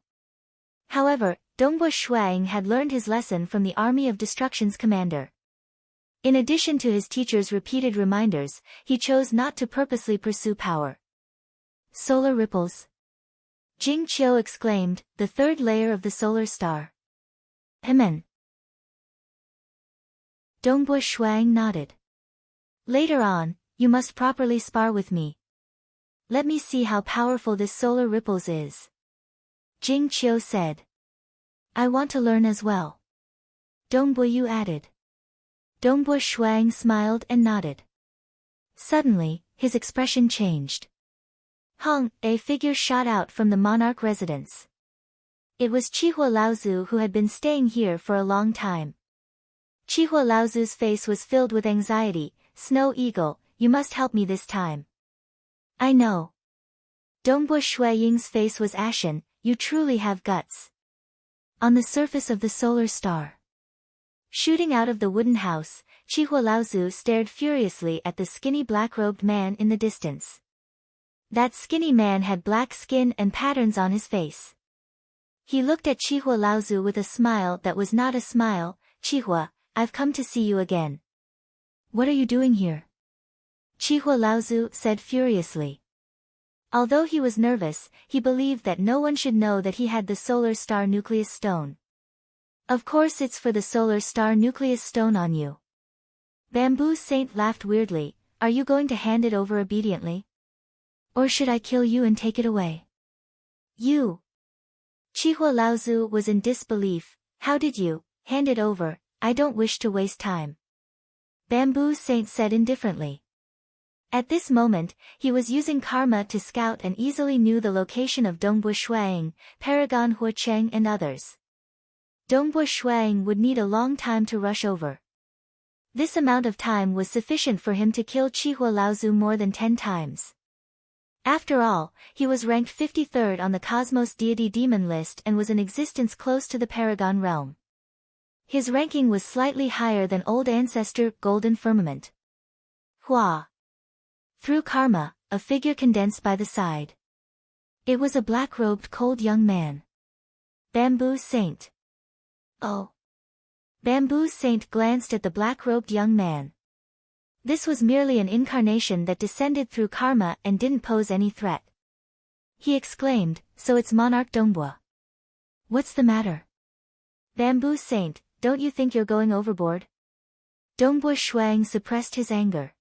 However, Dongbo Shuang had learned his lesson from the Army of Destruction's commander. In addition to his teacher's repeated reminders, he chose not to purposely pursue power. Solar ripples. Jing Qiu exclaimed, the third layer of the solar star. Amen. Dongbo Shuang nodded. Later on, you must properly spar with me. Let me see how powerful this solar ripples is. Jing Qiu said. I want to learn as well. Dongbo Yu added. Dongbo Shuang smiled and nodded. Suddenly, his expression changed. Hong, a figure shot out from the monarch residence. It was Chihua Laozu who had been staying here for a long time. Chihua Laozu's face was filled with anxiety. Snow Eagle, you must help me this time. I know. Dongbo Shui Ying's face was ashen. You truly have guts. On the surface of the solar star. Shooting out of the wooden house, Chihua Laozu stared furiously at the skinny black-robed man in the distance. That skinny man had black skin and patterns on his face. He looked at Chihua Laozu with a smile that was not a smile. Chihua, I've come to see you again. What are you doing here? Chihua Laozu said furiously. Although he was nervous, he believed that no one should know that he had the solar star nucleus stone. Of course it's for the solar star nucleus stone on you. Bamboo Saint laughed weirdly. Are you going to hand it over obediently? Or should I kill you and take it away? You. Chihua Laozu was in disbelief. How did you hand it over? I don't wish to waste time. Bamboo Saint said indifferently. At this moment, he was using karma to scout and easily knew the location of Dongbo Shuang, Paragon Huocheng and others. Dongbo Shuang would need a long time to rush over. This amount of time was sufficient for him to kill Chihua Laozu more than 10 times. After all, he was ranked 53rd on the Cosmos Deity Demon list and was in existence close to the Paragon realm. His ranking was slightly higher than Old Ancestor Golden Firmament. Hua. Through karma, a figure condensed by the side. It was a black-robed cold young man. Bamboo Saint. Oh. Bamboo Saint glanced at the black-robed young man. This was merely an incarnation that descended through karma and didn't pose any threat. He exclaimed, so it's Monarch Dongbo. What's the matter? Bamboo Saint, don't you think you're going overboard? Dongbo Shuang suppressed his anger.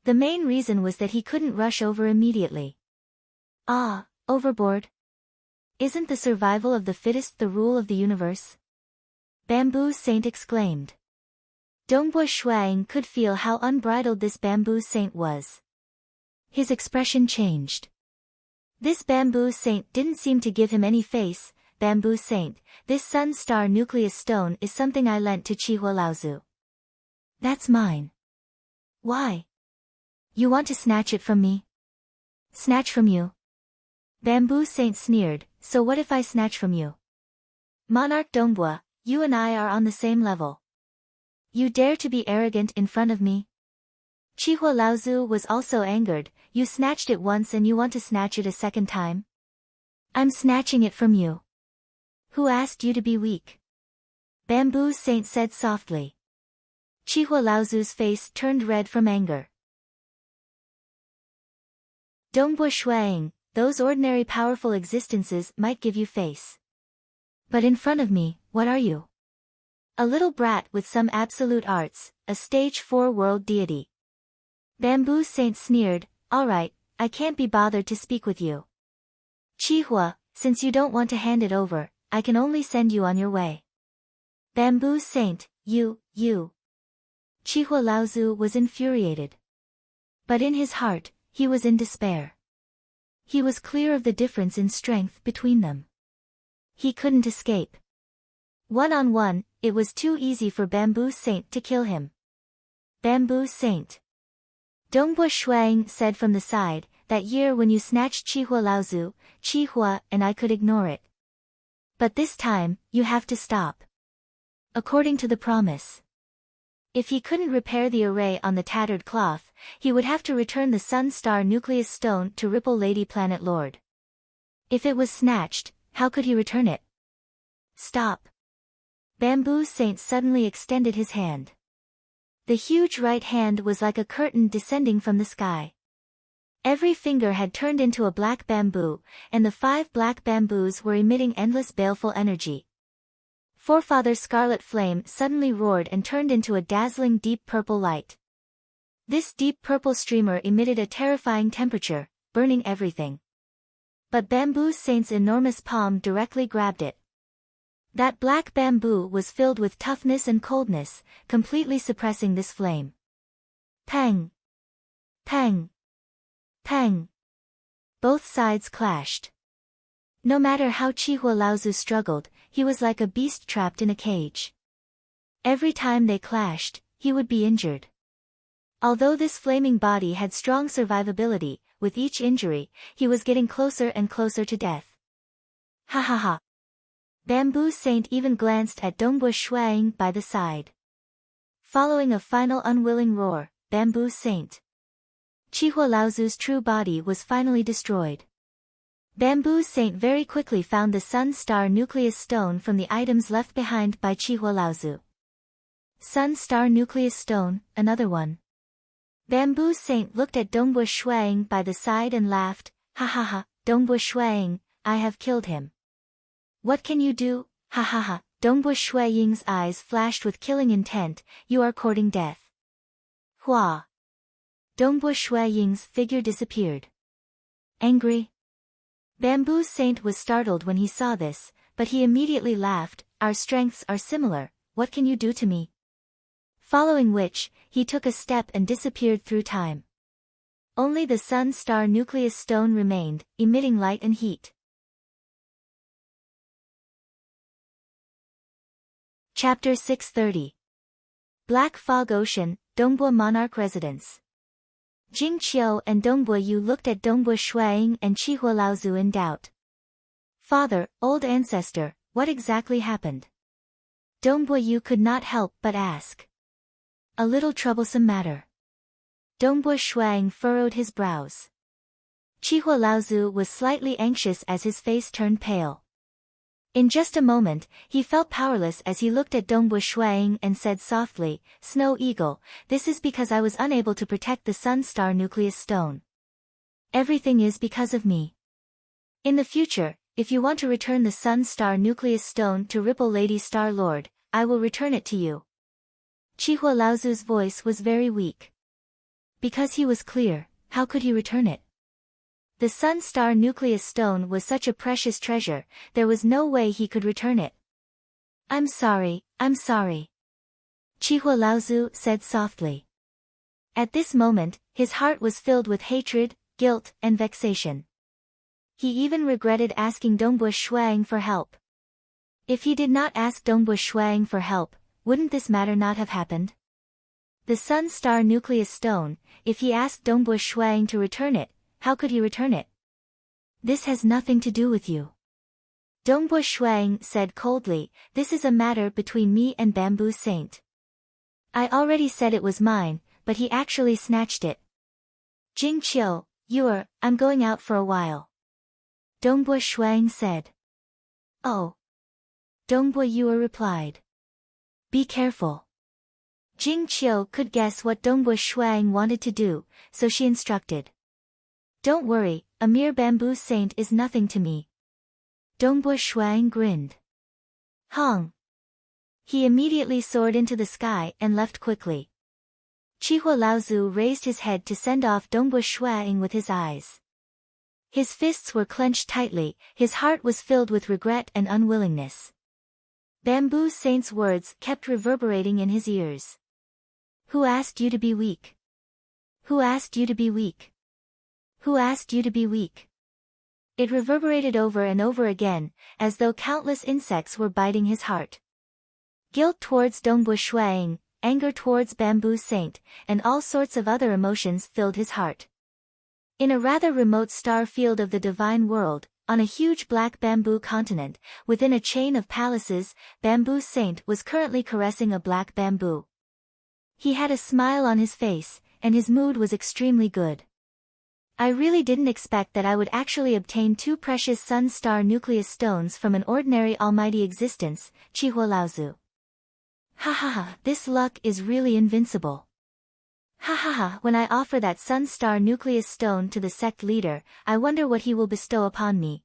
The main reason was that he couldn't rush over immediately. Ah, overboard? Isn't the survival of the fittest the rule of the universe? Bamboo Saint exclaimed. Dongbua Shuang could feel how unbridled this bamboo saint was. His expression changed. This bamboo saint didn't seem to give him any face. Bamboo saint, this sun star nucleus stone is something I lent to Qihua Laozu. That's mine. Why? You want to snatch it from me? Snatch from you? Bamboo saint sneered, so what if I snatch from you? Monarch Dongbua, you and I are on the same level. You dare to be arrogant in front of me? Qihua Laozu was also angered. You snatched it once and you want to snatch it a second time? I'm snatching it from you. Who asked you to be weak? Bamboo saint said softly. Qihua Laozu's face turned red from anger. Dongbua Shuang, those ordinary powerful existences might give you face. But in front of me, what are you? A little brat with some absolute arts, a stage 4 world deity. Bamboo saint sneered, alright, I can't be bothered to speak with you. Qihua, since you don't want to hand it over, I can only send you on your way. Bamboo saint, you. Qihua Laozu was infuriated. But in his heart, he was in despair. He was clear of the difference in strength between them. He couldn't escape. One-on-one, it was too easy for Bamboo Saint to kill him. Bamboo Saint. Dongbua Shuang said from the side, that year when you snatched Qihua Laozu, Qihua and I could ignore it. But this time, you have to stop. According to the promise. If he couldn't repair the array on the tattered cloth, he would have to return the Sun Star Nucleus Stone to Ripple Lady Planet Lord. If it was snatched, how could he return it? Stop. Bamboo Saint suddenly extended his hand. The huge right hand was like a curtain descending from the sky. Every finger had turned into a black bamboo, and the 5 black bamboos were emitting endless baleful energy. Forefather's scarlet flame suddenly roared and turned into a dazzling deep purple light. This deep purple streamer emitted a terrifying temperature, burning everything. But Bamboo Saint's enormous palm directly grabbed it. That black bamboo was filled with toughness and coldness, completely suppressing this flame. Pang! Pang! Pang! Both sides clashed. No matter how Qihua Laozu struggled, he was like a beast trapped in a cage. Every time they clashed, he would be injured. Although this flaming body had strong survivability, with each injury, he was getting closer and closer to death. Ha ha ha! Bamboo Saint even glanced at Dongbua Shuang by the side. Following a final unwilling roar, Bamboo Saint. Qihua Laozu's true body was finally destroyed. Bamboo Saint very quickly found the Sun Star Nucleus Stone from the items left behind by Qihua Laozu. Sun Star Nucleus Stone, another one. Bamboo Saint looked at Dongbua Shuang by the side and laughed, ha ha ha, Dongbua Shuang, I have killed him. What can you do? Ha ha ha. Dongbua Shuang's eyes flashed with killing intent, you are courting death. Hua. Dongbua Shuang's figure disappeared. Angry? Bamboo Saint was startled when he saw this, but he immediately laughed, our strengths are similar, what can you do to me? Following which, he took a step and disappeared through time. Only the Sun Star Nucleus Stone remained, emitting light and heat. Chapter 630. Black Fog Ocean, Dongbua Monarch Residence. Jing Qiu and Dongbua Yu looked at Dongbua Shuang and Qihua Laozu in doubt. Father, old ancestor, what exactly happened? Dongbua Yu could not help but ask. A little troublesome matter. Dongbua Shuang furrowed his brows. Qihua Laozu was slightly anxious as his face turned pale. In just a moment, he felt powerless as he looked at Dongbua Shuang and said softly, Snow Eagle, this is because I was unable to protect the Sun Star Nucleus Stone. Everything is because of me. In the future, if you want to return the Sun Star Nucleus Stone to Ripple Lady Star Lord, I will return it to you. Qihua Laozu's voice was very weak. Because he was clear, how could he return it? The Sun Star Nucleus Stone was such a precious treasure, there was no way he could return it. I'm sorry. Chihua Laozu said softly. At this moment, his heart was filled with hatred, guilt, and vexation. He even regretted asking Dongbua Shuang for help. If he did not ask Dongbua Shuang for help, wouldn't this matter not have happened? The Sun-Star Nucleus Stone, if he asked Dongbua Shuang to return it, how could he return it? This has nothing to do with you. Dongbua Shuang said coldly, this is a matter between me and Bamboo Saint. I already said it was mine, but he actually snatched it. Jing Qiu, I'm going out for a while. Dongbua Shuang said. Oh. Dongbua Yue replied. Be careful. Jing Qiu could guess what Dongbua Shuang wanted to do, so she instructed. Don't worry, a mere bamboo saint is nothing to me. Dongbua Shuang grinned. Hong. He immediately soared into the sky and left quickly. Chihua Laozu raised his head to send off Dongbua Shuang with his eyes. His fists were clenched tightly, his heart was filled with regret and unwillingness. Bamboo Saint's words kept reverberating in his ears. Who asked you to be weak? Who asked you to be weak? Who asked you to be weak? It reverberated over and over again, as though countless insects were biting his heart. Guilt towards Dongbua Shuang, anger towards Bamboo Saint, and all sorts of other emotions filled his heart. In a rather remote star field of the divine world, on a huge black bamboo continent, within a chain of palaces, Bamboo Saint was currently caressing a black bamboo. He had a smile on his face, and his mood was extremely good. I really didn't expect that I would actually obtain 2 precious sun-star nucleus stones from an ordinary almighty existence, Chihua Laozu. Ha ha ha, this luck is really invincible. Ha ha ha, when I offer that sun-star nucleus stone to the sect leader, I wonder what he will bestow upon me.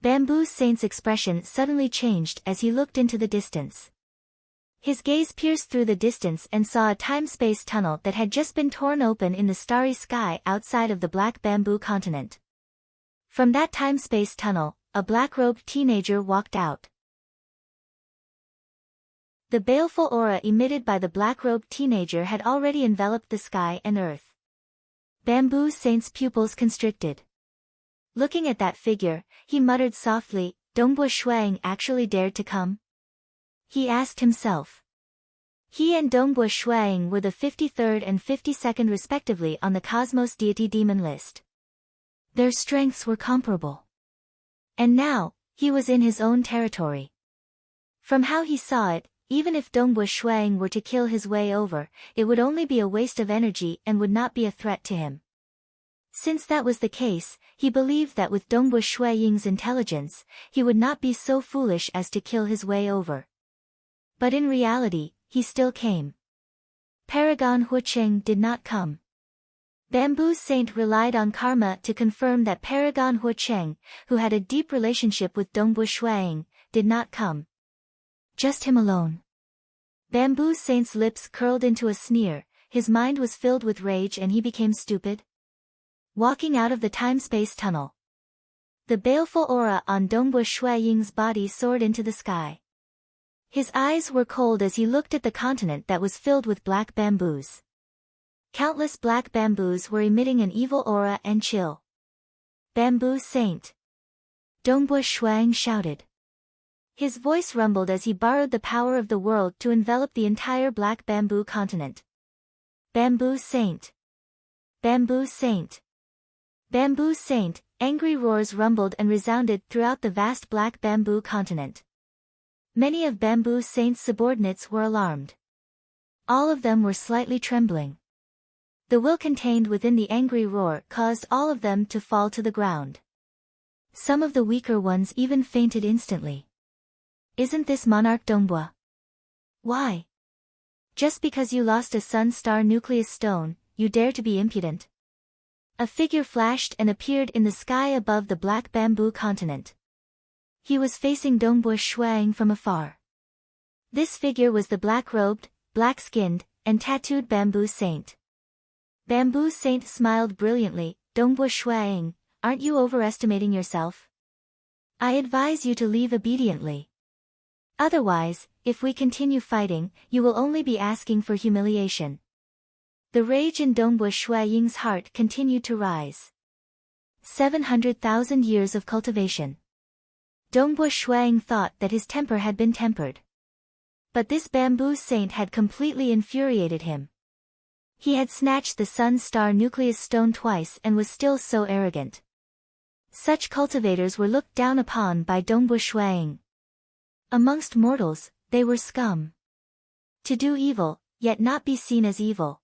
Bamboo Saint's expression suddenly changed as he looked into the distance. His gaze pierced through the distance and saw a time-space tunnel that had just been torn open in the starry sky outside of the black bamboo continent. From that time-space tunnel, a black-robed teenager walked out. The baleful aura emitted by the black-robed teenager had already enveloped the sky and earth. Bamboo Saint's pupils constricted. Looking at that figure, he muttered softly, Dongbua Shuang actually dared to come? He asked himself. He and Dongbua Shuang were the 53rd and 52nd respectively on the Cosmos Deity Demon list. Their strengths were comparable. And now, he was in his own territory. From how he saw it, even if Dongbua Shuang were to kill his way over, it would only be a waste of energy and would not be a threat to him. Since that was the case, he believed that with Dongbua Shuang's intelligence, he would not be so foolish as to kill his way over. But in reality, he still came. Paragon Huicheng did not come. Bamboo Saint relied on karma to confirm that Paragon Huicheng, who had a deep relationship with Dongbua Shuang, did not come. Just him alone. Bamboo Saint's lips curled into a sneer, his mind was filled with rage and he became stupid. Walking out of the time-space tunnel. The baleful aura on Dongbua Shuang's body soared into the sky. His eyes were cold as he looked at the continent that was filled with black bamboos. Countless black bamboos were emitting an evil aura and chill. Bamboo Saint. Dongbua Shuang shouted. His voice rumbled as he borrowed the power of the world to envelop the entire black bamboo continent. Bamboo Saint. Bamboo Saint. Bamboo Saint, angry roars rumbled and resounded throughout the vast black bamboo continent. Many of Bamboo Saint's subordinates were alarmed. All of them were slightly trembling. The will contained within the angry roar caused all of them to fall to the ground. Some of the weaker ones even fainted instantly. Isn't this Monarch Dongbua? Why? Just because you lost a sun-star nucleus stone, you dare to be impudent? A figure flashed and appeared in the sky above the black bamboo continent. He was facing Dongbua Shuang from afar. This figure was the black-robed, black-skinned, and tattooed Bamboo Saint. Bamboo Saint smiled brilliantly, Dongbua Shuang, aren't you overestimating yourself? I advise you to leave obediently. Otherwise, if we continue fighting, you will only be asking for humiliation. The rage in Dongbua Shuai-Ying's heart continued to rise. 700,000 years of cultivation. Dongbua Shuai-Ying thought that his temper had been tempered. But this bamboo saint had completely infuriated him. He had snatched the sun-star nucleus stone twice and was still so arrogant. Such cultivators were looked down upon by Dongbua Shuai-Ying. Amongst mortals, they were scum. To do evil, yet not be seen as evil.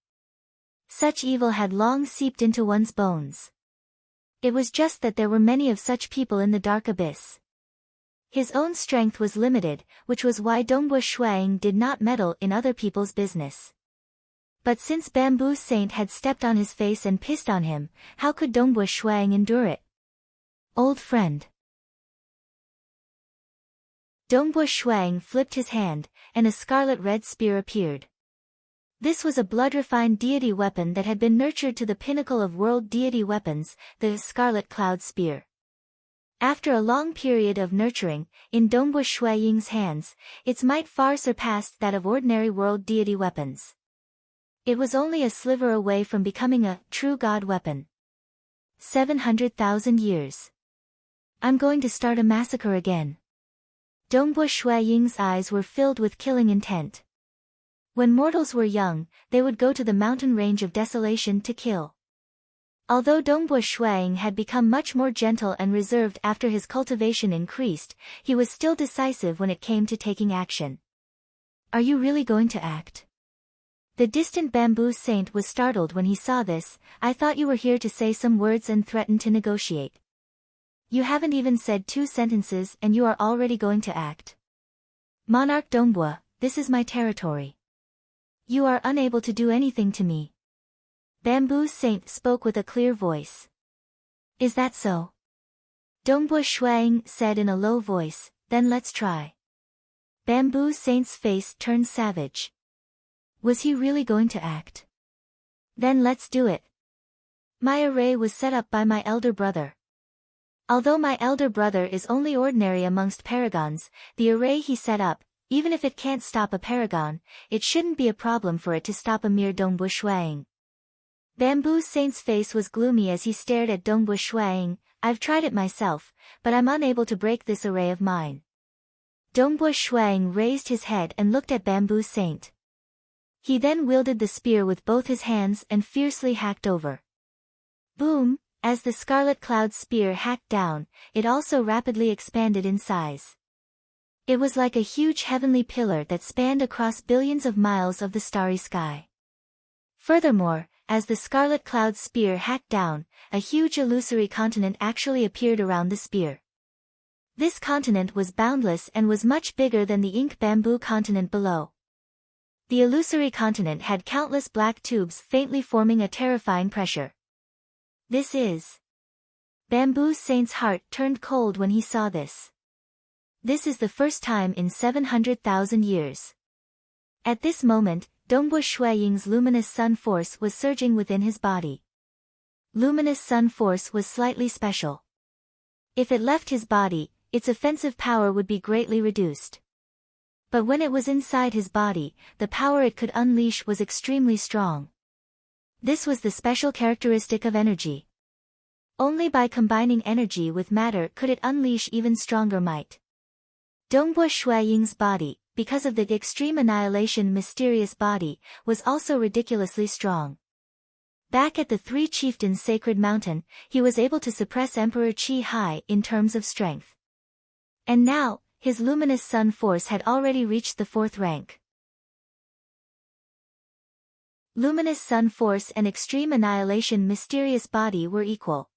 Such evil had long seeped into one's bones. It was just that there were many of such people in the dark abyss. His own strength was limited, which was why Dongbua Shuai-Ying did not meddle in other people's business. But since Bamboo Saint had stepped on his face and pissed on him, how could Dongbua Shuai-Ying endure it? Old friend. Dongbua Shuai-Ying flipped his hand, and a scarlet-red spear appeared. This was a blood-refined deity weapon that had been nurtured to the pinnacle of world deity weapons, the Scarlet Cloud Spear. After a long period of nurturing, in Dongbua Shuai-Ying's hands, its might far surpassed that of ordinary world deity weapons. It was only a sliver away from becoming a true god weapon. 700,000 years. I'm going to start a massacre again. Dongbua Shuai-Ying's eyes were filled with killing intent. When mortals were young, they would go to the mountain range of desolation to kill. Although Dongbua Shuai-Ying had become much more gentle and reserved after his cultivation increased, he was still decisive when it came to taking action. Are you really going to act? The distant bamboo saint was startled when he saw this. I thought you were here to say some words and threaten to negotiate. You haven't even said 2 sentences and you are already going to act. Monarch Dongbua, this is my territory. You are unable to do anything to me. Bamboo Saint spoke with a clear voice. Is that so? Dongbua Shuai-Ying said in a low voice, then let's try. Bamboo Saint's face turned savage. Was he really going to act? Then let's do it. My array was set up by my elder brother. Although my elder brother is only ordinary amongst paragons, the array he set up, even if it can't stop a paragon, it shouldn't be a problem for it to stop a mere Dongbua Shuai-Ying. Bamboo Saint's face was gloomy as he stared at Dongbua Shuai-Ying. I've tried it myself, but I'm unable to break this array of mine. Dongbua Shuai-Ying raised his head and looked at Bamboo Saint. He then wielded the spear with both his hands and fiercely hacked over. Boom! As the Scarlet Cloud spear hacked down, it also rapidly expanded in size. It was like a huge heavenly pillar that spanned across billions of miles of the starry sky. Furthermore, as the Scarlet Cloud spear hacked down, a huge illusory continent actually appeared around the spear. This continent was boundless and was much bigger than the ink bamboo continent below. The illusory continent had countless black tubes faintly forming a terrifying pressure. This is... Bamboo Saint's heart turned cold when he saw this. This is the first time in 700,000 years. At this moment, Dongbua Shuai-Ying's luminous sun force was surging within his body. Luminous sun force was slightly special. If it left his body, its offensive power would be greatly reduced. But when it was inside his body, the power it could unleash was extremely strong. This was the special characteristic of energy. Only by combining energy with matter could it unleash even stronger might. Dongbua Shuai-Ying's body, because of the extreme annihilation mysterious body, was also ridiculously strong. Back at the Three Chieftains' sacred mountain, he was able to suppress Emperor Qi Hai in terms of strength. And now, his luminous sun force had already reached the 4th rank. Luminous sun force and extreme annihilation mysterious body were equal.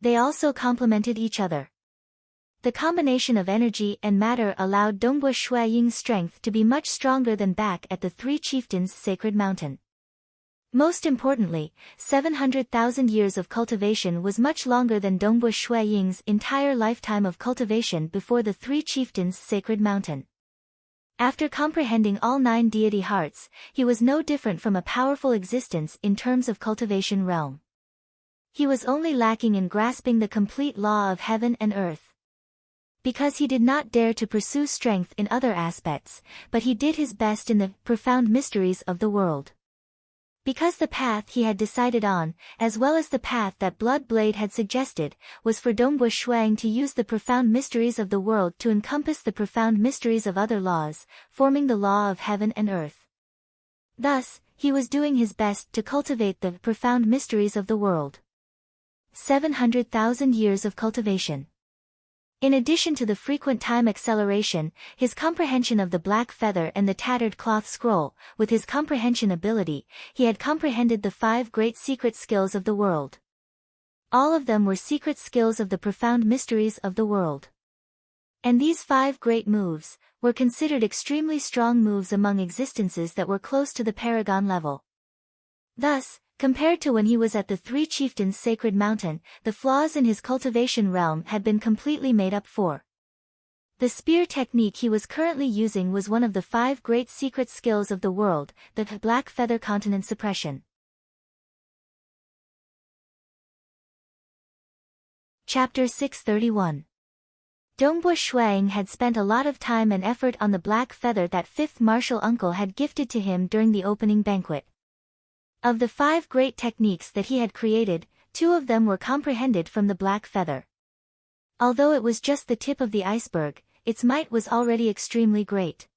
They also complemented each other. The combination of energy and matter allowed Dongbua Shuai-Ying's strength to be much stronger than back at the Three Chieftains' sacred mountain. Most importantly, 700,000 years of cultivation was much longer than Dongbua Shuai-Ying's entire lifetime of cultivation before the Three Chieftains' sacred mountain. After comprehending all 9 deity hearts, he was no different from a powerful existence in terms of cultivation realm. He was only lacking in grasping the complete law of heaven and earth. because he did not dare to pursue strength in other aspects, but he did his best in the profound mysteries of the world. Because the path he had decided on, as well as the path that Blood Blade had suggested, was for Dongbua Shuang to use the profound mysteries of the world to encompass the profound mysteries of other laws, forming the law of heaven and earth. Thus, he was doing his best to cultivate the profound mysteries of the world. 700,000 years of cultivation. In addition to the frequent time acceleration, his comprehension of the black feather and the tattered cloth scroll, with his comprehension ability, he had comprehended the 5 great secret skills of the world. All of them were secret skills of the profound mysteries of the world. And these 5 great moves were considered extremely strong moves among existences that were close to the paragon level. Thus, compared to when he was at the 3 Chieftains' Sacred Mountain, the flaws in his cultivation realm had been completely made up for. The spear technique he was currently using was one of the 5 great secret skills of the world, the Black Feather Continent Suppression. Chapter 631. Dongbua Shuang had spent a lot of time and effort on the black feather that 5th martial uncle had gifted to him during the opening banquet. Of the 5 great techniques that he had created, 2 of them were comprehended from the black feather. Although it was just the tip of the iceberg, its might was already extremely great.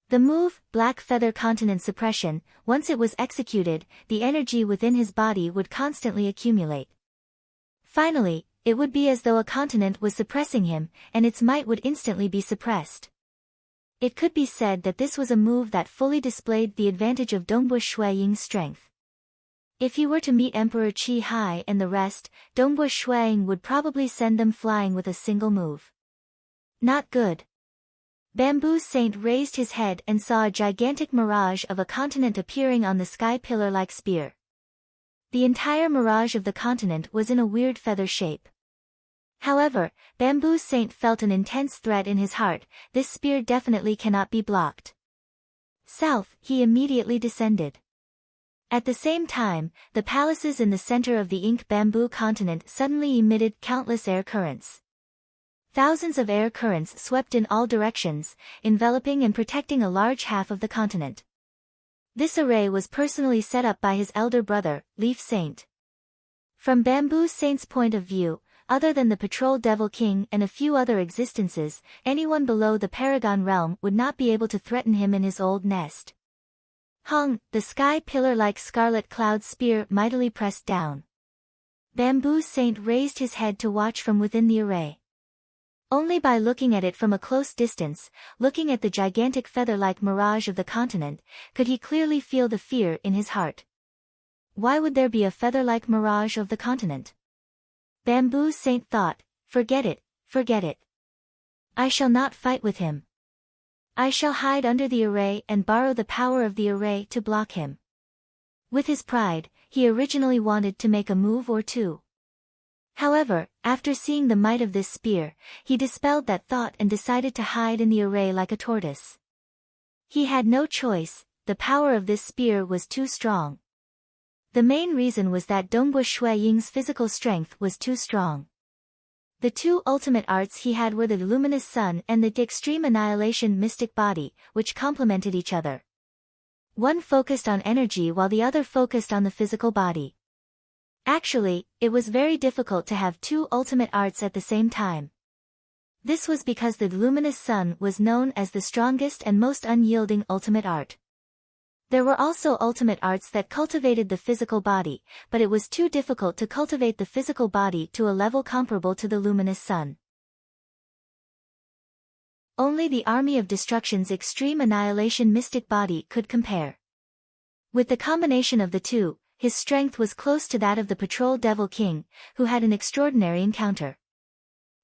The move, Black Feather Continent Suppression, once it was executed, the energy within his body would constantly accumulate. Finally, it would be as though a continent was suppressing him, and its might would instantly be suppressed. It could be said that this was a move that fully displayed the advantage of Dongbua Ying's strength. If he were to meet Emperor Qi Hai and the rest, Dongbua Shuang would probably send them flying with a single move. Not good. Bamboo Saint raised his head and saw a gigantic mirage of a continent appearing on the sky pillar-like spear. The entire mirage of the continent was in a weird feather shape. However, Bamboo Saint felt an intense threat in his heart. This spear definitely cannot be blocked. South, he immediately descended. At the same time, the palaces in the center of the ink bamboo continent suddenly emitted countless air currents. Thousands of air currents swept in all directions, enveloping and protecting a large half of the continent. This array was personally set up by his elder brother, Leaf Saint. From Bamboo Saint's point of view, other than the Patrol Devil King and a few other existences, anyone below the Paragon realm would not be able to threaten him in his old nest. Hung, the sky pillar-like scarlet cloud spear mightily pressed down. Bamboo Saint raised his head to watch from within the array. Only by looking at it from a close distance, looking at the gigantic feather-like mirage of the continent, could he clearly feel the fear in his heart. Why would there be a feather-like mirage of the continent? Bamboo Saint thought, forget it, forget it. I shall not fight with him. I shall hide under the array and borrow the power of the array to block him. With his pride, he originally wanted to make a move or two. However, after seeing the might of this spear, he dispelled that thought and decided to hide in the array like a tortoise. He had no choice, the power of this spear was too strong. The main reason was that Dongbua Ying's physical strength was too strong. The 2 ultimate arts he had were the luminous sun and the extreme annihilation mystic body, which complemented each other. One focused on energy while the other focused on the physical body. Actually, it was very difficult to have 2 ultimate arts at the same time. This was because the luminous sun was known as the strongest and most unyielding ultimate art. There were also ultimate arts that cultivated the physical body, but it was too difficult to cultivate the physical body to a level comparable to the luminous sun. Only the Army of Destruction's extreme annihilation mystic body could compare. With the combination of the 2, his strength was close to that of the Patrol Devil King, who had an extraordinary encounter.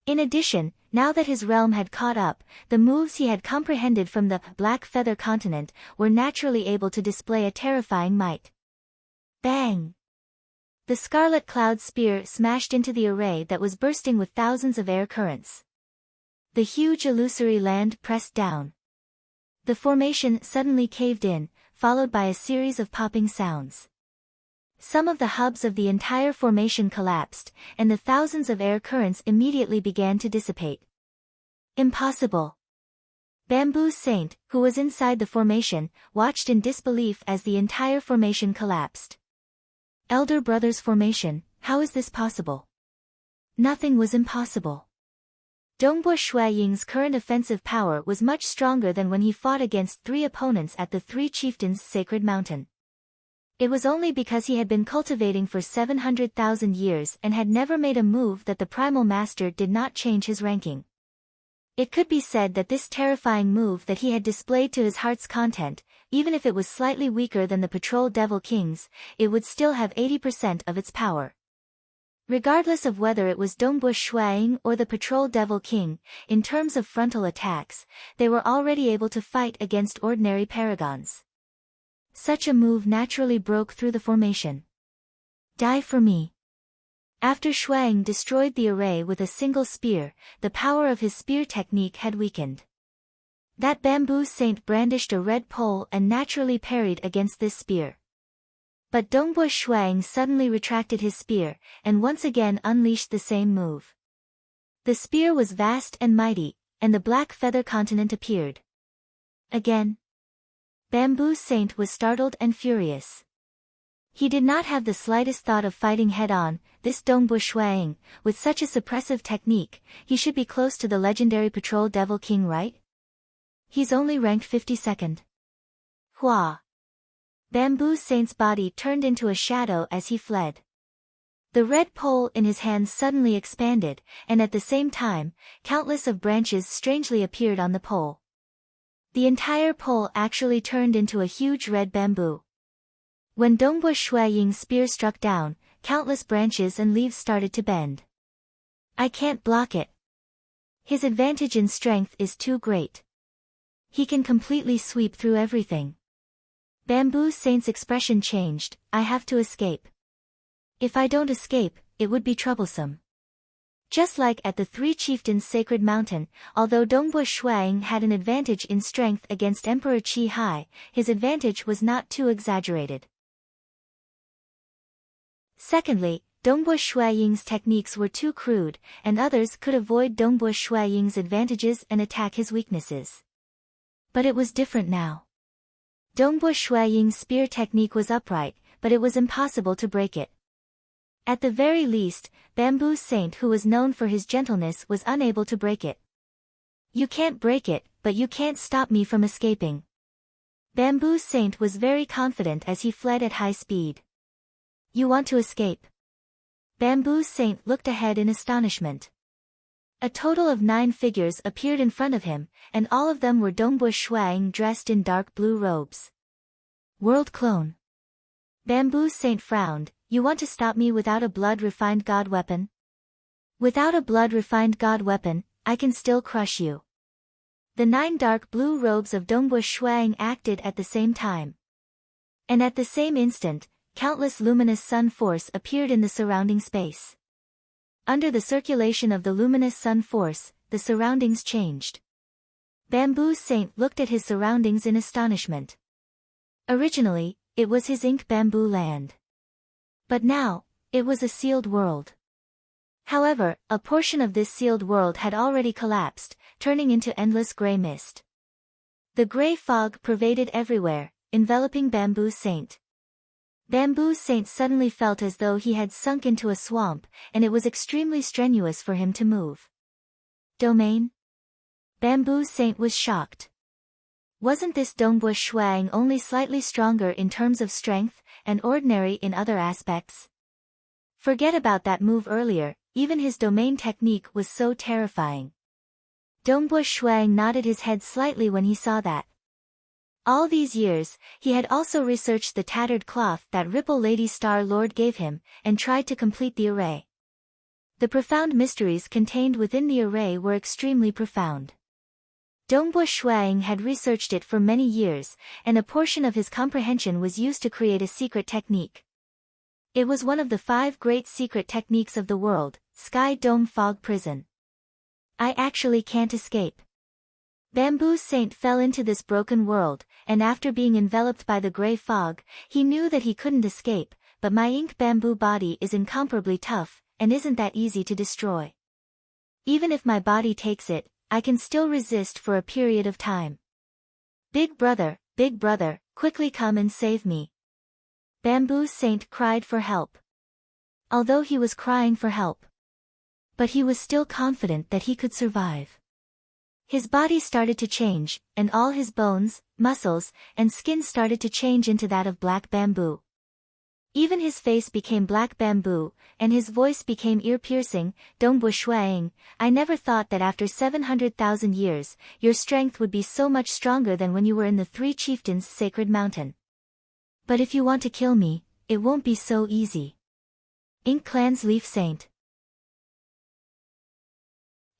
In addition, now that his realm had caught up, the moves he had comprehended from the Black Feather Continent were naturally able to display a terrifying might. Bang! The Scarlet Cloud Spear smashed into the array that was bursting with thousands of air currents. The huge illusory land pressed down. The formation suddenly caved in, followed by a series of popping sounds. Some of the hubs of the entire formation collapsed, and the thousands of air currents immediately began to dissipate. Impossible. Bamboo Saint, who was inside the formation, watched in disbelief as the entire formation collapsed. Elder Brothers Formation, how is this possible? Nothing was impossible. Dongbo Shuai-Ying's current offensive power was much stronger than when he fought against 3 opponents at the 3 Chieftains' Sacred Mountain. It was only because he had been cultivating for 700,000 years and had never made a move that the Primal Master did not change his ranking. It could be said that this terrifying move that he had displayed to his heart's content, even if it was slightly weaker than the Patrol Devil King's, it would still have 80% of its power. Regardless of whether it was Dongbo Shuai-Ying or the Patrol Devil King, in terms of frontal attacks, they were already able to fight against ordinary paragons. Such a move naturally broke through the formation. Die for me. After Shuai-Ying destroyed the array with a single spear, the power of his spear technique had weakened. That Bamboo Saint brandished a red pole and naturally parried against this spear. But Dongbo Shuai-Ying suddenly retracted his spear, and once again unleashed the same move. The spear was vast and mighty, and the Black Feather Continent appeared. Again. Bamboo Saint was startled and furious. He did not have the slightest thought of fighting head-on. This Dongbo Shuai-Ying, with such a suppressive technique, he should be close to the legendary Patrol Devil King, right? He's only ranked 52nd. Hua! Bamboo Saint's body turned into a shadow as he fled. The red pole in his hand suddenly expanded, and at the same time, countless of branches strangely appeared on the pole. The entire pole actually turned into a huge red bamboo. When Dongbo Shuai-Ying's spear struck down, countless branches and leaves started to bend. I can't block it. His advantage in strength is too great. He can completely sweep through everything. Bamboo Saint's expression changed. I have to escape. If I don't escape, it would be troublesome. Just like at the 3 Chieftains' Sacred Mountain, although Dongbo Shuai-Ying had an advantage in strength against Emperor Qi Hai, his advantage was not too exaggerated. Secondly, Dongbo Shuai-Ying's techniques were too crude, and others could avoid Dongbo Shuai-Ying's advantages and attack his weaknesses. But it was different now. Dongbo Shuai-Ying's spear technique was upright, but it was impossible to break it. At the very least, Bamboo Saint, who was known for his gentleness, was unable to break it. You can't break it, but you can't stop me from escaping. Bamboo Saint was very confident as he fled at high speed. You want to escape? Bamboo Saint looked ahead in astonishment. A total of 9 figures appeared in front of him, and all of them were Dongbo Shuai-Ying dressed in dark blue robes. World clone. Bamboo Saint frowned. You want to stop me without a blood-refined god weapon? Without a blood-refined god weapon, I can still crush you. The 9 dark blue robes of Dongbo Shuai-Ying acted at the same time. And at the same instant, countless luminous sun force appeared in the surrounding space. Under the circulation of the luminous sun force, the surroundings changed. Bamboo Saint looked at his surroundings in astonishment. Originally, it was his ink bamboo land. But now, it was a sealed world. However, a portion of this sealed world had already collapsed, turning into endless gray mist. The gray fog pervaded everywhere, enveloping Bamboo Saint. Bamboo Saint suddenly felt as though he had sunk into a swamp, and it was extremely strenuous for him to move. Domain? Bamboo Saint was shocked. Wasn't this Dongbo Shuai-Ying only slightly stronger in terms of strength, and ordinary in other aspects? Forget about that move earlier, even his domain technique was so terrifying. Dongbo Shuai-Ying nodded his head slightly when he saw that. All these years, he had also researched the tattered cloth that Ripple Lady Star Lord gave him, and tried to complete the array. The profound mysteries contained within the array were extremely profound. Dongbo Shuai-Ying had researched it for many years, and a portion of his comprehension was used to create a secret technique. It was one of the 5 great secret techniques of the world, Sky Dome Fog Prison. I actually can't escape. Bamboo Saint fell into this broken world, and after being enveloped by the gray fog, he knew that he couldn't escape, but my ink bamboo body is incomparably tough, and isn't that easy to destroy. Even if my body takes it, I can still resist for a period of time. Big brother, quickly come and save me. Bamboo Saint cried for help. Although he was crying for help, but he was still confident that he could survive. His body started to change, and all his bones, muscles, and skin started to change into that of black bamboo. Even his face became black bamboo, and his voice became ear-piercing. Dongbu Shuang, I never thought that after 700,000 years, your strength would be so much stronger than when you were in the Three Chieftains' sacred mountain. But if you want to kill me, it won't be so easy. Ink Clan's Leaf Saint.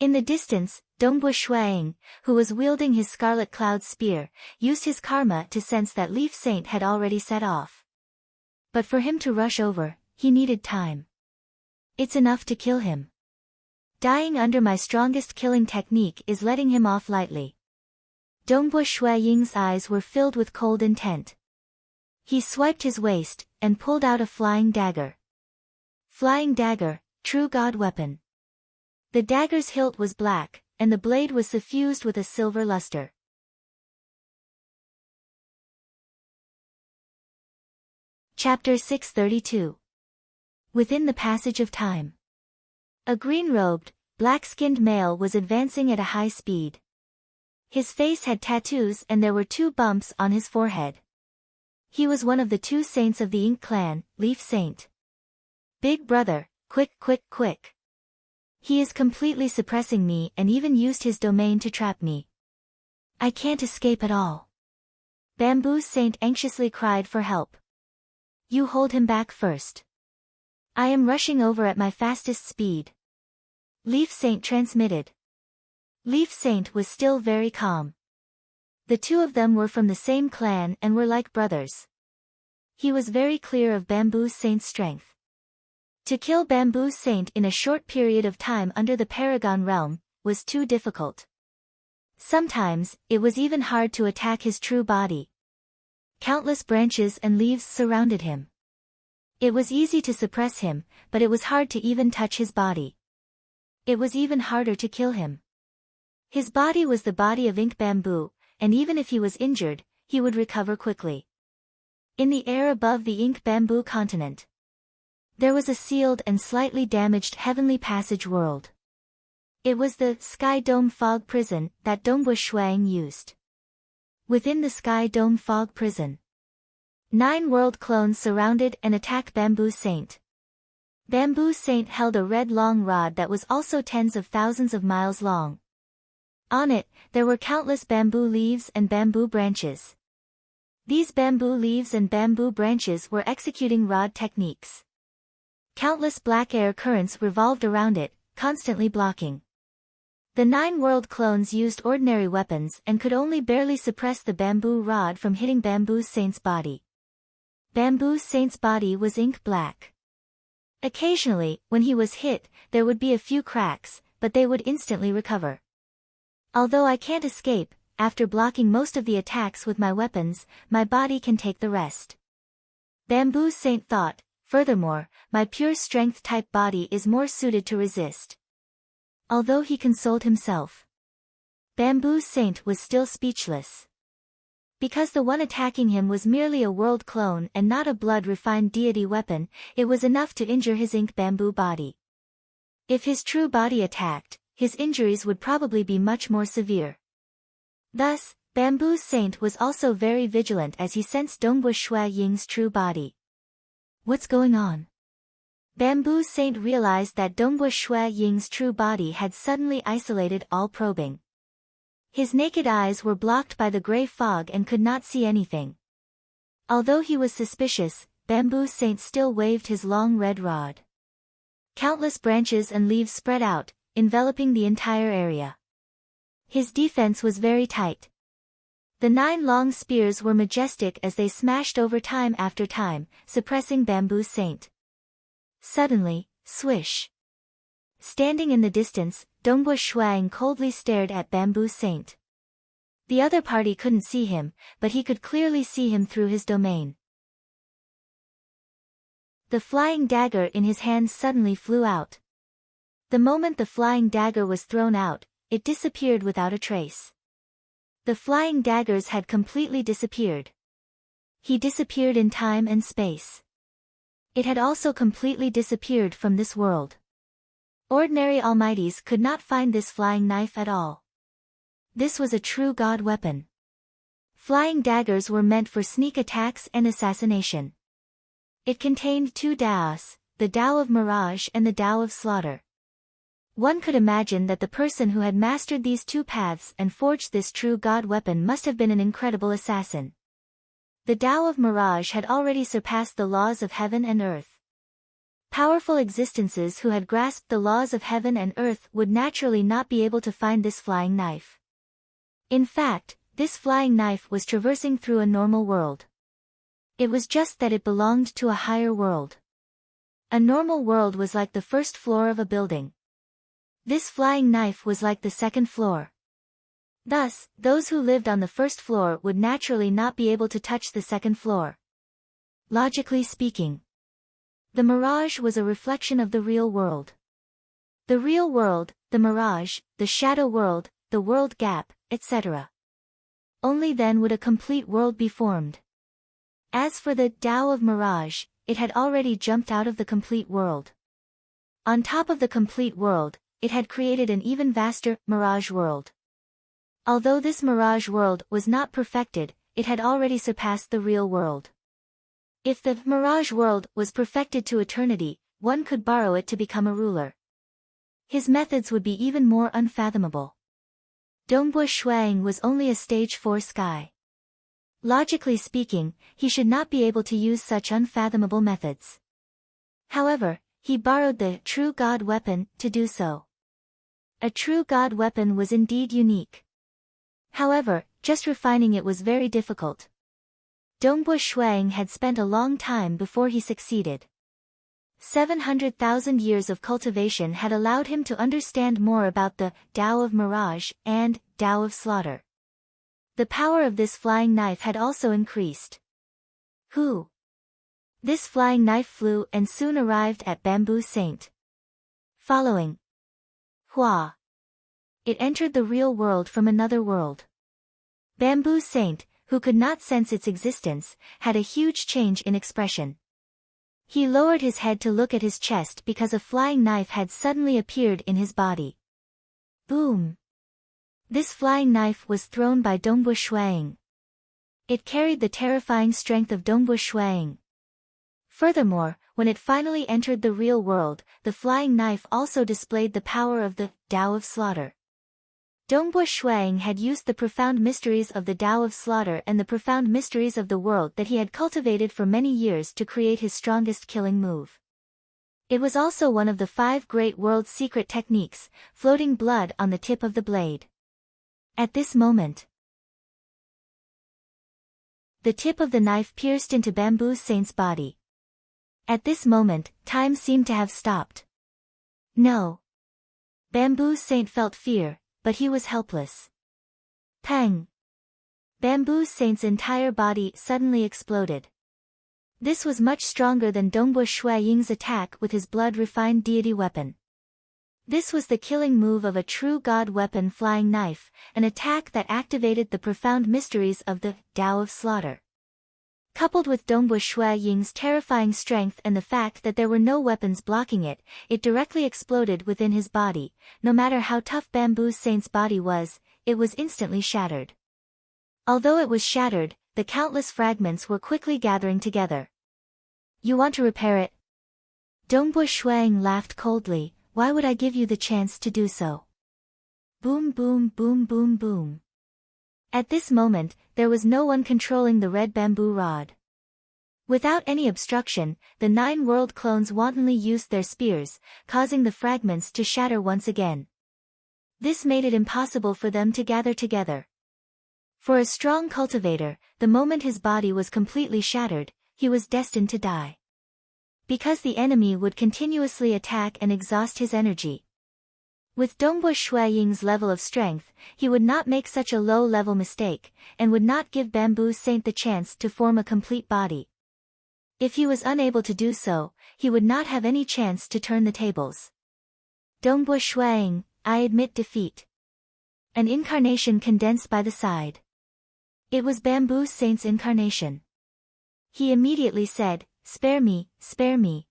In the distance, Dongbu Shuang, who was wielding his Scarlet Cloud spear, used his karma to sense that Leaf Saint had already set off. But for him to rush over, he needed time. It's enough to kill him. Dying under my strongest killing technique is letting him off lightly. Dongbu Shuaying's eyes were filled with cold intent. He swiped his waist, and pulled out a flying dagger. Flying dagger, true god weapon. The dagger's hilt was black, and the blade was suffused with a silver luster. Chapter 632. Within the passage of time. A green-robed, black-skinned male was advancing at a high speed. His face had tattoos and there were 2 bumps on his forehead. He was one of the 2 saints of the Ink clan, Leaf Saint. Big brother, quick. He is completely suppressing me and even used his domain to trap me. I can't escape at all. Bamboo Saint anxiously cried for help. You hold him back first. I am rushing over at my fastest speed. Leaf Saint transmitted. Leaf Saint was still very calm. The 2 of them were from the same clan and were like brothers. He was very clear of Bamboo Saint's strength. To kill Bamboo Saint in a short period of time under the Paragon realm was too difficult. Sometimes, it was even hard to attack his true body. Countless branches and leaves surrounded him. It was easy to suppress him, but it was hard to even touch his body. It was even harder to kill him. His body was the body of ink bamboo, and even if he was injured, he would recover quickly. In the air above the ink bamboo continent, there was a sealed and slightly damaged heavenly passage world. It was the Sky Dome Fog Prison that Dongbu Shuang used. Within the Sky Dome Fog Prison, 9 world clones surrounded and attacked Bamboo Saint. Bamboo Saint held a red long rod that was also tens of thousands of miles long. On it, there were countless bamboo leaves and bamboo branches. These bamboo leaves and bamboo branches were executing rod techniques. Countless black air currents revolved around it, constantly blocking. The 9 world clones used ordinary weapons and could only barely suppress the bamboo rod from hitting Bamboo Saint's body. Bamboo Saint's body was ink black. Occasionally, when he was hit, there would be a few cracks, but they would instantly recover. Although I can't escape, after blocking most of the attacks with my weapons, my body can take the rest. Bamboo Saint thought, furthermore, my pure strength type body is more suited to resist. Although he consoled himself, Bamboo Saint was still speechless. Because the one attacking him was merely a world clone and not a blood-refined deity weapon, it was enough to injure his ink bamboo body. If his true body attacked, his injuries would probably be much more severe. Thus, Bamboo Saint was also very vigilant as he sensed Dongbu Shuaying's true body. What's going on? Bamboo Saint realized that Dongbu Shuaying's true body had suddenly isolated all probing. His naked eyes were blocked by the gray fog and could not see anything. Although he was suspicious, Bamboo Saint still waved his long red rod. Countless branches and leaves spread out, enveloping the entire area. His defense was very tight. The 9 long spears were majestic as they smashed over time after time, suppressing Bamboo Saint. Suddenly, swish. Standing in the distance, Dongbu Shuang coldly stared at Bamboo Saint. The other party couldn't see him, but he could clearly see him through his domain. The flying dagger in his hand suddenly flew out. The moment the flying dagger was thrown out, it disappeared without a trace. The flying daggers had completely disappeared. He disappeared in time and space. It had also completely disappeared from this world. Ordinary almighties could not find this flying knife at all. This was a true god weapon. Flying daggers were meant for sneak attacks and assassination. It contained two Daos, the Tao of Mirage and the Tao of Slaughter. One could imagine that the person who had mastered these two paths and forged this true god weapon must have been an incredible assassin. The Tao of Mirage had already surpassed the laws of heaven and earth. Powerful existences who had grasped the laws of heaven and earth would naturally not be able to find this flying knife. In fact, this flying knife was traversing through a normal world. It was just that it belonged to a higher world. A normal world was like the first floor of a building. This flying knife was like the second floor. Thus, those who lived on the first floor would naturally not be able to touch the second floor. Logically speaking, the mirage was a reflection of the real world. The real world, the mirage, the shadow world, the world gap, etc. Only then would a complete world be formed. As for the Tao of Mirage, it had already jumped out of the complete world. On top of the complete world, it had created an even vaster, mirage world. Although this mirage world was not perfected, it had already surpassed the real world. If the mirage world was perfected to eternity, one could borrow it to become a ruler. His methods would be even more unfathomable. Dongbua Shuang was only a stage 4 sky. Logically speaking, he should not be able to use such unfathomable methods. However, he borrowed the true god weapon to do so. A true god weapon was indeed unique. However, just refining it was very difficult. Dongbua Shuang had spent a long time before he succeeded. 700,000 years of cultivation had allowed him to understand more about the Tao of Mirage and Tao of Slaughter. The power of this flying knife had also increased. Who? This flying knife flew and soon arrived at Bamboo Saint. Following Hua. It entered the real world from another world. Bamboo Saint, who could not sense its existence, had a huge change in expression. He lowered his head to look at his chest because a flying knife had suddenly appeared in his body. Boom! This flying knife was thrown by Dongbua Shuang. It carried the terrifying strength of Dongbua Shuang. Furthermore, when it finally entered the real world, the flying knife also displayed the power of the Tao of Slaughter. Dongbua Shuang had used the profound mysteries of the Tao of Slaughter and the profound mysteries of the world that he had cultivated for many years to create his strongest killing move. It was also one of the 5 great world secret techniques, floating blood on the tip of the blade. At this moment, the tip of the knife pierced into Bamboo Saint's body. At this moment, time seemed to have stopped. No. Bamboo Saint felt fear, but he was helpless. Pang! Bamboo Saint's entire body suddenly exploded. This was much stronger than Dongbua Ying's attack with his blood-refined deity weapon. This was the killing move of a true god weapon flying knife, an attack that activated the profound mysteries of the Tao of Slaughter. Coupled with Dongbua Ying's terrifying strength and the fact that there were no weapons blocking it, it directly exploded within his body. No matter how tough Bamboo Saint's body was, it was instantly shattered. Although it was shattered, the countless fragments were quickly gathering together. You want to repair it? Dongbua Shuang laughed coldly. Why would I give you the chance to do so? Boom boom boom boom boom. At this moment, there was no one controlling the red bamboo rod. Without any obstruction, the 9 world clones wantonly used their spears, causing the fragments to shatter once again. This made it impossible for them to gather together. For a strong cultivator, the moment his body was completely shattered, he was destined to die. Because the enemy would continuously attack and exhaust his energy. With Dongbua Ying's level of strength, he would not make such a low-level mistake, and would not give Bamboo Saint the chance to form a complete body. If he was unable to do so, he would not have any chance to turn the tables. Dongbua Shuang, I admit defeat. An incarnation condensed by the side. It was Bamboo Saint's incarnation. He immediately said, "Spare me, spare me."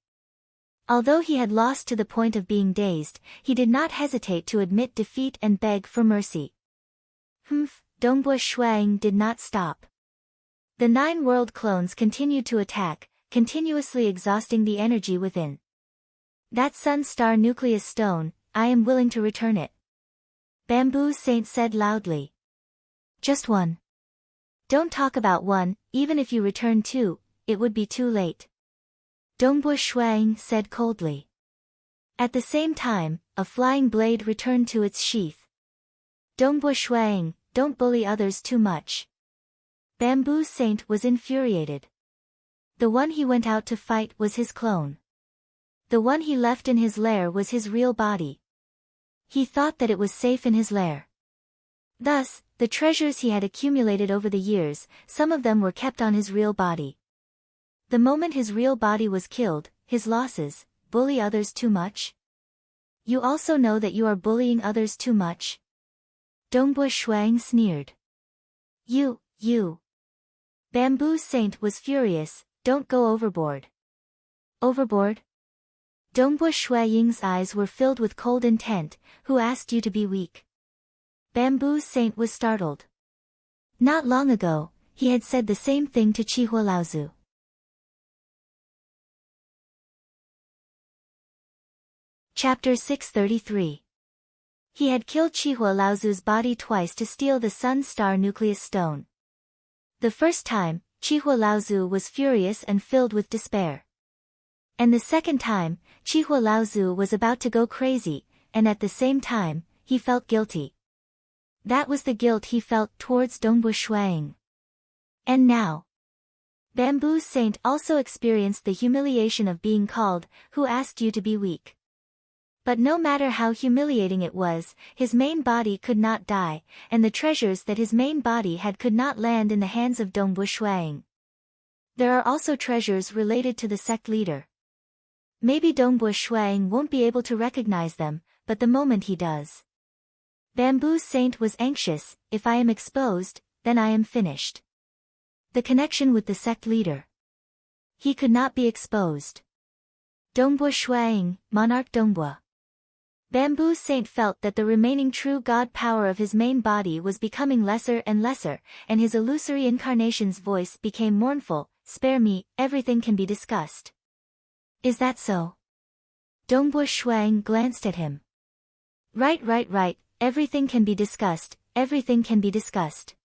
Although he had lost to the point of being dazed, he did not hesitate to admit defeat and beg for mercy. Dongbua Shuang did not stop. The 9 world clones continued to attack, continuously exhausting the energy within. "That Sun Star Nucleus Stone, I am willing to return it," Bamboo Saint said loudly. "Just one. Don't talk about one, even if you return 2, it would be too late," Dongbua Shuang said coldly. At the same time, a flying blade returned to its sheath. "Dongbua Shuang, don't bully others too much." Bamboo Saint was infuriated. The one he went out to fight was his clone. The one he left in his lair was his real body. He thought that it was safe in his lair. Thus, the treasures he had accumulated over the years, some of them were kept on his real body. The moment his real body was killed, his losses, bully others too much? You also know that you are bullying others too much? Dongbua Shuang sneered. You. Bamboo Saint was furious, "Don't go overboard." Overboard? Dongbua Shuang's eyes were filled with cold intent. "Who asked you to be weak?" Bamboo Saint was startled. Not long ago, he had said the same thing to Chihua Laozu. Chapter 633. He had killed Chihua Laozu's body twice to steal the Sun Star Nucleus Stone. The first time, Chihua Laozu was furious and filled with despair. And the second time, Chihua Laozu was about to go crazy, and at the same time, he felt guilty. That was the guilt he felt towards Dongbua Shuang. And now, Bamboo Saint also experienced the humiliation of being called, "Who asked you to be weak?" But no matter how humiliating it was, his main body could not die, and the treasures that his main body had could not land in the hands of Dongbua Shuang. There are also treasures related to the sect leader. Maybe Dongbua Shuang won't be able to recognize them, but the moment he does. Bamboo Saint was anxious, "If I am exposed, then I am finished." The connection with the sect leader. He could not be exposed. Dongbua Shuang, Monarch Dongbua. Bamboo Saint felt that the remaining true God power of his main body was becoming lesser and lesser, and his illusory incarnation's voice became mournful, "Spare me, everything can be discussed." Is that so? Dongbua Shuang glanced at him. Right, everything can be discussed, everything can be discussed.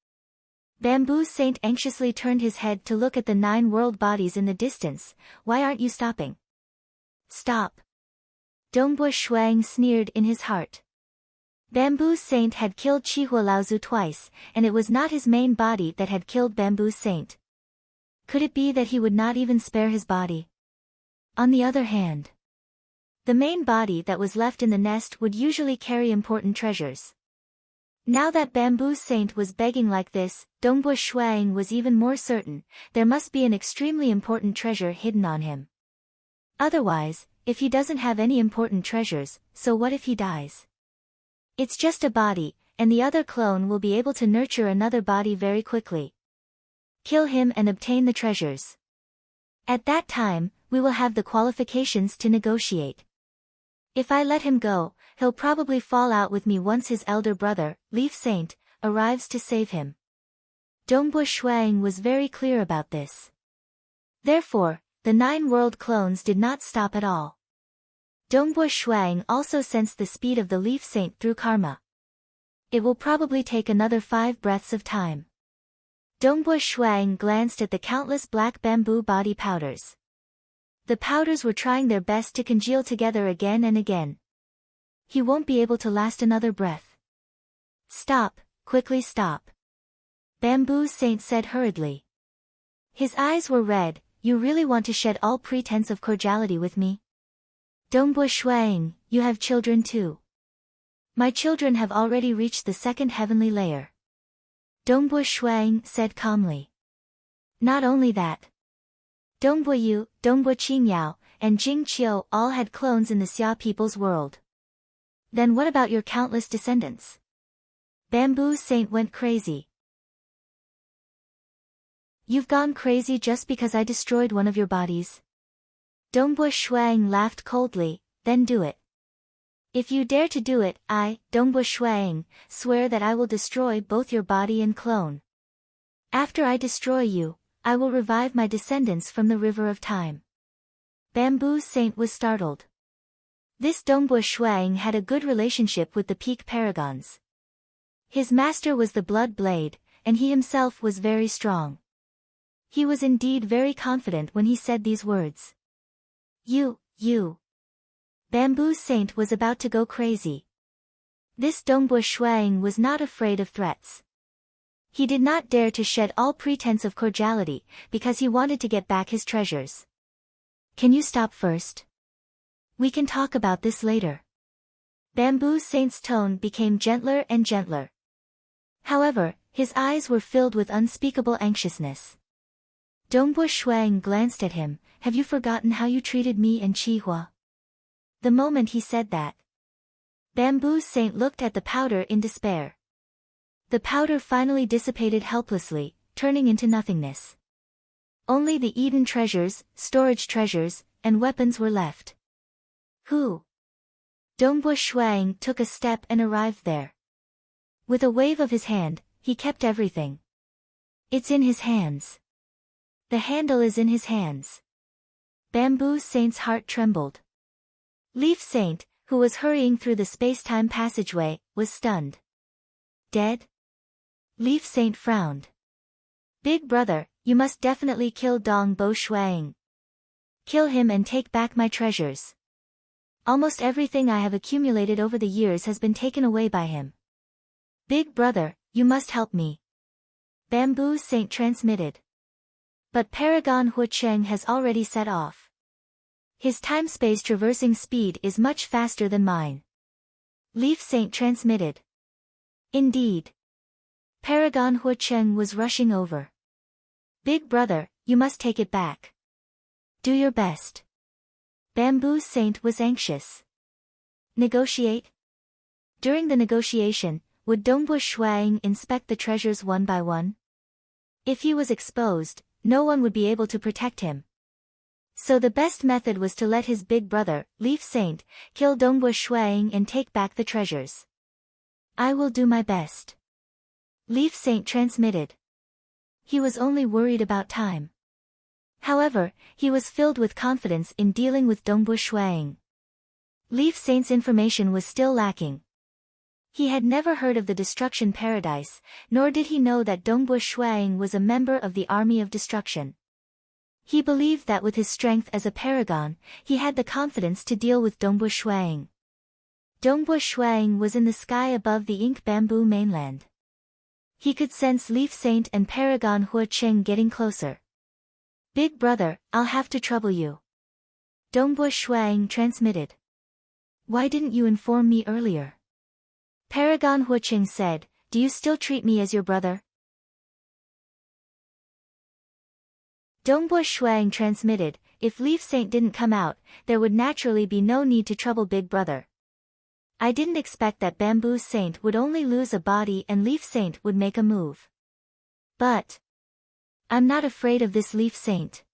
Bamboo Saint anxiously turned his head to look at the 9 world bodies in the distance. "Why aren't you stopping?" "Stop." Dongbua Shuang sneered in his heart. Bamboo Saint had killed Chihua Laozu twice, and it was not his main body that had killed Bamboo Saint. Could it be that he would not even spare his body? On the other hand, the main body that was left in the nest would usually carry important treasures. Now that Bamboo Saint was begging like this, Dongbua Shuang was even more certain, there must be an extremely important treasure hidden on him. Otherwise, if he doesn't have any important treasures, so what if he dies? It's just a body, and the other clone will be able to nurture another body very quickly. Kill him and obtain the treasures. At that time, we will have the qualifications to negotiate. If I let him go, he'll probably fall out with me once his elder brother, Leaf Saint, arrives to save him. Dongbua Shuang was very clear about this. Therefore, the 9 world clones did not stop at all. Dongbua Shuang also sensed the speed of the Leaf Saint through karma. It will probably take another 5 breaths of time. Dongbua Shuang glanced at the countless black bamboo body powders. The powders were trying their best to congeal together again and again. He won't be able to last another breath. "Stop, quickly stop," Bamboo Saint said hurriedly. His eyes were red. "You really want to shed all pretense of cordiality with me? Dongbua Shuang, you have children too. My children have already reached the 2nd heavenly layer." Dongbua Shuang said calmly. Not only that. Dongbua Yu, Dongbua Qingyao, and Jing Qiu all had clones in the Xia people's world. Then what about your countless descendants? Bamboo Saint went crazy. You've gone crazy just because I destroyed one of your bodies? Dongbo Shuang laughed coldly, then do it. If you dare to do it, I, Dongbo Shuang, swear that I will destroy both your body and clone. After I destroy you, I will revive my descendants from the river of time. Bamboo Saint was startled. This Dongbo Shuang had a good relationship with the peak paragons. His master was the Blood Blade, and he himself was very strong. He was indeed very confident when he said these words. You. Bamboo Saint was about to go crazy. This Dongbo Shuang was not afraid of threats. He did not dare to shed all pretense of cordiality, because he wanted to get back his treasures. Can you stop first? We can talk about this later. Bamboo Saint's tone became gentler and gentler. However, his eyes were filled with unspeakable anxiousness. Dongbo Shuang glanced at him. Have you forgotten how you treated me and Qihua? The moment he said that, Bamboo Saint looked at the powder in despair. The powder finally dissipated helplessly, turning into nothingness. Only the Eden treasures, storage treasures, and weapons were left. Who? Dongbo Shuang took a step and arrived there. With a wave of his hand, he kept everything. It's in his hands. The handle is in his hands. Bamboo Saint's heart trembled. Leaf Saint, who was hurrying through the space-time passageway, was stunned. Dead? Leaf Saint frowned. Big brother, you must definitely kill Dongbo Shuang. Kill him and take back my treasures. Almost everything I have accumulated over the years has been taken away by him. Big brother, you must help me. Bamboo Saint transmitted. But Paragon Huacheng has already set off. His time-space traversing speed is much faster than mine. Leaf Saint transmitted. Indeed. Paragon Huacheng was rushing over. Big brother, you must take it back. Do your best. Bamboo Saint was anxious. Negotiate? During the negotiation, would Dongbo Shuang inspect the treasures one by one? If he was exposed, no one would be able to protect him. So the best method was to let his big brother, Leaf Saint, kill Dongbo Shuang and take back the treasures. I will do my best. Leaf Saint transmitted. He was only worried about time. However, he was filled with confidence in dealing with Dongbo Shuang. Leaf Saint's information was still lacking. He had never heard of the Destruction Paradise, nor did he know that Dongbo Shuang was a member of the Army of Destruction. He believed that with his strength as a paragon, he had the confidence to deal with Dongbo Shuang. Dongbo Shuang was in the sky above the ink bamboo mainland. He could sense Leaf Saint and Paragon Huacheng getting closer. Big brother, I'll have to trouble you. Dongbo Shuang transmitted. Why didn't you inform me earlier? Paragon Huacheng said, do you still treat me as your brother? Dongbo Shuang transmitted, if Leaf Saint didn't come out, there would naturally be no need to trouble Big Brother. I didn't expect that Bamboo Saint would only lose a body and Leaf Saint would make a move. But I'm not afraid of this Leaf Saint.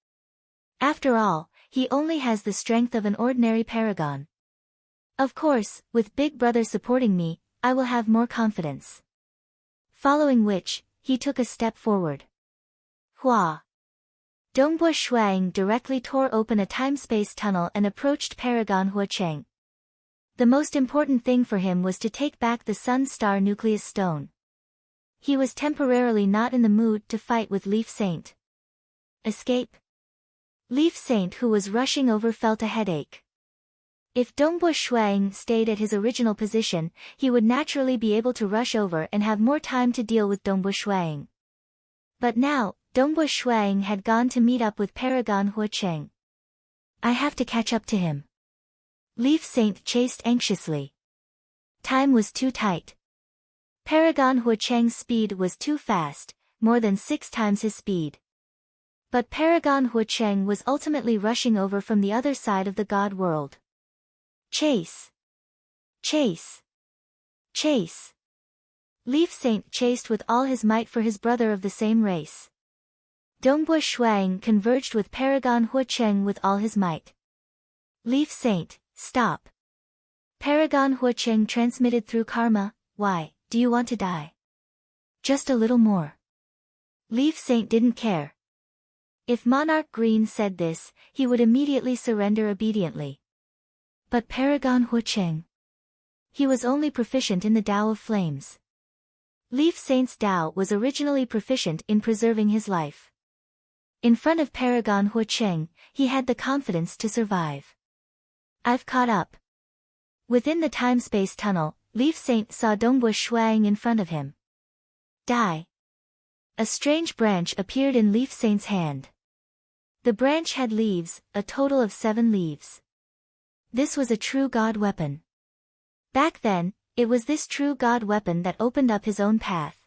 After all, he only has the strength of an ordinary paragon. Of course, with Big Brother supporting me, I will have more confidence. Following which, he took a step forward. Hua! Dongbo Shuang directly tore open a time-space tunnel and approached Paragon Huacheng. The most important thing for him was to take back the Sun Star Nucleus Stone. He was temporarily not in the mood to fight with Leaf Saint. Escape? Leaf Saint, who was rushing over, felt a headache. If Dongbo Shuang stayed at his original position, he would naturally be able to rush over and have more time to deal with Dongbo Shuang. But now, Dongbo Shuang had gone to meet up with Paragon Huacheng. I have to catch up to him. Leaf Saint chased anxiously. Time was too tight. Paragon Huacheng's speed was too fast, more than 6 times his speed. But Paragon Huacheng was ultimately rushing over from the other side of the God world. Chase! Chase! Chase! Leaf Saint chased with all his might for his brother of the same race. Dongbui Shuang converged with Paragon Huacheng with all his might. Leaf Saint, stop. Paragon Huacheng transmitted through karma, why, do you want to die? Just a little more. Leaf Saint didn't care. If Monarch Green said this, he would immediately surrender obediently. But Paragon Huacheng. He was only proficient in the Tao of Flames. Leaf Saint's Tao was originally proficient in preserving his life. In front of Paragon Huacheng, he had the confidence to survive. I've caught up. Within the time-space tunnel, Leaf Saint saw Dongbui Shuang in front of him. Die. A strange branch appeared in Leaf Saint's hand. The branch had leaves, a total of 7 leaves. This was a true god weapon. Back then, it was this true god weapon that opened up his own path.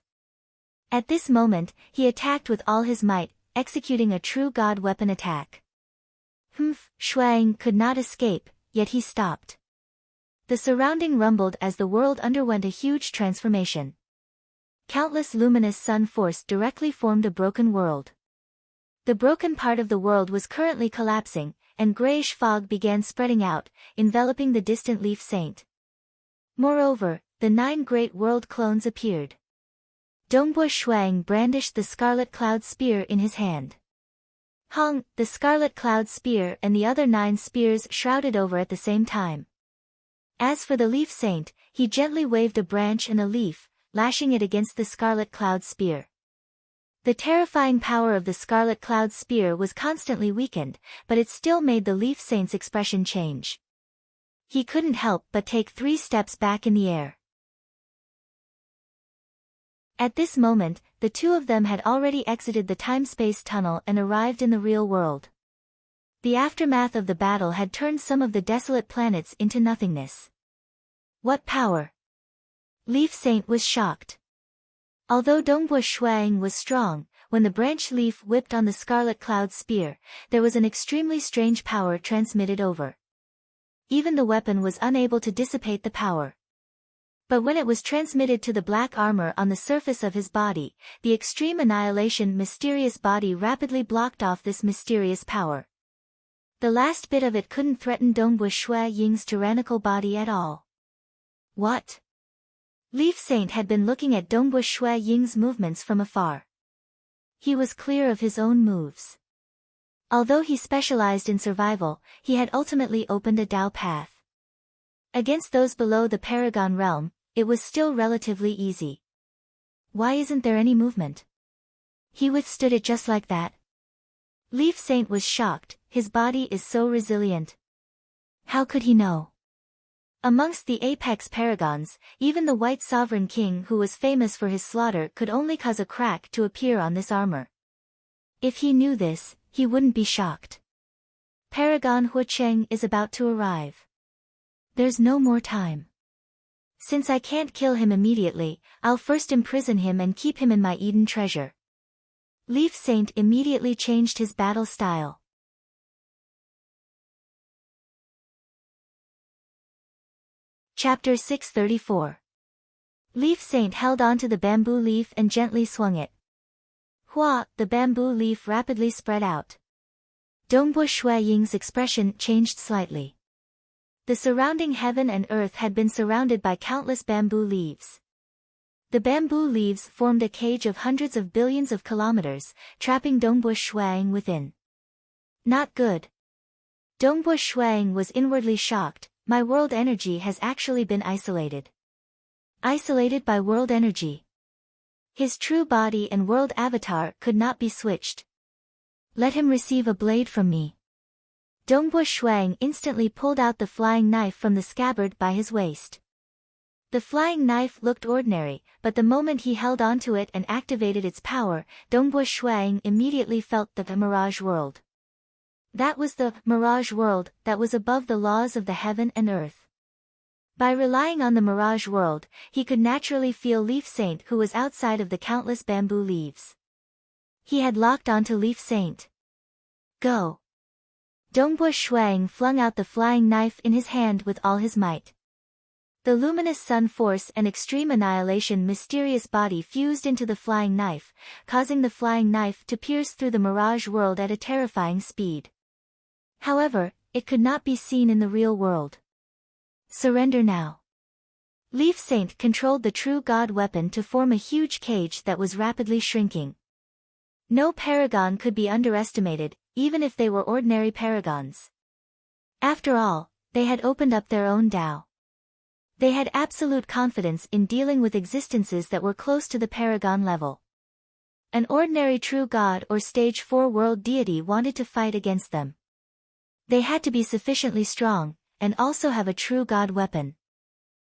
At this moment, he attacked with all his might, executing a true god weapon attack. Shuang could not escape, yet he stopped. The surrounding rumbled as the world underwent a huge transformation. Countless luminous sun force directly formed a broken world. The broken part of the world was currently collapsing, and grayish fog began spreading out, enveloping the distant Leaf Saint. Moreover, the 9 great world clones appeared. Dongbui Shuang brandished the Scarlet Cloud Spear in his hand. Hong, the Scarlet Cloud Spear and the other 9 spears shrouded over at the same time. As for the Leaf Saint, he gently waved a branch and a leaf, lashing it against the Scarlet Cloud Spear. The terrifying power of the Scarlet Cloud Spear was constantly weakened, but it still made the Leaf Saint's expression change. He couldn't help but take 3 steps back in the air. At this moment, the two of them had already exited the time-space tunnel and arrived in the real world. The aftermath of the battle had turned some of the desolate planets into nothingness. What power! Leaf Saint was shocked. Although Dongbui Shuang was strong, when the branch leaf whipped on the Scarlet Cloud Spear, there was an extremely strange power transmitted over. Even the weapon was unable to dissipate the power. But when it was transmitted to the black armor on the surface of his body, the extreme annihilation mysterious body rapidly blocked off this mysterious power. The last bit of it couldn't threaten Dongbui Ying's tyrannical body at all. What? Leaf Saint had been looking at Dongbui Ying's movements from afar. He was clear of his own moves. Although he specialized in survival, he had ultimately opened a Tao path. Against those below the Paragon realm, it was still relatively easy. Why isn't there any movement? He withstood it just like that. Leaf Saint was shocked, his body is so resilient. How could he know? Amongst the apex paragons, even the White Sovereign King who was famous for his slaughter could only cause a crack to appear on this armor. If he knew this, he wouldn't be shocked. Paragon Huacheng is about to arrive. There's no more time. Since I can't kill him immediately, I'll first imprison him and keep him in my Eden treasure. Leaf Saint immediately changed his battle style. Chapter 634. Leaf Saint held onto the bamboo leaf and gently swung it. Hua, the bamboo leaf rapidly spread out. Dongbui Ying's expression changed slightly. The surrounding heaven and earth had been surrounded by countless bamboo leaves. The bamboo leaves formed a cage of hundreds of billions of kilometers, trapping Dongbui within. Not good. Dongbui was inwardly shocked. My world energy has actually been isolated. Isolated by world energy. His true body and world avatar could not be switched. Let him receive a blade from me. Dongbui instantly pulled out the flying knife from the scabbard by his waist. The flying knife looked ordinary, but the moment he held onto it and activated its power, Dongbui immediately felt the mirage world. That was the mirage world that was above the laws of the heaven and earth. By relying on the mirage world, he could naturally feel Leaf Saint who was outside of the countless bamboo leaves. He had locked onto Leaf Saint. Go! Dongbui flung out the flying knife in his hand with all his might. The luminous sun force and extreme annihilation mysterious body fused into the flying knife, causing the flying knife to pierce through the mirage world at a terrifying speed. However, it could not be seen in the real world. Surrender now. Leaf Saint controlled the true god weapon to form a huge cage that was rapidly shrinking. No paragon could be underestimated, even if they were ordinary paragons. After all, they had opened up their own Tao. They had absolute confidence in dealing with existences that were close to the paragon level. An ordinary true god or stage 4 world deity wanted to fight against them. They had to be sufficiently strong, and also have a true god weapon.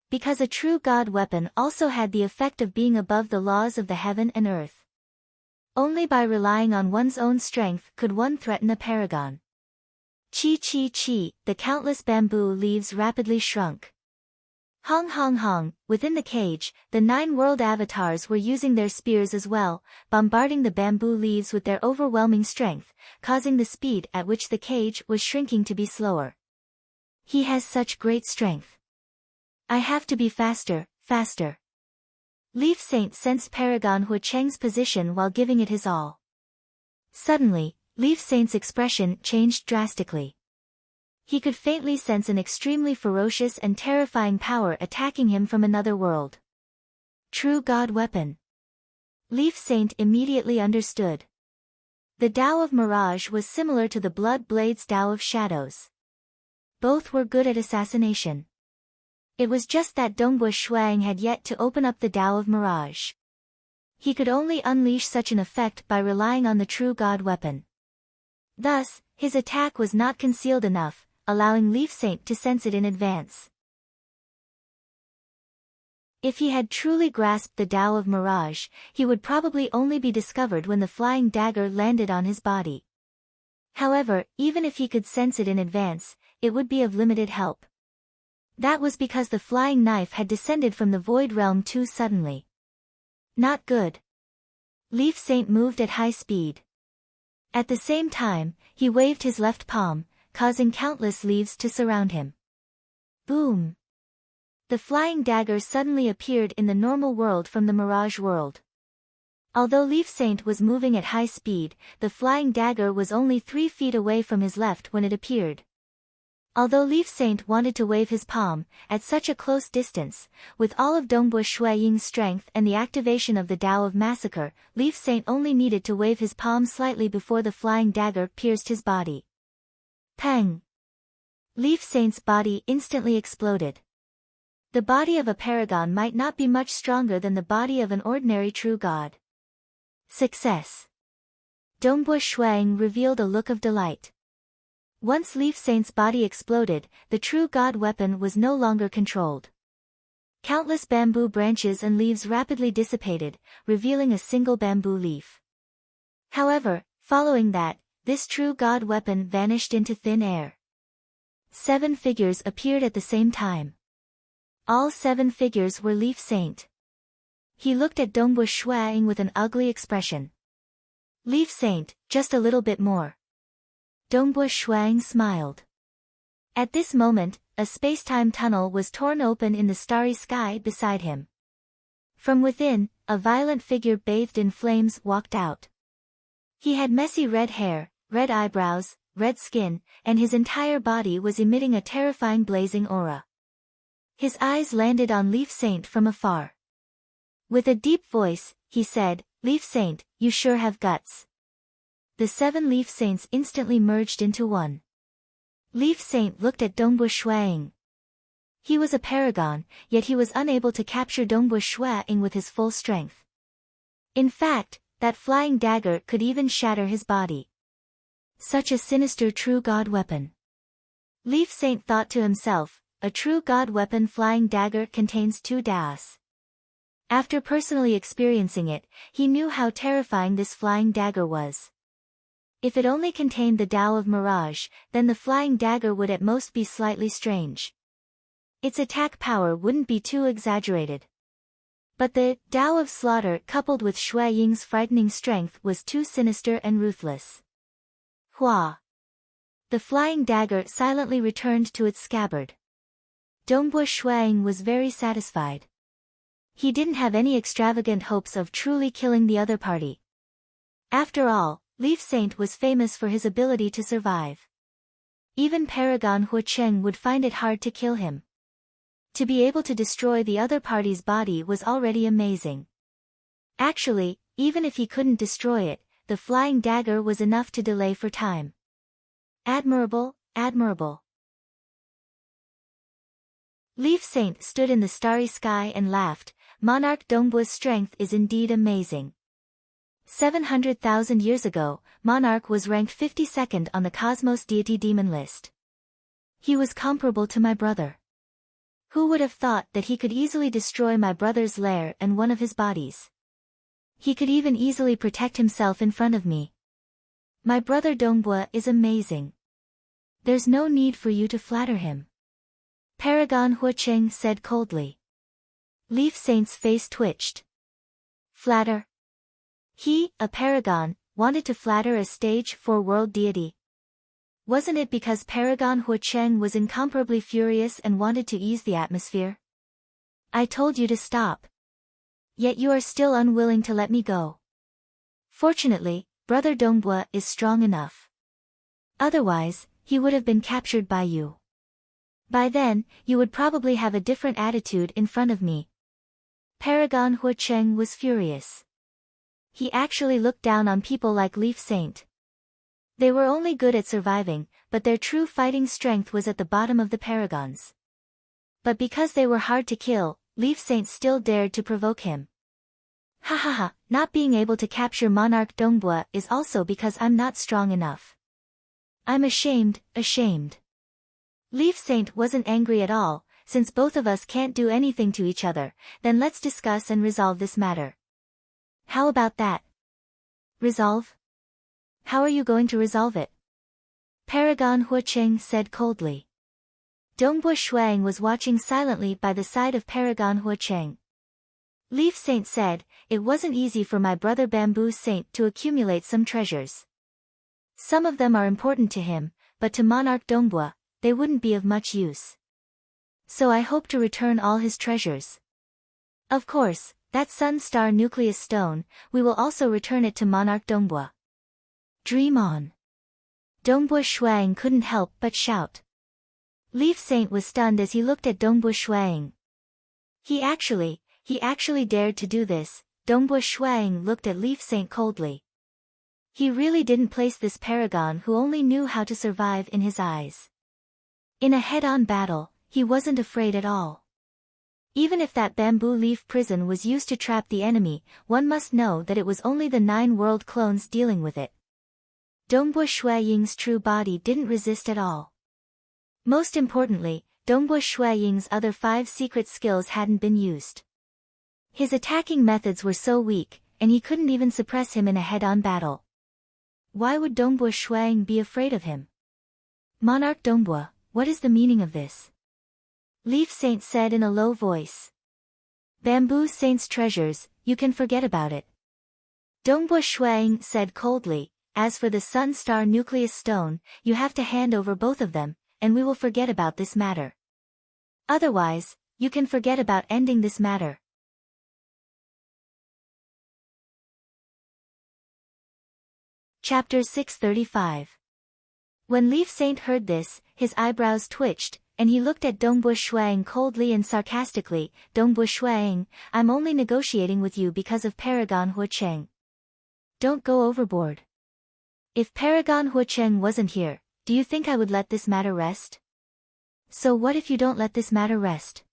Because a true god weapon also had the effect of being above the laws of the heaven and earth. Only by relying on one's own strength could one threaten a paragon. Chi chi chi, the countless bamboo leaves rapidly shrunk. Hong hong hong, within the cage, the 9 world avatars were using their spears as well, bombarding the bamboo leaves with their overwhelming strength, causing the speed at which the cage was shrinking to be slower. He has such great strength. I have to be faster, faster. Leaf Saint sensed Paragon Hu Cheng's position while giving it his all. Suddenly, Leaf Saint's expression changed drastically. He could faintly sense an extremely ferocious and terrifying power attacking him from another world. True God Weapon. Leaf Saint immediately understood. The Tao of Mirage was similar to the Blood Blade's Tao of Shadows. Both were good at assassination. It was just that Dongbu Shuang had yet to open up the Tao of Mirage. He could only unleash such an effect by relying on the true God Weapon. Thus, his attack was not concealed enough, allowing Leaf Saint to sense it in advance. If he had truly grasped the Tao of Mirage, he would probably only be discovered when the flying dagger landed on his body. However, even if he could sense it in advance, it would be of limited help. That was because the flying knife had descended from the Void Realm too suddenly. Not good. Leaf Saint moved at high speed. At the same time, he waved his left palm, causing countless leaves to surround him. Boom! The flying dagger suddenly appeared in the normal world from the Mirage world. Although Leaf Saint was moving at high speed, the flying dagger was only 3 feet away from his left when it appeared. Although Leaf Saint wanted to wave his palm, at such a close distance, with all of Dongbu Shuiying's strength and the activation of the Tao of Massacre, Leaf Saint only needed to wave his palm slightly before the flying dagger pierced his body. Pang! Leaf Saint's body instantly exploded. The body of a paragon might not be much stronger than the body of an ordinary true god. Success! Dongbu Shuiying revealed a look of delight. Once Leaf Saint's body exploded, the true god weapon was no longer controlled. Countless bamboo branches and leaves rapidly dissipated, revealing a single bamboo leaf. However, following that, this true god weapon vanished into thin air. 7 figures appeared at the same time. All 7 figures were Leaf Saint. He looked at Dongbu Shuiying with an ugly expression. Leaf Saint, just a little bit more. Dongbu Shuiying smiled. At this moment, a space-time tunnel was torn open in the starry sky beside him. From within, a violent figure bathed in flames walked out. He had messy red hair, red eyebrows, red skin, and his entire body was emitting a terrifying blazing aura. His eyes landed on Leaf Saint from afar. With a deep voice, he said, "Leaf Saint, you sure have guts." The 7 Leaf Saints instantly merged into one. Leaf Saint looked at Dongbu Shuiying. He was a paragon, yet he was unable to capture Dongbu Shuiying with his full strength. In fact, that flying dagger could even shatter his body. Such a sinister true god weapon. Leaf Saint thought to himself, a true god weapon flying dagger contains 2 Taos. After personally experiencing it, he knew how terrifying this flying dagger was. If it only contained the Tao of Mirage, then the flying dagger would at most be slightly strange. Its attack power wouldn't be too exaggerated. But the Tao of Slaughter coupled with Shui Ying's frightening strength was too sinister and ruthless. Hua! The flying dagger silently returned to its scabbard. Dongbua Shuang was very satisfied. He didn't have any extravagant hopes of truly killing the other party. After all, Leaf Saint was famous for his ability to survive. Even Paragon Huacheng would find it hard to kill him. To be able to destroy the other party's body was already amazing. Actually, even if he couldn't destroy it, the flying dagger was enough to delay for time. Admirable, admirable. Leaf Saint stood in the starry sky and laughed. Monarch Dongbua's strength is indeed amazing. 700,000 years ago, Monarch was ranked 52nd on the Cosmos Deity Demon list. He was comparable to my brother. Who would have thought that he could easily destroy my brother's lair and one of his bodies? He could even easily protect himself in front of me. My brother Dongbua is amazing. There's no need for you to flatter him. Paragon Huacheng said coldly. Leaf Saint's face twitched. Flatter? He, a paragon, wanted to flatter a stage 4 world deity. Wasn't it because Paragon Huacheng was incomparably furious and wanted to ease the atmosphere? I told you to stop. Yet you are still unwilling to let me go. Fortunately, Brother Dongbua is strong enough. Otherwise, he would have been captured by you. By then, you would probably have a different attitude in front of me. Paragon Huacheng was furious. He actually looked down on people like Leaf Saint. They were only good at surviving, but their true fighting strength was at the bottom of the paragons. But because they were hard to kill, Leaf Saint still dared to provoke him. Ha ha ha, not being able to capture Monarch Dongbua is also because I'm not strong enough. I'm ashamed. Leaf Saint wasn't angry at all. Since both of us can't do anything to each other, then let's discuss and resolve this matter. How about that? Resolve? How are you going to resolve it? Paragon Huacheng said coldly. Dongbua Shuang was watching silently by the side of Paragon Huacheng. Leaf Saint said, it wasn't easy for my brother Bamboo Saint to accumulate some treasures. Some of them are important to him, but to Monarch Dongbua, they wouldn't be of much use. So I hope to return all his treasures. Of course, that Sun-Star Nucleus Stone, we will also return it to Monarch Dongbua. Dream on. Dongbua Shuang couldn't help but shout. Leaf Saint was stunned as he looked at Dongbua Shuang. He actually dared to do this. Dongbua Shuang looked at Leaf Saint coldly. He really didn't place this paragon who only knew how to survive in his eyes. In a head-on battle, he wasn't afraid at all. Even if that bamboo leaf prison was used to trap the enemy, one must know that it was only the 9 world clones dealing with it. Dongbua Shuaying's true body didn't resist at all. Most importantly, Dongbua Shuaying's other 5 secret skills hadn't been used. His attacking methods were so weak, and he couldn't even suppress him in a head-on battle. Why would Dongbua Shuaying be afraid of him? Monarch Dongbua, what is the meaning of this? Leaf Saint said in a low voice. Bamboo Saint's treasures, you can forget about it. Dongbua Shuang said coldly, as for the Sun-Star Nucleus Stone, you have to hand over both of them, and we will forget about this matter. Otherwise, you can forget about ending this matter. Chapter 635. When Leaf Saint heard this, his eyebrows twitched, and he looked at Dongbua Shuang coldly and sarcastically. Dongbua Shuang, I'm only negotiating with you because of Paragon Huacheng. Don't go overboard. If Paragon Huacheng wasn't here, do you think I would let this matter rest? So what if you don't let this matter rest?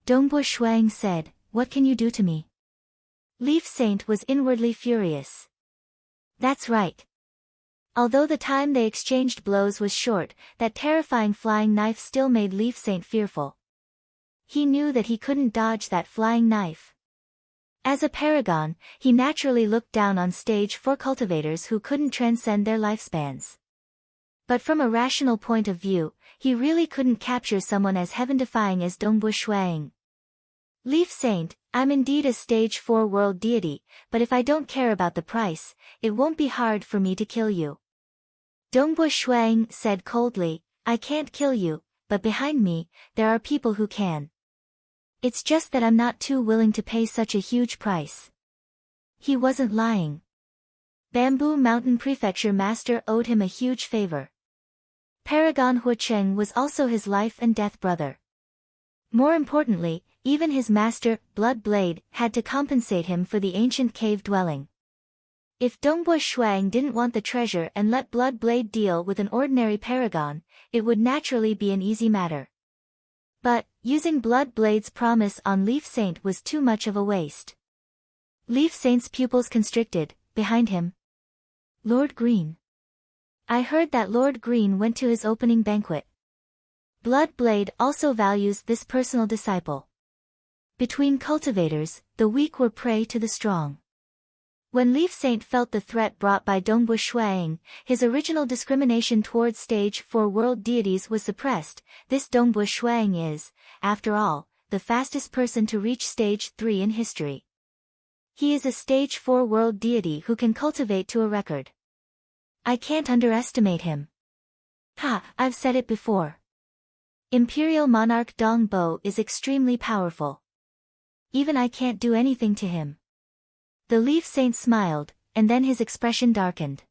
Dongbua Shuang said, what can you do to me? Leaf Saint was inwardly furious. That's right. Although the time they exchanged blows was short, that terrifying flying knife still made Leaf Saint fearful. He knew that he couldn't dodge that flying knife. As a paragon, he naturally looked down on stage 4 cultivators who couldn't transcend their lifespans. But from a rational point of view, he really couldn't capture someone as heaven-defying as Dongbua Shuang. Leaf Saint, I'm indeed a stage 4 world deity, but if I don't care about the price, it won't be hard for me to kill you. Dongbua Shuang said coldly, I can't kill you, but behind me, there are people who can. It's just that I'm not too willing to pay such a huge price." He wasn't lying. Bamboo Mountain Prefecture Master owed him a huge favor. Paragon Huacheng was also his life and death brother. More importantly, even his master, Blood Blade, had to compensate him for the ancient cave dwelling. If Dongbua Shuang didn't want the treasure and let Blood Blade deal with an ordinary paragon, it would naturally be an easy matter. But, using Blood Blade's promise on Leaf Saint was too much of a waste. Leaf Saint's pupils constricted, behind him. Lord Green. I heard that Lord Green went to his opening banquet. Blood Blade also values this personal disciple. Between cultivators, the weak were prey to the strong. When Leaf Saint felt the threat brought by Dongbua Shuang, his original discrimination towards Stage 4 world deities was suppressed. This Dongbua Shuang is, after all, the fastest person to reach Stage 3 in history. He is a Stage 4 world deity who can cultivate to a record. I can't underestimate him. I've said it before. Imperial Monarch Dong Bo is extremely powerful. Even I can't do anything to him. The Leaf Saint smiled, and then his expression darkened.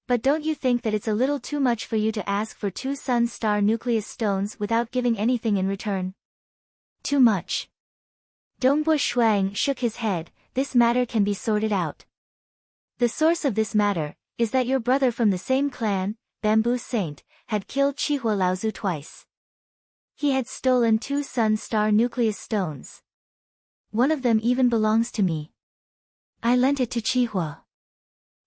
But don't you think that it's a little too much for you to ask for 2 Sun Star Nucleus stones without giving anything in return? Too much. Dongbua Shuang shook his head. This matter can be sorted out. The source of this matter is that your brother from the same clan, Bamboo Saint, had killed Chihua Laozu twice. He had stolen 2 Sun Star Nucleus stones. One of them even belongs to me. I lent it to Chihua.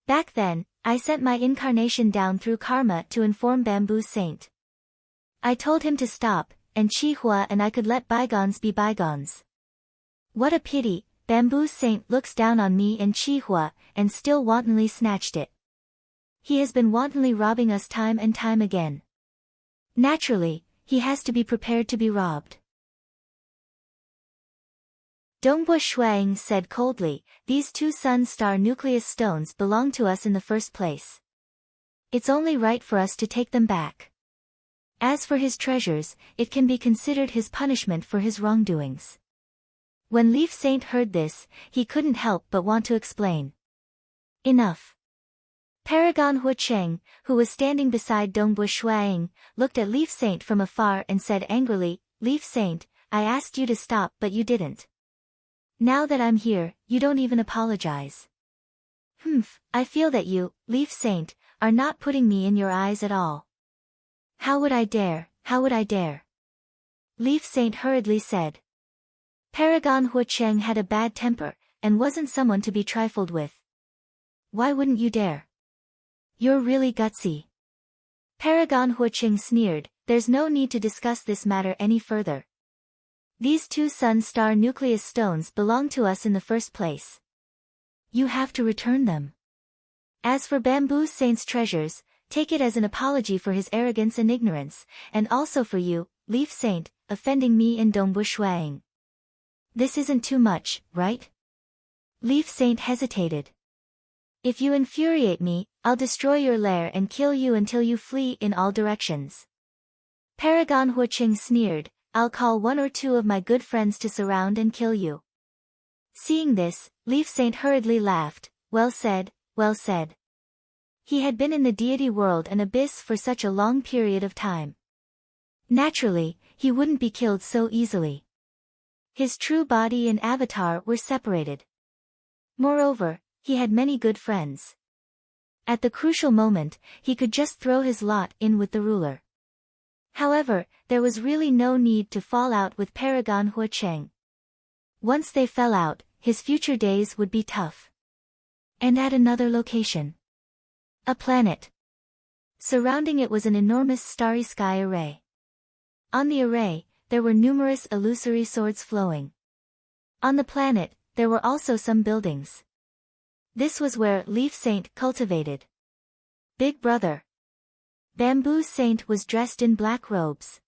Back then, I sent my incarnation down through karma to inform Bamboo Saint. I told him to stop, and Chihua and I could let bygones be bygones. What a pity, Bamboo Saint looks down on me and Chihua, and still wantonly snatched it. He has been wantonly robbing us time and time again. Naturally, he has to be prepared to be robbed. Dongbua Shuang said coldly, "These 2 Sun Star Nucleus stones belong to us in the first place. It's only right for us to take them back. As for his treasures, it can be considered his punishment for his wrongdoings." When Leaf Saint heard this, he couldn't help but want to explain. Enough. Paragon Huacheng, who was standing beside Dongbua Shuang, looked at Leaf Saint from afar and said angrily, "Leaf Saint, I asked you to stop but you didn't. Now that I'm here, you don't even apologize. I feel that you, Leaf Saint, are not putting me in your eyes at all." How would I dare? Leaf Saint hurriedly said. Paragon Huacheng had a bad temper, and wasn't someone to be trifled with. Why wouldn't you dare? You're really gutsy. Paragon Huacheng sneered, "There's no need to discuss this matter any further. These 2 Sun Star Nucleus stones belong to us in the first place. You have to return them. As for Bamboo Saint's treasures, take it as an apology for his arrogance and ignorance, and also for you, Leaf Saint, offending me and Dongbua Shuang. This isn't too much, right?" Leaf Saint hesitated. "If you infuriate me, I'll destroy your lair and kill you until you flee in all directions." Paragon Huacheng sneered, "I'll call 1 or 2 of my good friends to surround and kill you." Seeing this, Leaf Saint hurriedly laughed. Well said, well said. He had been in the deity world and abyss for such a long period of time. Naturally, he wouldn't be killed so easily. His true body and avatar were separated. Moreover, he had many good friends. At the crucial moment, he could just throw his lot in with the ruler. However, there was really no need to fall out with Paragon Huacheng. Once they fell out, his future days would be tough. And at another location. A planet. Surrounding it was an enormous starry sky array. On the array, there were numerous illusory swords flowing. On the planet, there were also some buildings. This was where Leaf Saint cultivated. Big Brother. Bamboo Saint was dressed in black robes.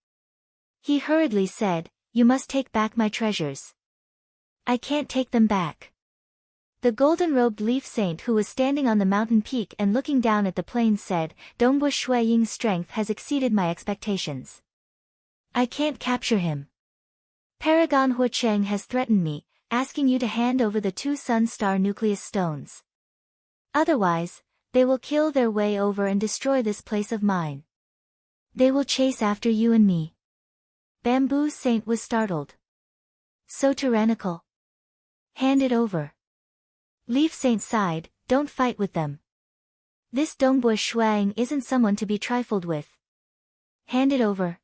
He hurriedly said, "You must take back my treasures." "I can't take them back." The golden-robed Leaf Saint who was standing on the mountain peak and looking down at the plains said, "Dongbua Shuaying's strength has exceeded my expectations. I can't capture him. Paragon Huacheng has threatened me, asking you to hand over the 2 Sun Star nucleus stones. Otherwise, they will kill their way over and destroy this place of mine. They will chase after you and me. Bamboo Saint was startled. So tyrannical. Hand it over. Leaf Saint sighed, don't fight with them. This Dongbua Shuang isn't someone to be trifled with. Hand it over.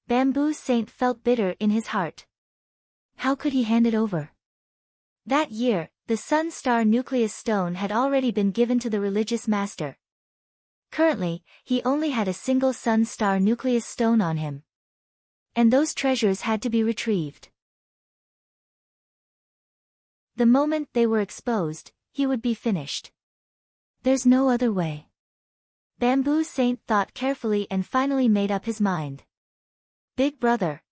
Bamboo Saint felt bitter in his heart. How could he hand it over? That year, the Sun Star nucleus stone had already been given to the religious master. Currently, he only had a single Sun Star nucleus stone on him. And those treasures had to be retrieved. The moment they were exposed, he would be finished. There's no other way. Bamboo Saint thought carefully and finally made up his mind. Big brother.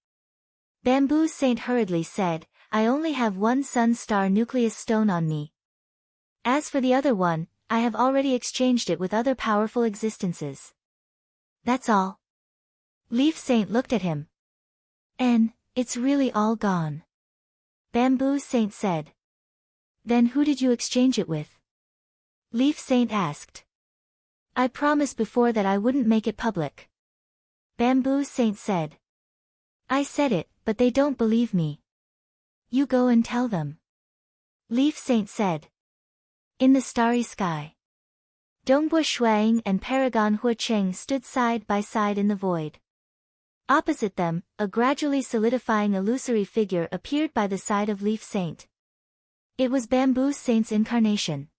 Bamboo Saint hurriedly said, I only have 1 Sun Star nucleus stone on me. As for the other one, I have already exchanged it with other powerful existences. That's all. Leaf Saint looked at him. And, it's really all gone. Bamboo Saint said. Then who did you exchange it with? Leaf Saint asked. I promised before that I wouldn't make it public. Bamboo Saint said. I said it, but they don't believe me. You go and tell them. Leaf Saint said. In the starry sky. Dongbua Shuang and Paragon Huacheng stood side by side in the void. Opposite them, a gradually solidifying illusory figure appeared by the side of Leaf Saint. It was Bamboo Saint's incarnation.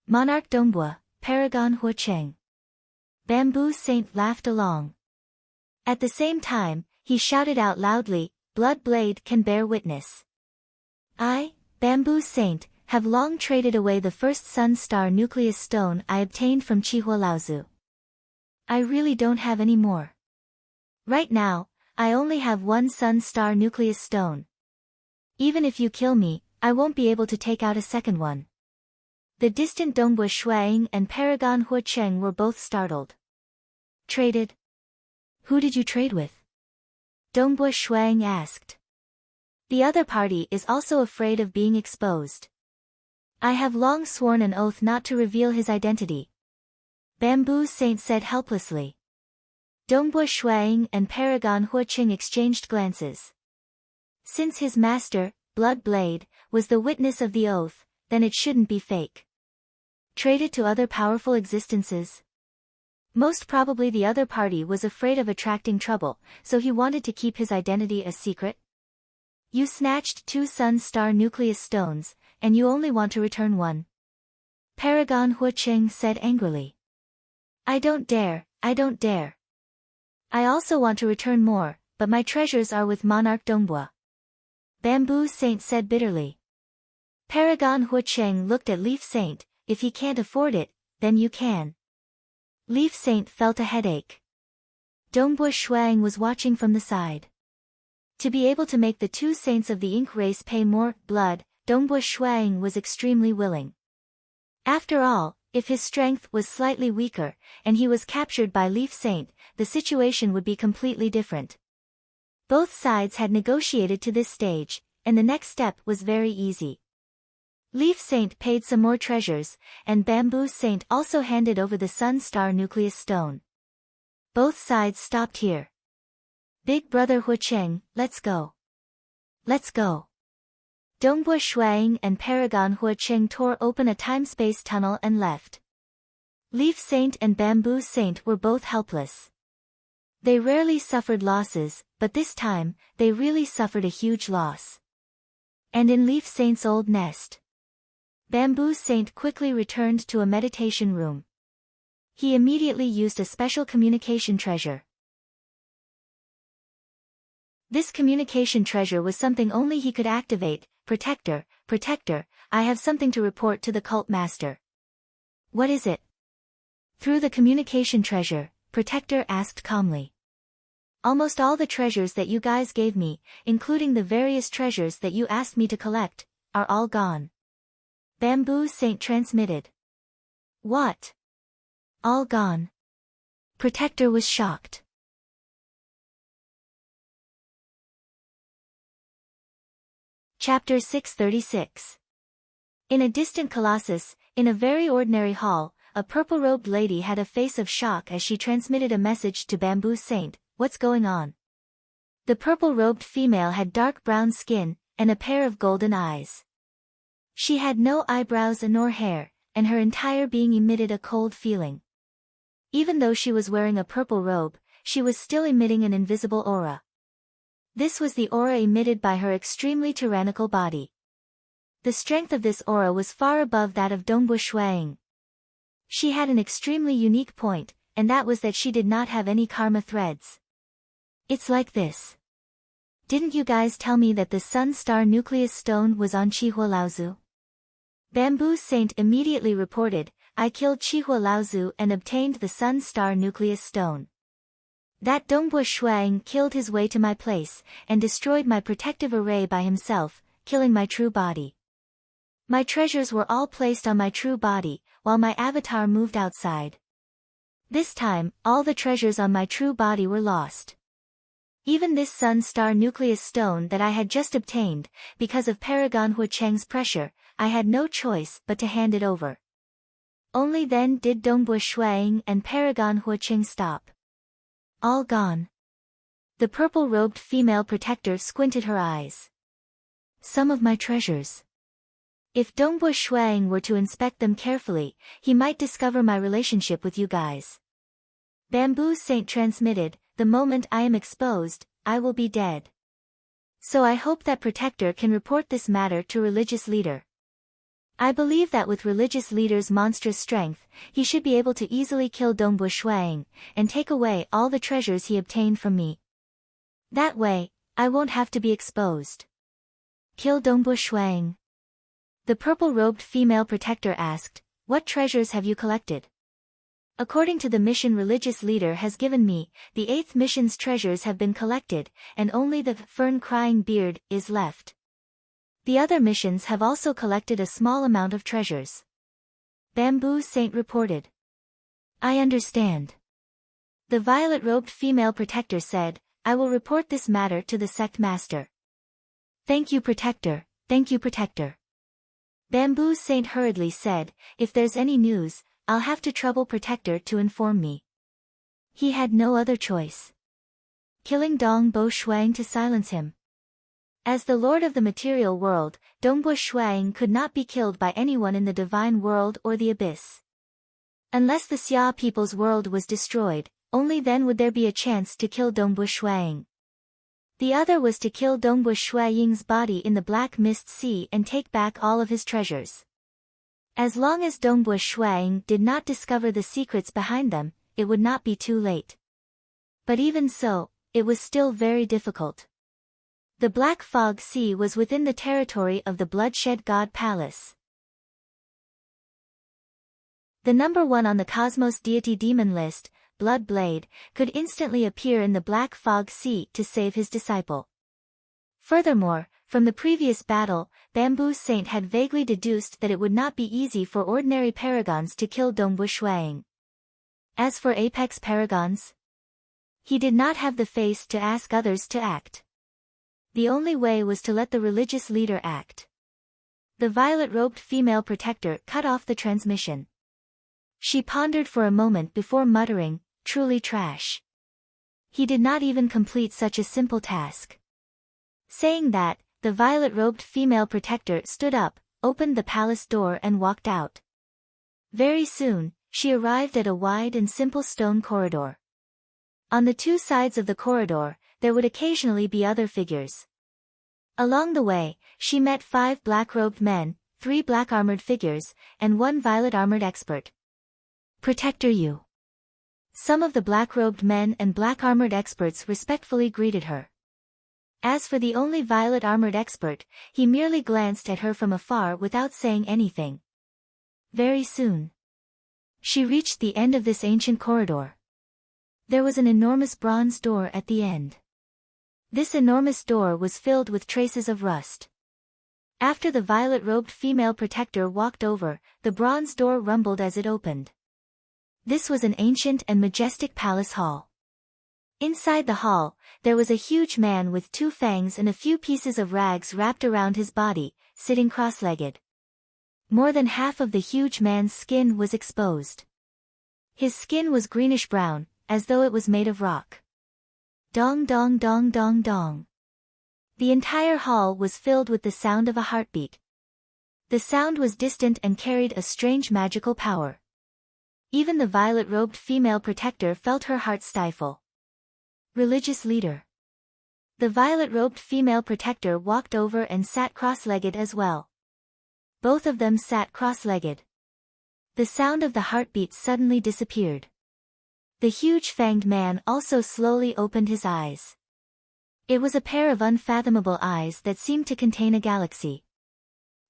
Monarch Dongbua, Paragon Huacheng. Bamboo Saint laughed along. At the same time, he shouted out loudly, Blood Blade can bear witness. I, Bamboo Saint, have long traded away the first Sun Star nucleus stone I obtained from Chihua Laozu. I really don't have any more. Right now, I only have 1 Sun Star nucleus stone. Even if you kill me, I won't be able to take out a second one. The distant Dongbua Shuang and Paragon Huacheng were both startled. Traded? Who did you trade with? Dongbua Shuang asked. The other party is also afraid of being exposed. I have long sworn an oath not to reveal his identity. Bamboo Saint said helplessly. Dongbua Shuang and Paragon Huacheng exchanged glances. Since his master, Blood Blade, was the witness of the oath, then it shouldn't be fake. Traded to other powerful existences? Most probably the other party was afraid of attracting trouble, so he wanted to keep his identity a secret. You snatched 2 Sun Star nucleus stones, and you only want to return 1. Paragon Huacheng said angrily. I don't dare, I don't dare. I also want to return more, but my treasures are with Monarch Dongbua. Bamboo Saint said bitterly. Paragon Huacheng looked at Leaf Saint, if he can't afford it, then you can. Leaf Saint felt a headache. Dongbua Shuang was watching from the side. To be able to make the 2 saints of the Ink race pay more blood, Dongbua Shuang was extremely willing. After all, if his strength was slightly weaker, and he was captured by Leaf Saint, the situation would be completely different. Both sides had negotiated to this stage, and the next step was very easy. Leaf Saint paid some more treasures, and Bamboo Saint also handed over the Sun Star nucleus stone. Both sides stopped here. Big brother Huacheng, let's go. Let's go. Dongbua Shuang and Paragon Huacheng tore open a time-space tunnel and left. Leaf Saint and Bamboo Saint were both helpless. They rarely suffered losses, but this time, they really suffered a huge loss. And in Leaf Saint's old nest, Bamboo Saint quickly returned to a meditation room. He immediately used a special communication treasure. This communication treasure was something only he could activate. Protector, I have something to report to the cult master. What is it? Through the communication treasure, Protector asked calmly. Almost all the treasures that you guys gave me, including the various treasures that you asked me to collect, are all gone. Bamboo Saint transmitted. What? All gone? Protector was shocked. Chapter 636. In a distant colossus, in a very ordinary hall, a purple-robed lady had a face of shock as she transmitted a message to Bamboo Saint. What's going on? The purple-robed female had dark brown skin, and a pair of golden eyes. She had no eyebrows nor hair, and her entire being emitted a cold feeling. Even though she was wearing a purple robe, she was still emitting an invisible aura. This was the aura emitted by her extremely tyrannical body. The strength of this aura was far above that of Dongbu Shuang. She had an extremely unique point, and that was that she did not have any karma threads. It's like this. Didn't you guys tell me that the Sun Star Nucleus Stone was on Chihua Laozu? Bamboo Saint immediately reported, I killed Chihua Laozu and obtained the Sun Star Nucleus Stone. That Dongbu Shuang killed his way to my place, and destroyed my protective array by himself, killing my true body. My treasures were all placed on my true body, while my avatar moved outside. This time, all the treasures on my true body were lost. Even this Sun Star Nucleus Stone that I had just obtained, because of Paragon Hua Cheng's pressure, I had no choice but to hand it over. Only then did Dongbu Shuang and Paragon Hua Cheng stop. All gone. The purple-robed female protector squinted her eyes. Some of my treasures. If Dongbu Shuang were to inspect them carefully, he might discover my relationship with you guys. Bamboo Saint transmitted, the moment I am exposed, I will be dead. So I hope that protector can report this matter to religious leader. I believe that with religious leader's monstrous strength, he should be able to easily kill Dongbu Shuang, and take away all the treasures he obtained from me. That way, I won't have to be exposed. Kill Dongbu Shuang. The purple-robed female protector asked, what treasures have you collected? According to the mission religious leader has given me, the 8th mission's treasures have been collected, and only the fern-crying beard is left. The other missions have also collected a small amount of treasures. Bamboo Saint reported. I understand. The violet-robed female protector said, I will report this matter to the sect master. Thank you, protector, thank you, protector. Bamboo Saint hurriedly said, if there's any news, I'll have to trouble protector to inform me. He had no other choice. Killing Dongbu Shuang to silence him. As the lord of the material world, Dongbu Shuang could not be killed by anyone in the divine world or the abyss. Unless the Xia people's world was destroyed, only then would there be a chance to kill Dongbu Shuang. The other was to kill Dongbu Shuang's body in the Black Mist Sea and take back all of his treasures. As long as Dongbu Shuang did not discover the secrets behind them, it would not be too late. But even so, it was still very difficult. The Black Fog Sea was within the territory of the Bloodshed God Palace. The number 1 on the Cosmos Deity Demon list, Blood Blade, could instantly appear in the Black Fog Sea to save his disciple. Furthermore, from the previous battle, Bamboo Saint had vaguely deduced that it would not be easy for ordinary paragons to kill Dongbu Shuang. As for Apex Paragons, he did not have the face to ask others to act. The only way was to let the religious leader act. The violet-robed female protector cut off the transmission. She pondered for a moment before muttering, truly trash. He did not even complete such a simple task. Saying that, the violet-robed female protector stood up, opened the palace door and walked out. Very soon, she arrived at a wide and simple stone corridor. On the 2 sides of the corridor, there would occasionally be other figures. Along the way, she met 5 black-robed men, 3 black-armored figures, and 1 violet-armored expert. Protector you. Some of the black-robed men and black-armored experts respectfully greeted her. As for the only violet-armored expert, he merely glanced at her from afar without saying anything. Very soon, she reached the end of this ancient corridor. There was an enormous bronze door at the end. This enormous door was filled with traces of rust. After the violet-robed female protector walked over, the bronze door rumbled as it opened. This was an ancient and majestic palace hall. Inside the hall, there was a huge man with 2 fangs and a few pieces of rags wrapped around his body, sitting cross-legged. More than half of the huge man's skin was exposed. His skin was greenish-brown, as though it was made of rock. Dong dong dong dong dong. The entire hall was filled with the sound of a heartbeat. The sound was distant and carried a strange magical power. Even the violet-robed female protector felt her heart stifle. Religious leader. The violet-robed female protector walked over and sat cross-legged as well. Both of them sat cross-legged. The sound of the heartbeat suddenly disappeared. The huge fanged man also slowly opened his eyes. It was a pair of unfathomable eyes that seemed to contain a galaxy.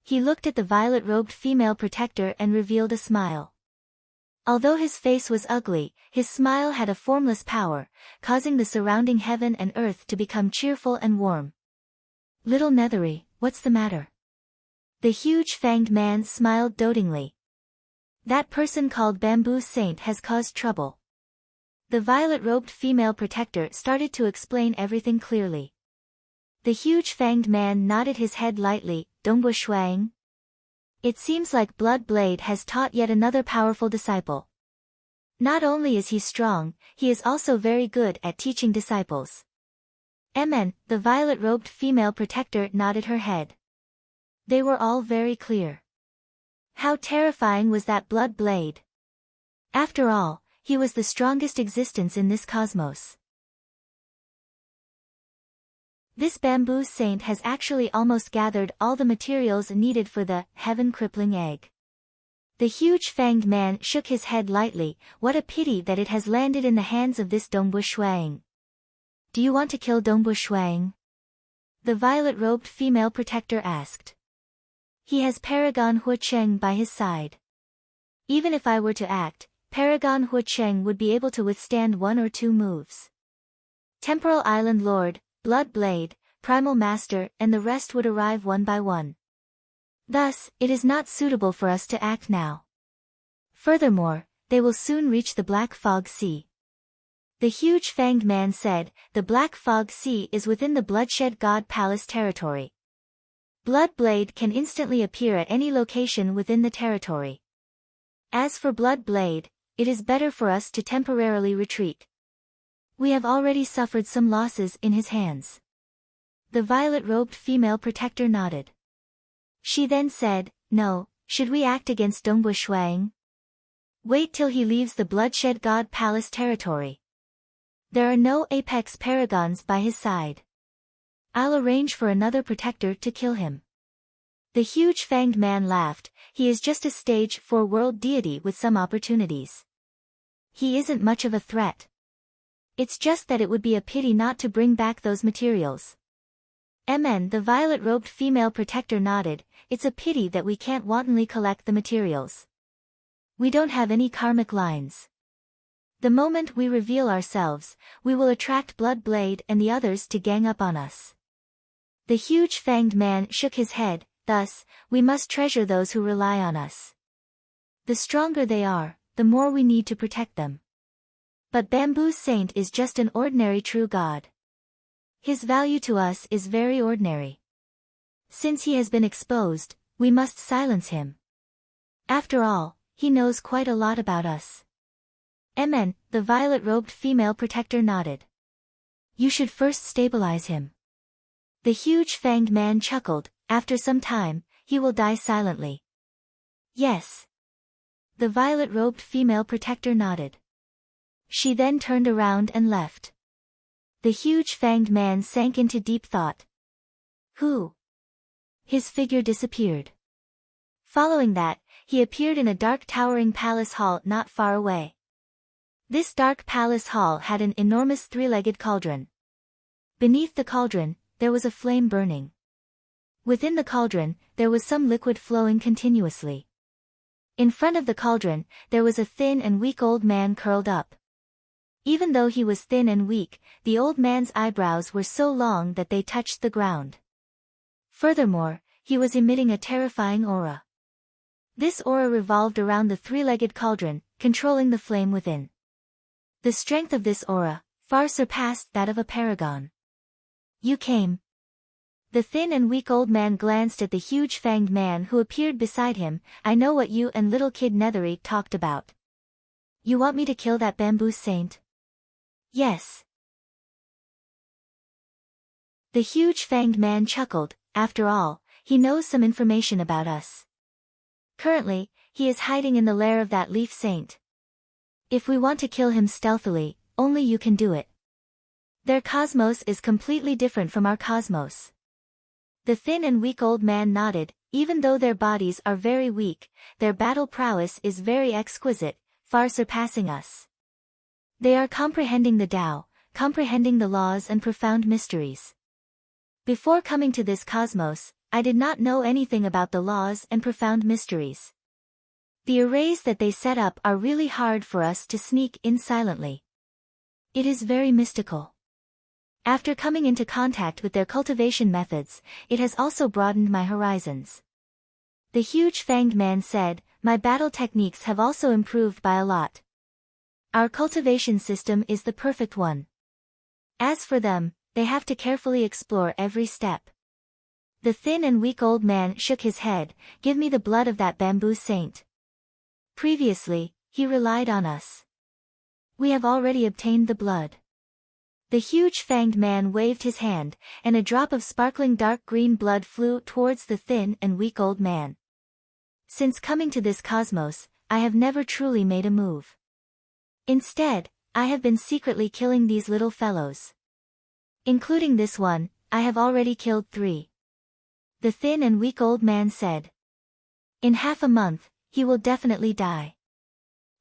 He looked at the violet-robed female protector and revealed a smile. Although his face was ugly, his smile had a formless power, causing the surrounding heaven and earth to become cheerful and warm. Little Nethery, what's the matter? The huge fanged man smiled dotingly. That person called Bamboo Saint has caused trouble. The violet-robed female protector started to explain everything clearly. The huge fanged man nodded his head lightly. Dongbua Shuang? It seems like Blood Blade has taught yet another powerful disciple. Not only is he strong, he is also very good at teaching disciples. Mn, the violet-robed female protector nodded her head. They were all very clear. How terrifying was that Blood Blade? After all, he was the strongest existence in this cosmos. This Bamboo Saint has actually almost gathered all the materials needed for the heaven-crippling egg. The huge fanged man shook his head lightly. What a pity that it has landed in the hands of this Dongbua Shuang. Do you want to kill Dongbua Shuang? The violet-robed female protector asked. He has Paragon Huacheng by his side. Even if I were to act, Paragon Huacheng would be able to withstand 1 or 2 moves. Temporal Island Lord, Blood Blade, Primal Master and the rest would arrive one by one. Thus, it is not suitable for us to act now. Furthermore, they will soon reach the Black Fog Sea. The huge fanged man said, the Black Fog Sea is within the Bloodshed God Palace territory. Blood Blade can instantly appear at any location within the territory. As for Blood Blade, it is better for us to temporarily retreat. We have already suffered some losses in his hands. The violet-robed female protector nodded. She then said, no, should we act against Dongbua Shuang? Wait till he leaves the Bloodshed God Palace territory. There are no apex paragons by his side. I'll arrange for another protector to kill him. The huge fanged man laughed. He is just a stage 4 world deity with some opportunities. He isn't much of a threat. It's just that it would be a pity not to bring back those materials. Mn, the violet-robed female protector nodded. It's a pity that we can't wantonly collect the materials. We don't have any karmic lines. The moment we reveal ourselves, we will attract Blood Blade and the others to gang up on us. The huge fanged man shook his head. Thus, we must treasure those who rely on us. The stronger they are, the more we need to protect them. But Bamboo Saint is just an ordinary true god. His value to us is very ordinary. Since he has been exposed, we must silence him. After all, he knows quite a lot about us. Mn, the violet-robed female protector nodded. You should first stabilize him. The huge fanged man chuckled. After some time, he will die silently. Yes. The violet-robed female protector nodded. She then turned around and left. The huge fanged man sank into deep thought. Who? His figure disappeared. Following that, he appeared in a dark towering palace hall not far away. This dark palace hall had an enormous 3-legged cauldron. Beneath the cauldron, there was a flame burning. Within the cauldron, there was some liquid flowing continuously. In front of the cauldron, there was a thin and weak old man curled up. Even though he was thin and weak, the old man's eyebrows were so long that they touched the ground. Furthermore, he was emitting a terrifying aura. This aura revolved around the 3-legged cauldron, controlling the flame within. The strength of this aura, far surpassed that of a paragon. You came. The thin and weak old man glanced at the huge fanged man who appeared beside him. I know what you and little kid Netherite talked about. You want me to kill that bamboo saint? Yes. The huge fanged man chuckled. After all, he knows some information about us. Currently, he is hiding in the lair of that leaf saint. If we want to kill him stealthily, only you can do it. Their cosmos is completely different from our cosmos. The thin and weak old man nodded. Even though their bodies are very weak, their battle prowess is very exquisite, far surpassing us. They are comprehending the Tao, comprehending the laws and profound mysteries. Before coming to this cosmos, I did not know anything about the laws and profound mysteries. The arrays that they set up are really hard for us to sneak in silently. It is very mystical. After coming into contact with their cultivation methods, it has also broadened my horizons. The huge fanged man said, my battle techniques have also improved by a lot. Our cultivation system is the perfect one. As for them, they have to carefully explore every step. The thin and weak old man shook his head. Give me the blood of that bamboo saint. Previously, he relied on us. We have already obtained the blood. The huge fanged man waved his hand, and a drop of sparkling dark green blood flew towards the thin and weak old man. Since coming to this cosmos, I have never truly made a move. Instead, I have been secretly killing these little fellows. Including this one, I have already killed 3. The thin and weak old man said. In half a month, he will definitely die.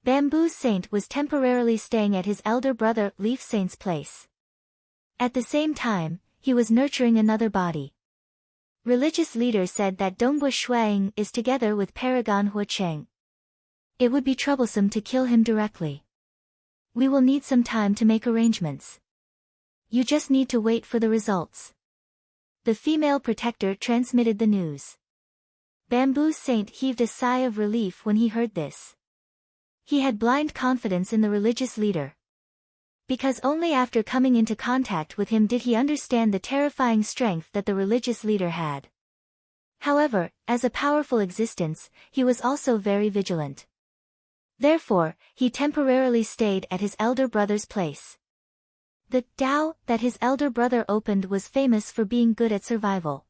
Bamboo Saint was temporarily staying at his elder brother Leaf Saint's place. At the same time, he was nurturing another body. Religious leader said that Dongbua Shuang is together with Paragon Huacheng. It would be troublesome to kill him directly. We will need some time to make arrangements. You just need to wait for the results. The female protector transmitted the news. Bamboo Saint heaved a sigh of relief when he heard this. He had blind confidence in the religious leader. Because only after coming into contact with him did he understand the terrifying strength that the religious leader had. However, as a powerful existence, he was also very vigilant. Therefore, he temporarily stayed at his elder brother's place. The Tao that his elder brother opened was famous for being good at survival.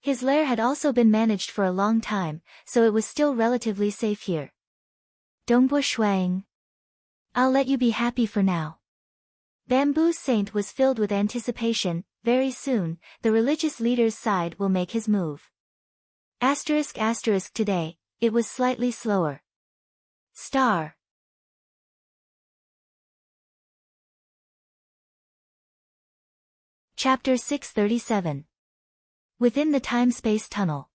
His lair had also been managed for a long time, so it was still relatively safe here. Dongbua Shuang. I'll let you be happy for now. Bamboo Saint was filled with anticipation. Very soon, the religious leader's side will make his move. *** Today, it was slightly slower. Star. Chapter 637. Within the time-space tunnel.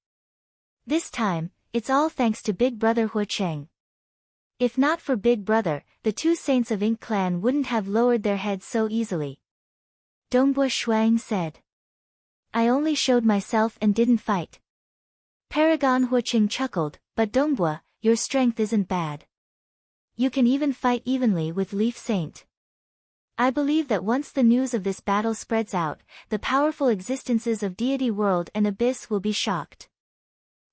This time, it's all thanks to Big Brother Huacheng. If not for Big Brother, the 2 saints of Ink Clan wouldn't have lowered their heads so easily. Dongbua Shuang said. I only showed myself and didn't fight. Paragon Huacheng chuckled, but Dongbua, your strength isn't bad. You can even fight evenly with Leaf Saint. I believe that once the news of this battle spreads out, the powerful existences of Deity World and Abyss will be shocked.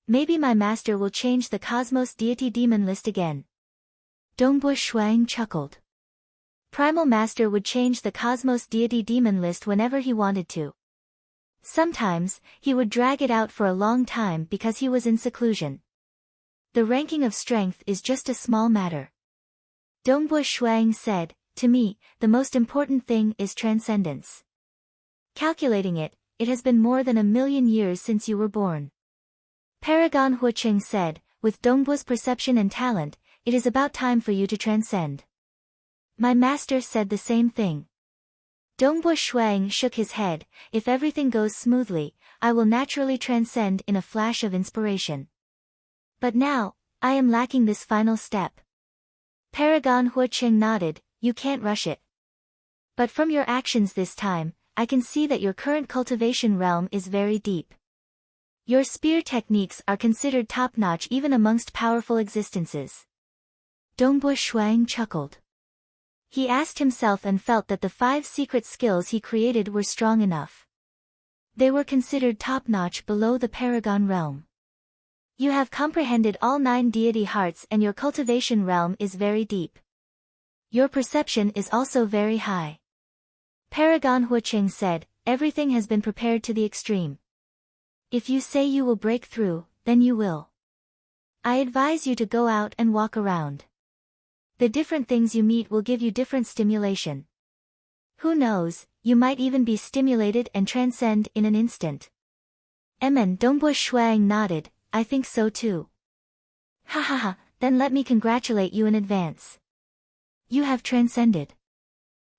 Maybe my master will change the Cosmos Deity Demon list again. Dongbua Shuang chuckled. Primal Master would change the Cosmos Deity Demon list whenever he wanted to. Sometimes, he would drag it out for a long time because he was in seclusion. The ranking of strength is just a small matter. Dongbua Shuang said, to me, the most important thing is transcendence. Calculating it, it has been more than 1,000,000 years since you were born. Paragon Huacheng said, with Dongbua's perception and talent, it is about time for you to transcend. My master said the same thing. Dongbua Shuang shook his head. If everything goes smoothly, I will naturally transcend in a flash of inspiration. But now, I am lacking this final step. Paragon Huacheng nodded. You can't rush it. But from your actions this time, I can see that your current cultivation realm is very deep. Your spear techniques are considered top-notch even amongst powerful existences. Dongbua Shuang chuckled. He asked himself and felt that the 5 secret skills he created were strong enough. They were considered top-notch below the Paragon realm. You have comprehended all 9 deity hearts and your cultivation realm is very deep. Your perception is also very high. Paragon Huicheng said, everything has been prepared to the extreme. If you say you will break through, then you will. I advise you to go out and walk around. The different things you meet will give you different stimulation. Who knows, you might even be stimulated and transcend in an instant. Dongbo Shuang nodded, I think so too. Ha ha ha, then let me congratulate you in advance. You have transcended.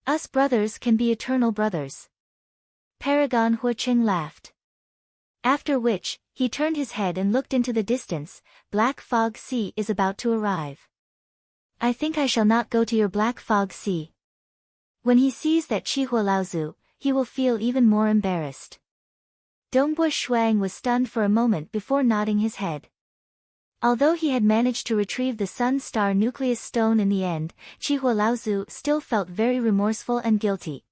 Us brothers can be eternal brothers. Paragon Huicheng laughed. After which, he turned his head and looked into the distance. Black Fog Sea is about to arrive. I think I shall not go to your Black Fog Sea. When he sees that Chihua Laozu, he will feel even more embarrassed. Dongbo Shuang was stunned for a moment before nodding his head. Although he had managed to retrieve the Sun Star Nucleus Stone in the end, Chihua Laozu still felt very remorseful and guilty.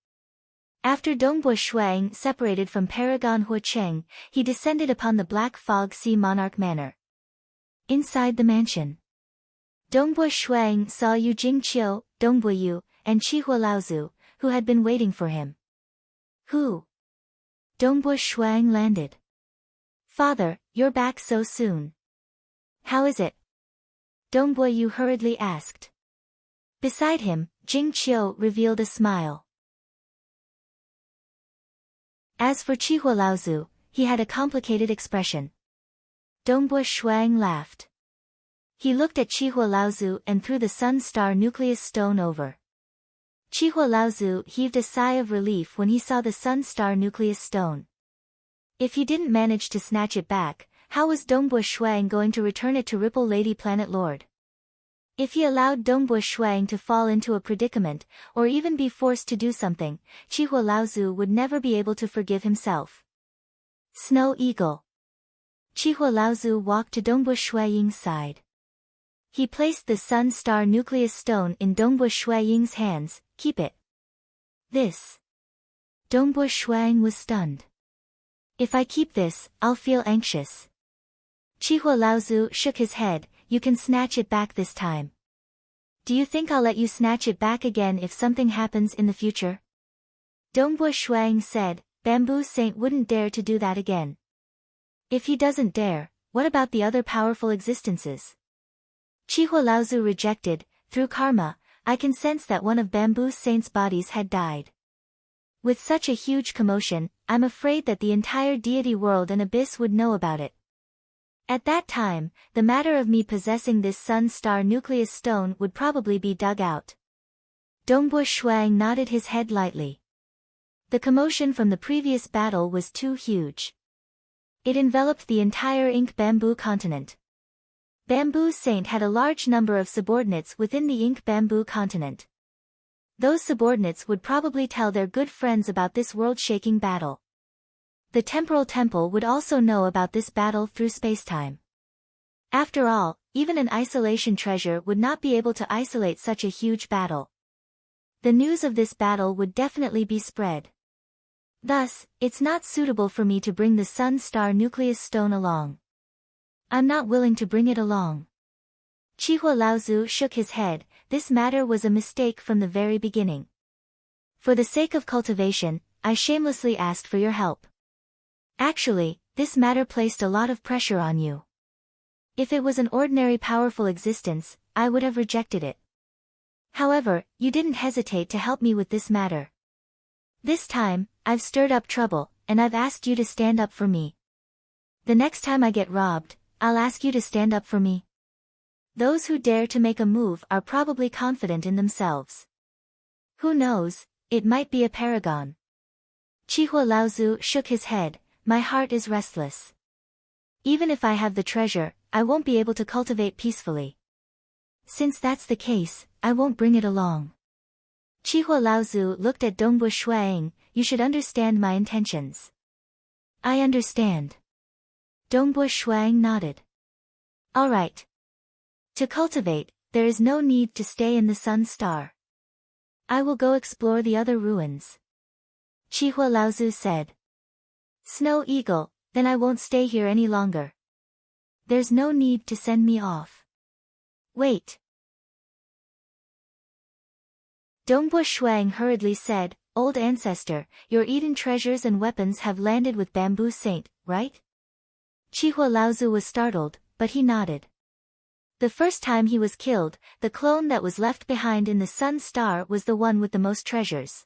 After Dongbo Shuang separated from Paragon Huicheng, he descended upon the Black Fog Sea Monarch Manor. Inside the mansion, Dongbo Shuang saw Yu Jingqiu, Dongbo Yu, and Chihua Laozu, who had been waiting for him. Who? Dongbo Shuang landed. Father, you're back so soon. How is it? Dongbo Yu hurriedly asked. Beside him, Jingqiu revealed a smile. As for Chihua Laozu, he had a complicated expression. Dongbo Shuang laughed. He looked at Chihua Laozu and threw the Sun Star Nucleus Stone over. Chihua Laozu heaved a sigh of relief when he saw the Sun Star Nucleus Stone. If he didn't manage to snatch it back, how was Dongbo Shuang going to return it to Ripple Lady Planet Lord? If he allowed Dongbo Shuang to fall into a predicament, or even be forced to do something, Chihua Laozu would never be able to forgive himself. Snow Eagle. Chihua Laozu walked to Dongbo Shuang's side. He placed the Sun Star Nucleus Stone in Dongbo Shuang's hands. Keep it. This. Dongbo Shuang was stunned. If I keep this, I'll feel anxious. Chihua Laozu shook his head, you can snatch it back this time. Do you think I'll let you snatch it back again if something happens in the future? Dongbo Shuang said, Bamboo Saint wouldn't dare to do that again. If he doesn't dare, what about the other powerful existences? Chihua Laozu rejected, through karma, I can sense that one of Bamboo Saint's bodies had died. With such a huge commotion, I'm afraid that the entire deity world and abyss would know about it. At that time, the matter of me possessing this Sun Star Nucleus Stone would probably be dug out. Dongbo Shuang nodded his head lightly. The commotion from the previous battle was too huge. It enveloped the entire Ink Bamboo continent. Bamboo Saint had a large number of subordinates within the Ink Bamboo continent. Those subordinates would probably tell their good friends about this world-shaking battle. The Temporal Temple would also know about this battle through spacetime. After all, even an isolation treasure would not be able to isolate such a huge battle. The news of this battle would definitely be spread. Thus, it's not suitable for me to bring the Sun Star Nucleus Stone along. I'm not willing to bring it along. Chihua Laozu shook his head, this matter was a mistake from the very beginning. For the sake of cultivation, I shamelessly asked for your help. Actually, this matter placed a lot of pressure on you. If it was an ordinary powerful existence, I would have rejected it. However, you didn't hesitate to help me with this matter. This time, I've stirred up trouble, and I've asked you to stand up for me. The next time I get robbed, I'll ask you to stand up for me. Those who dare to make a move are probably confident in themselves. Who knows, it might be a paragon. Chihua Laozu shook his head, my heart is restless. Even if I have the treasure, I won't be able to cultivate peacefully. Since that's the case, I won't bring it along. Chihua Laozu looked at Dongbo Shuang, you should understand my intentions. I understand. Dongbo Shuang nodded. All right. To cultivate, there is no need to stay in the Sun Star. I will go explore the other ruins. Chihua Laozu said. Snow Eagle, then I won't stay here any longer. There's no need to send me off. Wait. Dongbua Shuang hurriedly said, Old ancestor, your Eden treasures and weapons have landed with Bamboo Saint, right? Chihua Laozu was startled, but he nodded. The first time he was killed, the clone that was left behind in the Sun Star was the one with the most treasures.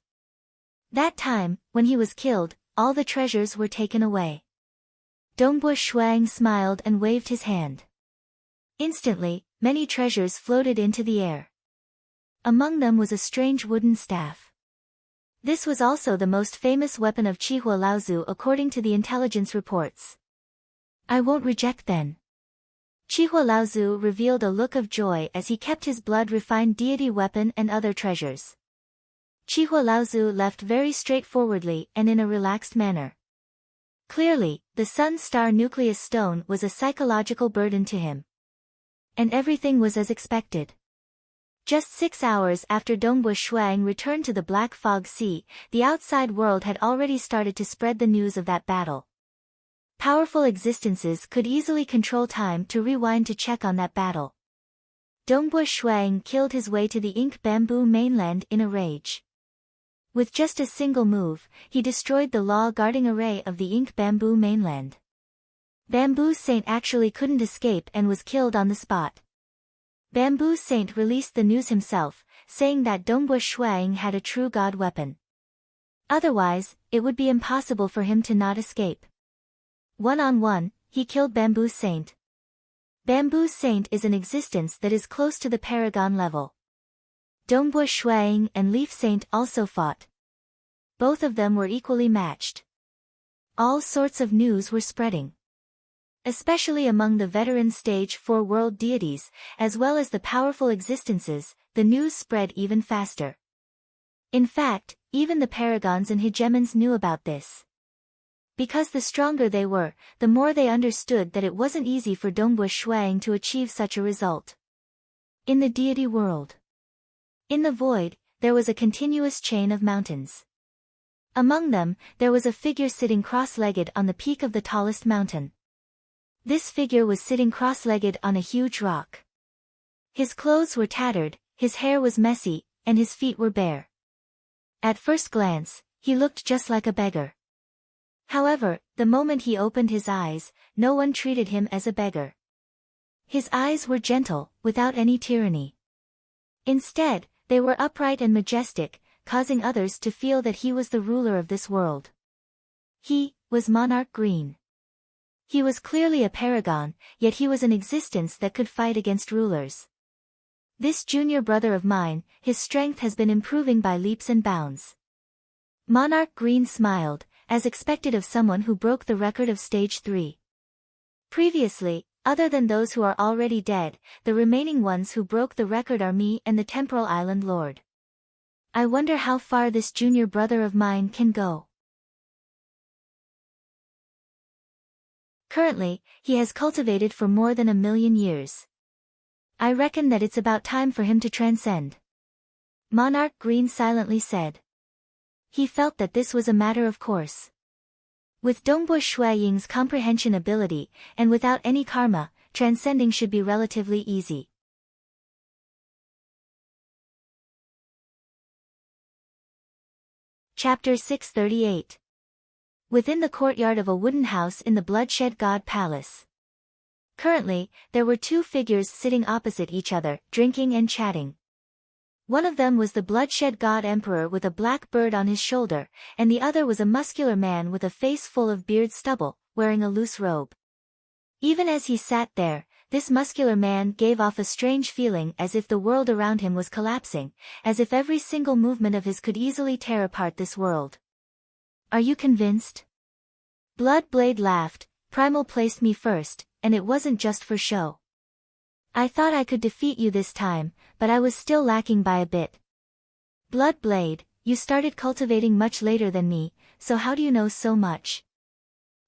That time, when he was killed, all the treasures were taken away. Dongbua Shuang smiled and waved his hand. Instantly, many treasures floated into the air. Among them was a strange wooden staff. This was also the most famous weapon of Chihua Laozu according to the intelligence reports. I won't reject then. Chihua Laozu revealed a look of joy as he kept his blood-refined deity weapon and other treasures. Chihua Laozu left very straightforwardly and in a relaxed manner. Clearly, the Sun Star Nucleus Stone was a psychological burden to him. And everything was as expected. Just 6 hours after Dongbua Shuang returned to the Black Fog Sea, the outside world had already started to spread the news of that battle. Powerful existences could easily control time to rewind to check on that battle. Dongbua Shuang killed his way to the Ink Bamboo mainland in a rage. With just a single move, he destroyed the law-guarding array of the Ink Bamboo mainland. Bamboo Saint actually couldn't escape and was killed on the spot. Bamboo Saint released the news himself, saying that Dongbua Shuang had a true god weapon. Otherwise, it would be impossible for him to not escape. One-on-one, he killed Bamboo Saint. Bamboo Saint is an existence that is close to the paragon level. Dongbua Shuang and Leaf Saint also fought. Both of them were equally matched. All sorts of news were spreading. Especially among the veteran Stage 4 world deities, as well as the powerful existences, the news spread even faster. In fact, even the paragons and hegemons knew about this. Because the stronger they were, the more they understood that it wasn't easy for Dongbua Shuang to achieve such a result. In the deity world. In the void, there was a continuous chain of mountains. Among them, there was a figure sitting cross-legged on the peak of the tallest mountain. This figure was sitting cross-legged on a huge rock. His clothes were tattered, his hair was messy, and his feet were bare. At first glance, he looked just like a beggar. However, the moment he opened his eyes, no one treated him as a beggar. His eyes were gentle, without any tyranny. Instead, they were upright and majestic, causing others to feel that he was the ruler of this world. He was Monarch Green. He was clearly a paragon, yet he was an existence that could fight against rulers. This junior brother of mine, his strength has been improving by leaps and bounds. Monarch Green smiled, as expected of someone who broke the record of Stage 3. Previously, other than those who are already dead, the remaining ones who broke the record are me and the Temporal Island Lord. I wonder how far this junior brother of mine can go. Currently, he has cultivated for more than 1,000,000 years. I reckon that it's about time for him to transcend. Monarch Green silently said. He felt that this was a matter of course. With Dongbua Shuaying's comprehension ability, and without any karma, transcending should be relatively easy. Chapter 638. Within the courtyard of a wooden house in the Bloodshed God Palace. Currently, there were two figures sitting opposite each other, drinking and chatting. One of them was the Bloodshed God Emperor with a black bird on his shoulder, and the other was a muscular man with a face full of beard stubble, wearing a loose robe. Even as he sat there, this muscular man gave off a strange feeling as if the world around him was collapsing, as if every single movement of his could easily tear apart this world. Are you convinced? Bloodblade laughed. Primal placed me first, and it wasn't just for show. I thought I could defeat you this time, but I was still lacking by a bit. Bloodblade, you started cultivating much later than me, so how do you know so much?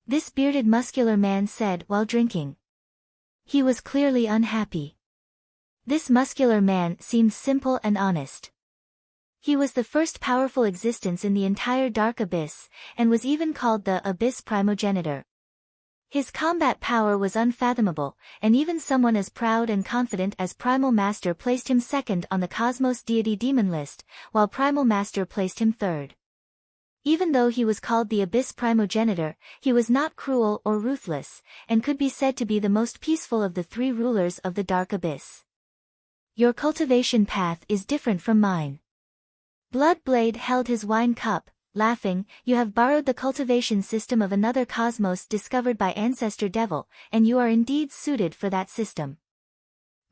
This bearded muscular man said while drinking. He was clearly unhappy. This muscular man seemed simple and honest. He was the first powerful existence in the entire Dark Abyss, and was even called the Abyss Primogenitor. His combat power was unfathomable, and even someone as proud and confident as Primal Master placed him second on the Cosmos Deity Demon list, while Primal Master placed him third. Even though he was called the Abyss Primogenitor, he was not cruel or ruthless, and could be said to be the most peaceful of the three rulers of the Dark Abyss. Your cultivation path is different from mine. Bloodblade held his wine cup, laughing. You have borrowed the cultivation system of another cosmos discovered by Ancestor Devil, and you are indeed suited for that system.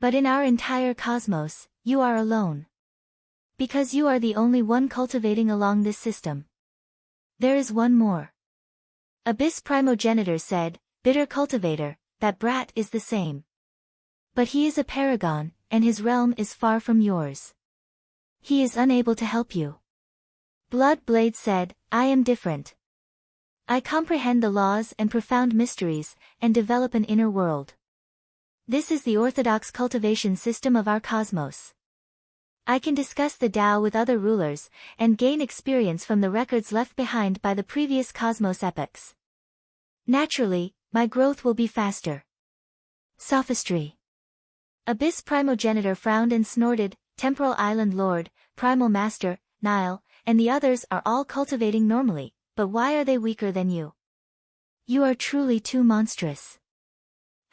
But in our entire cosmos, you are alone. Because you are the only one cultivating along this system. There is one more. Abyss Primogenitor said, Bitter Cultivator, that brat is the same. But he is a paragon, and his realm is far from yours. He is unable to help you. Bloodblade said, I am different. I comprehend the laws and profound mysteries, and develop an inner world. This is the orthodox cultivation system of our cosmos. I can discuss the Tao with other rulers, and gain experience from the records left behind by the previous cosmos epochs. Naturally, my growth will be faster. Sophistry. Abyss Primogenitor frowned and snorted. Temporal Island Lord, Primal Master, Nile, and the others are all cultivating normally, but why are they weaker than you? You are truly too monstrous.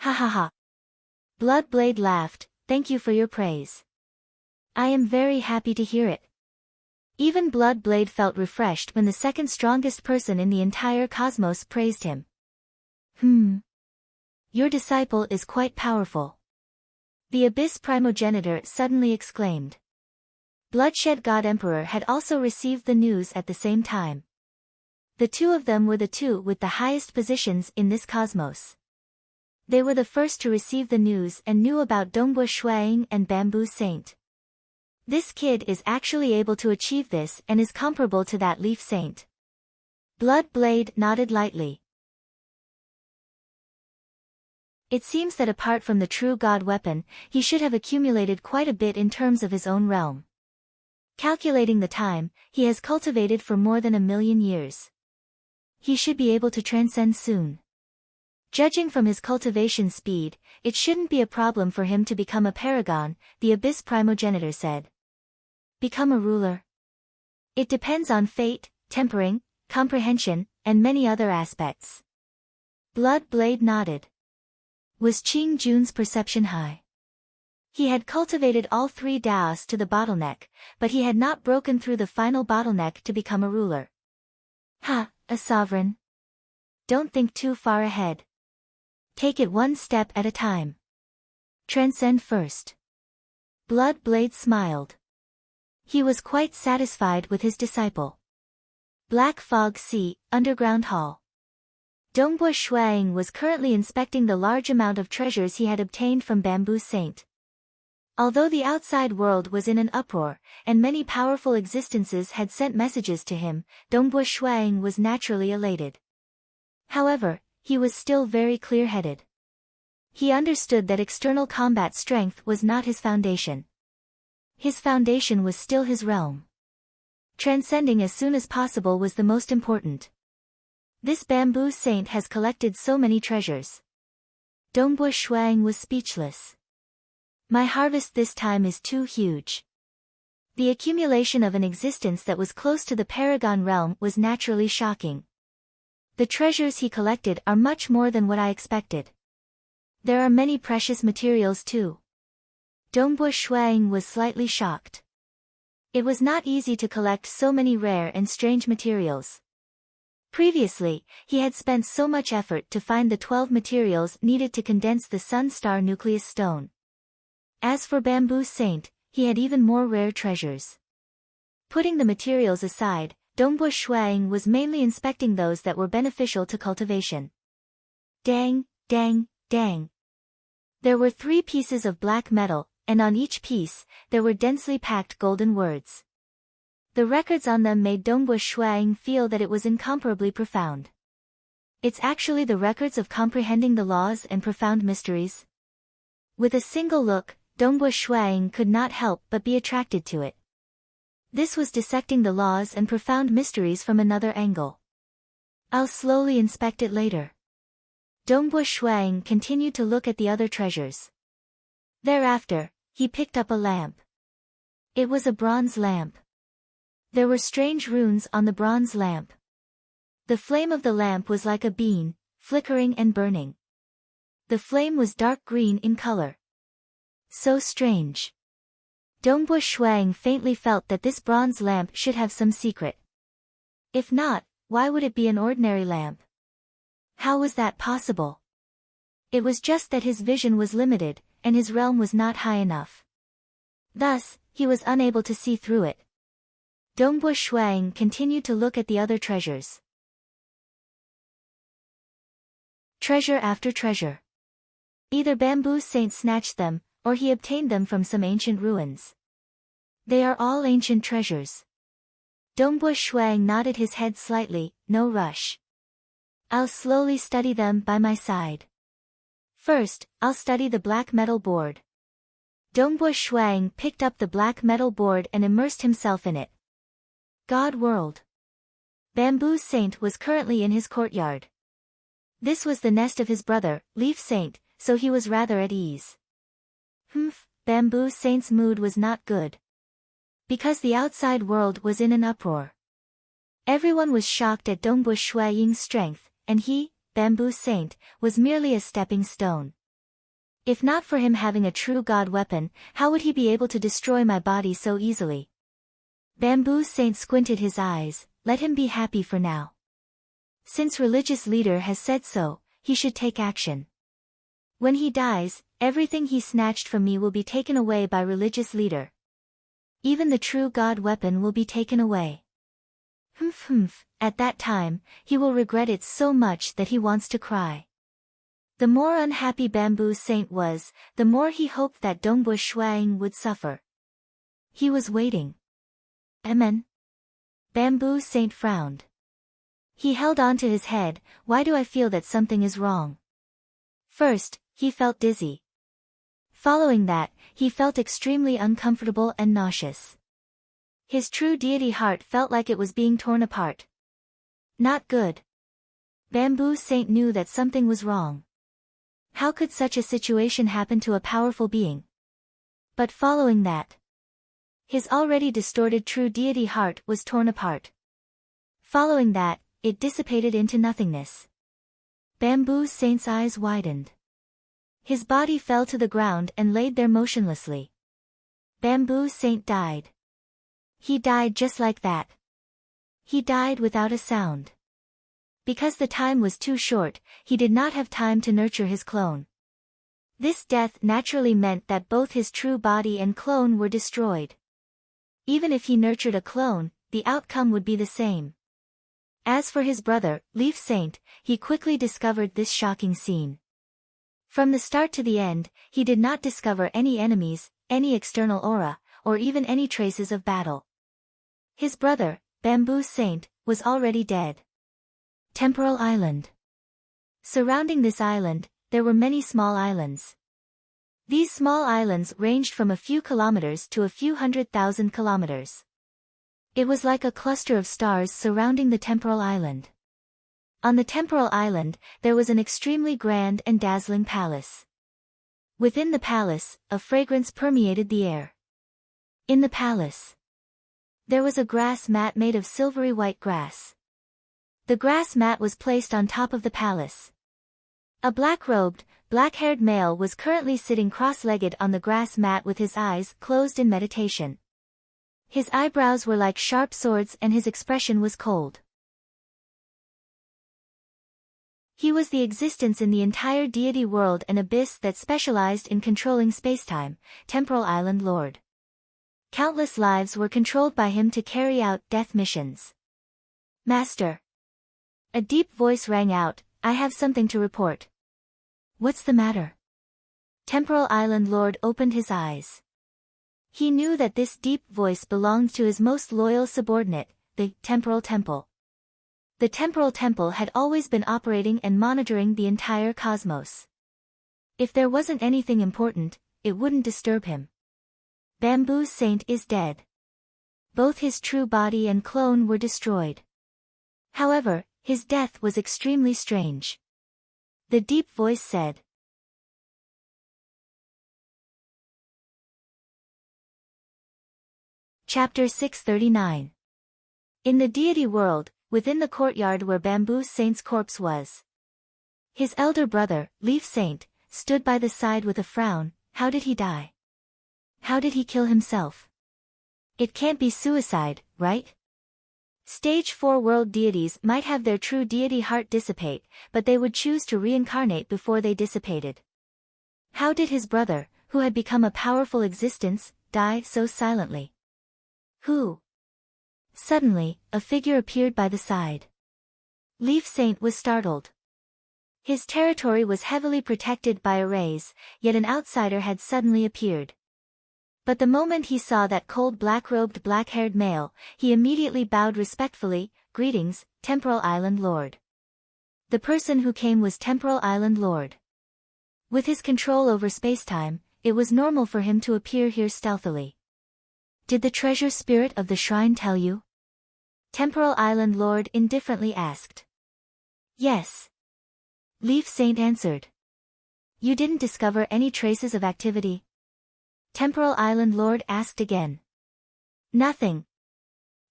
Ha ha ha. Bloodblade laughed, thank you for your praise. I am very happy to hear it. Even Bloodblade felt refreshed when the second strongest person in the entire cosmos praised him. Your disciple is quite powerful. The Abyss Primogenitor suddenly exclaimed. Bloodshed God Emperor had also received the news at the same time. The two of them were the two with the highest positions in this cosmos. They were the first to receive the news and knew about Dongbu Shuang and Bamboo Saint. This kid is actually able to achieve this and is comparable to that Leaf Saint. Bloodblade nodded lightly. It seems that apart from the true God weapon, he should have accumulated quite a bit in terms of his own realm. Calculating the time, he has cultivated for more than 1,000,000 years. He should be able to transcend soon. Judging from his cultivation speed, it shouldn't be a problem for him to become a paragon, the Abyss Primogenitor said. Become a ruler? It depends on fate, tempering, comprehension, and many other aspects. Bloodblade nodded. Was Qing Jun's perception high? He had cultivated all three Daos to the bottleneck, but he had not broken through the final bottleneck to become a ruler. Ha, a sovereign. Don't think too far ahead. Take it one step at a time. Transcend first. Bloodblade smiled. He was quite satisfied with his disciple. Black Fog Sea, Underground Hall. Dongbu Shuang was currently inspecting the large amount of treasures he had obtained from Bamboo Saint. Although the outside world was in an uproar, and many powerful existences had sent messages to him, Dongbu Shuang was naturally elated. However, he was still very clear-headed. He understood that external combat strength was not his foundation. His foundation was still his realm. Transcending as soon as possible was the most important. This Bamboo Saint has collected so many treasures. Dongbu Shuang was speechless. My harvest this time is too huge. The accumulation of an existence that was close to the Paragon realm was naturally shocking. The treasures he collected are much more than what I expected. There are many precious materials too. Dongbu Shuang was slightly shocked. It was not easy to collect so many rare and strange materials. Previously, he had spent so much effort to find the 12 materials needed to condense the Sun-Star Nucleus Stone. As for Bamboo Saint, he had even more rare treasures. Putting the materials aside, Dongbu Shuang was mainly inspecting those that were beneficial to cultivation. Dang, dang, dang. There were 3 pieces of black metal, and on each piece, there were densely packed golden words. The records on them made Dongbu Shuang feel that it was incomparably profound. It's actually the records of comprehending the laws and profound mysteries. With a single look, Dongbu Shuang could not help but be attracted to it. This was dissecting the laws and profound mysteries from another angle. I'll slowly inspect it later. Dongbua Shuang continued to look at the other treasures. Thereafter, he picked up a lamp. It was a bronze lamp. There were strange runes on the bronze lamp. The flame of the lamp was like a bean, flickering and burning. The flame was dark green in color. So strange. Dongbua Shuang faintly felt that this bronze lamp should have some secret. If not, why would it be an ordinary lamp? How was that possible? It was just that his vision was limited, and his realm was not high enough. Thus, he was unable to see through it. Dongbua Shuang continued to look at the other treasures. Treasure after treasure. Either Bamboo Saint snatched them, or he obtained them from some ancient ruins. They are all ancient treasures. Dongbua Shuang nodded his head slightly, no rush. I'll slowly study them by my side. First, I'll study the black metal board. Dongbua Shuang picked up the black metal board and immersed himself in it. God World. Bamboo Saint was currently in his courtyard. This was the nest of his brother, Leaf Saint, so he was rather at ease. Bamboo Saint's mood was not good. Because the outside world was in an uproar. Everyone was shocked at Dongbua Shuang's strength, and he, Bamboo Saint, was merely a stepping stone. If not for him having a true god weapon, how would he be able to destroy my body so easily? Bamboo Saint squinted his eyes. Let him be happy for now. Since religious leader has said so, he should take action. When he dies, everything he snatched from me will be taken away by religious leader. Even the true god weapon will be taken away. At that time, he will regret it so much that he wants to cry. The more unhappy Bamboo Saint was, the more he hoped that Dongbua Shuang would suffer. He was waiting. Amen. Bamboo Saint frowned. He held on to his head. Why do I feel that something is wrong? First, he felt dizzy. Following that, he felt extremely uncomfortable and nauseous. His true deity heart felt like it was being torn apart. Not good. Bamboo Saint knew that something was wrong. How could such a situation happen to a powerful being? But following that, his already distorted true deity heart was torn apart. Following that, it dissipated into nothingness. Bamboo Saint's eyes widened. His body fell to the ground and laid there motionlessly. Bamboo Saint died. He died just like that. He died without a sound. Because the time was too short, he did not have time to nurture his clone. This death naturally meant that both his true body and clone were destroyed. Even if he nurtured a clone, the outcome would be the same. As for his brother, Leaf Saint, he quickly discovered this shocking scene. From the start to the end, he did not discover any enemies, any external aura, or even any traces of battle. His brother, Bamboo Saint, was already dead. Temporal Island. Surrounding this island, there were many small islands. These small islands ranged from a few kilometers to a few 100,000 kilometers. It was like a cluster of stars surrounding the temporal island. On the temporal island, there was an extremely grand and dazzling palace. Within the palace, a fragrance permeated the air. In the palace, there was a grass mat made of silvery white grass. The grass mat was placed on top of the palace. A black-robed, black-haired male was currently sitting cross-legged on the grass mat with his eyes closed in meditation. His eyebrows were like sharp swords and his expression was cold. He was the existence in the entire deity world, an abyss that specialized in controlling spacetime, Temporal Island Lord. Countless lives were controlled by him to carry out death missions. Master. A deep voice rang out, I have something to report. What's the matter? Temporal Island Lord opened his eyes. He knew that this deep voice belonged to his most loyal subordinate, the Temporal Temple. The Temporal Temple had always been operating and monitoring the entire cosmos. If there wasn't anything important, it wouldn't disturb him. Bamboo Saint is dead. Both his true body and clone were destroyed. However, his death was extremely strange. The deep voice said. Chapter 639. In the deity world, within the courtyard where Bamboo Saint's corpse was, his elder brother, Leaf Saint, stood by the side with a frown. How did he die? How did he kill himself? It can't be suicide, right? Stage 4 world deities might have their true deity heart dissipate, but they would choose to reincarnate before they dissipated. How did his brother, who had become a powerful existence, die so silently? Who? Suddenly, a figure appeared by the side. Leaf Saint was startled. His territory was heavily protected by arrays, yet an outsider had suddenly appeared. But the moment he saw that cold black-robed black-haired male, he immediately bowed respectfully. Greetings, Temporal Island Lord. The person who came was Temporal Island Lord. With his control over space-time, it was normal for him to appear here stealthily. Did the treasure spirit of the shrine tell you? Temporal Island Lord indifferently asked. Yes. Leaf Saint answered. You didn't discover any traces of activity? Temporal Island Lord asked again. Nothing.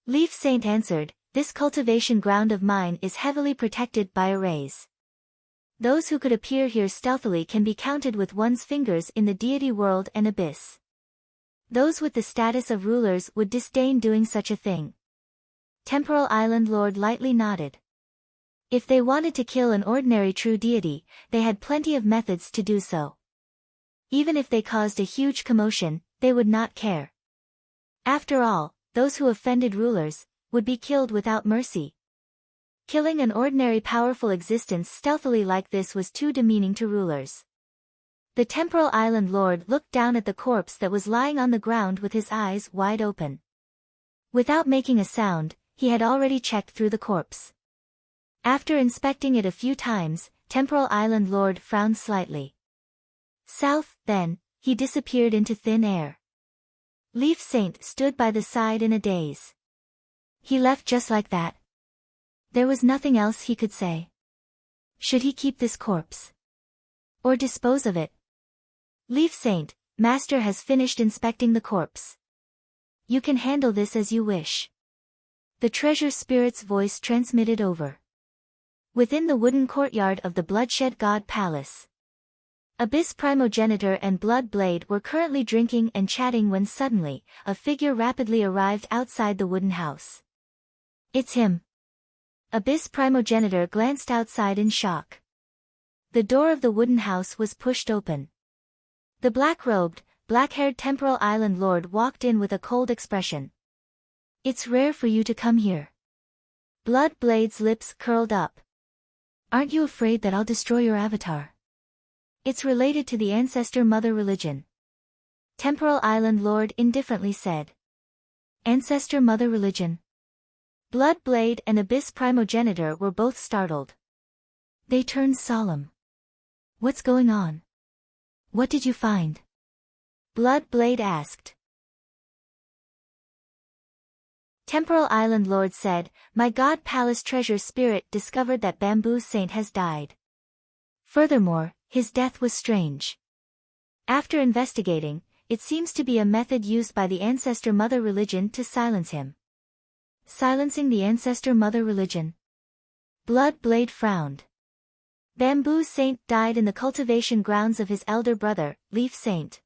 Leaf Saint answered, this cultivation ground of mine is heavily protected by arrays. Those who could appear here stealthily can be counted with one's fingers in the deity world and abyss. Those with the status of rulers would disdain doing such a thing. Temporal Island Lord lightly nodded. If they wanted to kill an ordinary true deity, they had plenty of methods to do so. Even if they caused a huge commotion, they would not care. After all, those who offended rulers would be killed without mercy. Killing an ordinary powerful existence stealthily like this was too demeaning to rulers. The Temporal Island Lord looked down at the corpse that was lying on the ground with his eyes wide open. Without making a sound, he had already checked through the corpse. After inspecting it a few times, Temporal Island Lord frowned slightly. South, then, he disappeared into thin air. Leaf Saint stood by the side in a daze. He left just like that. There was nothing else he could say. Should he keep this corpse? Or dispose of it? Leaf Saint, Master has finished inspecting the corpse. You can handle this as you wish. The treasure spirit's voice transmitted over. Within the wooden courtyard of the Bloodshed God Palace, Abyss Primogenitor and Blood Blade were currently drinking and chatting when suddenly, a figure rapidly arrived outside the wooden house. It's him. Abyss Primogenitor glanced outside in shock. The door of the wooden house was pushed open. The black-robed, black-haired Temporal Island Lord walked in with a cold expression. It's rare for you to come here. Blood Blade's lips curled up. Aren't you afraid that I'll destroy your avatar? It's related to the Ancestor Mother religion. Temporal Island Lord indifferently said. Ancestor Mother religion? Blood Blade and Abyss Primogenitor were both startled. They turned solemn. What's going on? What did you find? Blood Blade asked. Temporal Island Lord said, my God Palace treasure spirit discovered that Bamboo Saint has died. Furthermore, his death was strange. After investigating, it seems to be a method used by the Ancestor Mother religion to silence him. Silencing the Ancestor Mother religion? Blood Blade frowned. Bamboo Saint died in the cultivation grounds of his elder brother, Leaf Saint.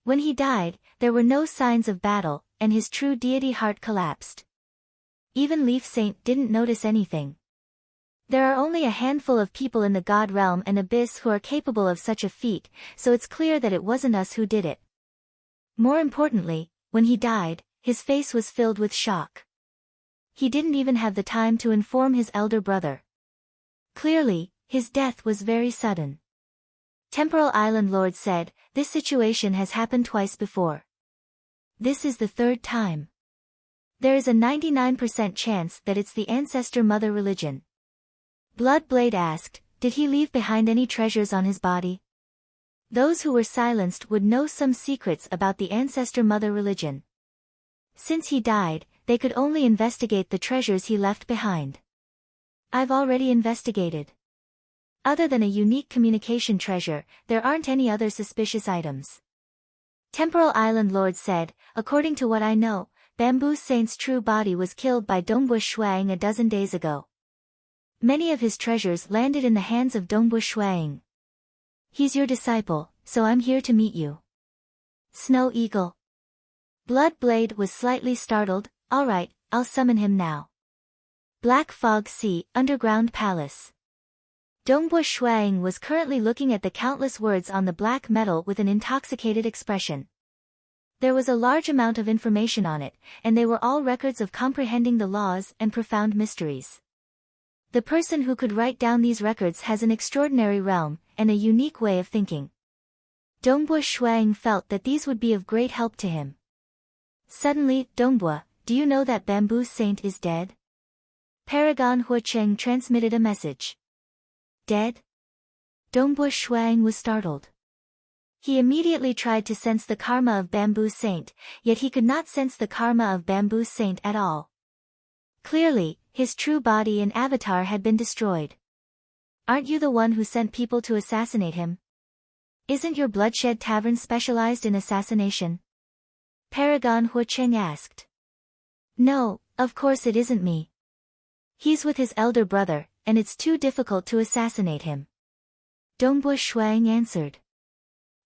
When he died, there were no signs of battle, and his true deity heart collapsed. Even Leaf Saint didn't notice anything. There are only a handful of people in the God realm and abyss who are capable of such a feat, so it's clear that it wasn't us who did it. More importantly, when he died, his face was filled with shock. He didn't even have the time to inform his elder brother. Clearly, his death was very sudden. Temporal Island Lord said, this situation has happened twice before. This is the third time. There is a 99% chance that it's the Ancestor Mother religion. Blood Blade asked, did he leave behind any treasures on his body? Those who were silenced would know some secrets about the Ancestor Mother religion. Since he died, they could only investigate the treasures he left behind. I've already investigated. Other than a unique communication treasure, there aren't any other suspicious items. Temporal Island Lord said, according to what I know, Bamboo Saint's true body was killed by Dongbu Shuang a dozen days ago. Many of his treasures landed in the hands of Dongbu Shuang. He's your disciple, so I'm here to meet you. Snow Eagle. Blood Blade was slightly startled. Alright, I'll summon him now. Black Fog Sea, Underground Palace. Dongbu Shuang was currently looking at the countless words on the black metal with an intoxicated expression. There was a large amount of information on it, and they were all records of comprehending the laws and profound mysteries. The person who could write down these records has an extraordinary realm, and a unique way of thinking. Dongbu Shuang felt that these would be of great help to him. Suddenly, Dongbu, do you know that Bamboo Saint is dead? Paragon Huacheng transmitted a message. Dead? Dongbu Shuang was startled. He immediately tried to sense the karma of Bamboo Saint, yet he could not sense the karma of Bamboo Saint at all. Clearly, his true body and avatar had been destroyed. Aren't you the one who sent people to assassinate him? Isn't your bloodshed tavern specialized in assassination? Paragon Huacheng asked. No, of course it isn't me. He's with his elder brother, and it's too difficult to assassinate him. Dongbu Shuang answered.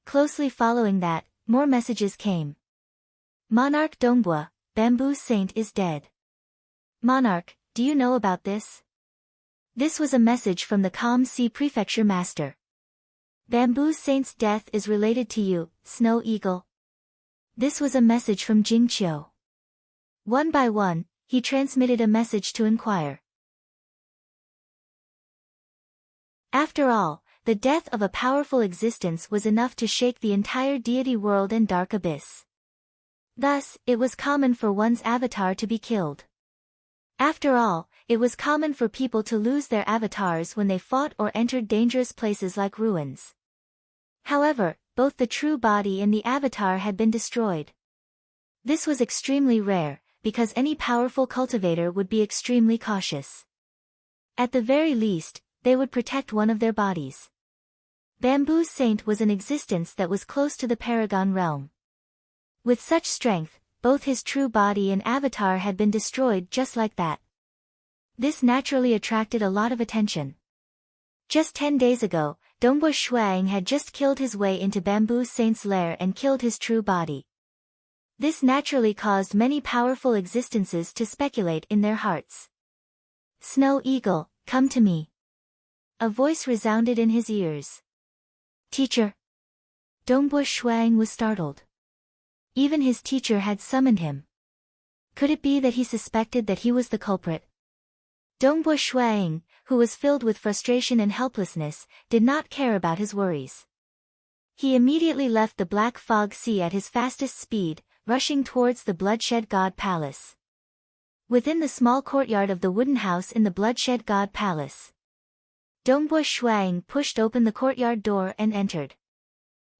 Closely following that, more messages came. Monarch Dongbu, Bamboo Saint is dead. Monarch, do you know about this? This was a message from the Calm Sea Prefecture Master. Bamboo Saint's death is related to you, Snow Eagle. This was a message from Jingqiu. One by one, he transmitted a message to inquire. After all, the death of a powerful existence was enough to shake the entire deity world and dark abyss. Thus, it was common for one's avatar to be killed. After all, it was common for people to lose their avatars when they fought or entered dangerous places like ruins. However, both the true body and the avatar had been destroyed. This was extremely rare, because any powerful cultivator would be extremely cautious. At the very least, they would protect one of their bodies. Bamboo Saint was an existence that was close to the Paragon realm. With such strength, both his true body and avatar had been destroyed just like that. This naturally attracted a lot of attention. Just 10 days ago, Dongbu Shuang had just killed his way into Bamboo Saint's lair and killed his true body. This naturally caused many powerful existences to speculate in their hearts. Snow Eagle, come to me. A voice resounded in his ears. Teacher. Dongbu Shuang was startled. Even his teacher had summoned him. Could it be that he suspected that he was the culprit? Dongbu Shuang, who was filled with frustration and helplessness, did not care about his worries. He immediately left the Black Fog Sea at his fastest speed, rushing towards the Bloodshed God Palace. Within the small courtyard of the wooden house in the Bloodshed God Palace, Dongbu Shuang pushed open the courtyard door and entered.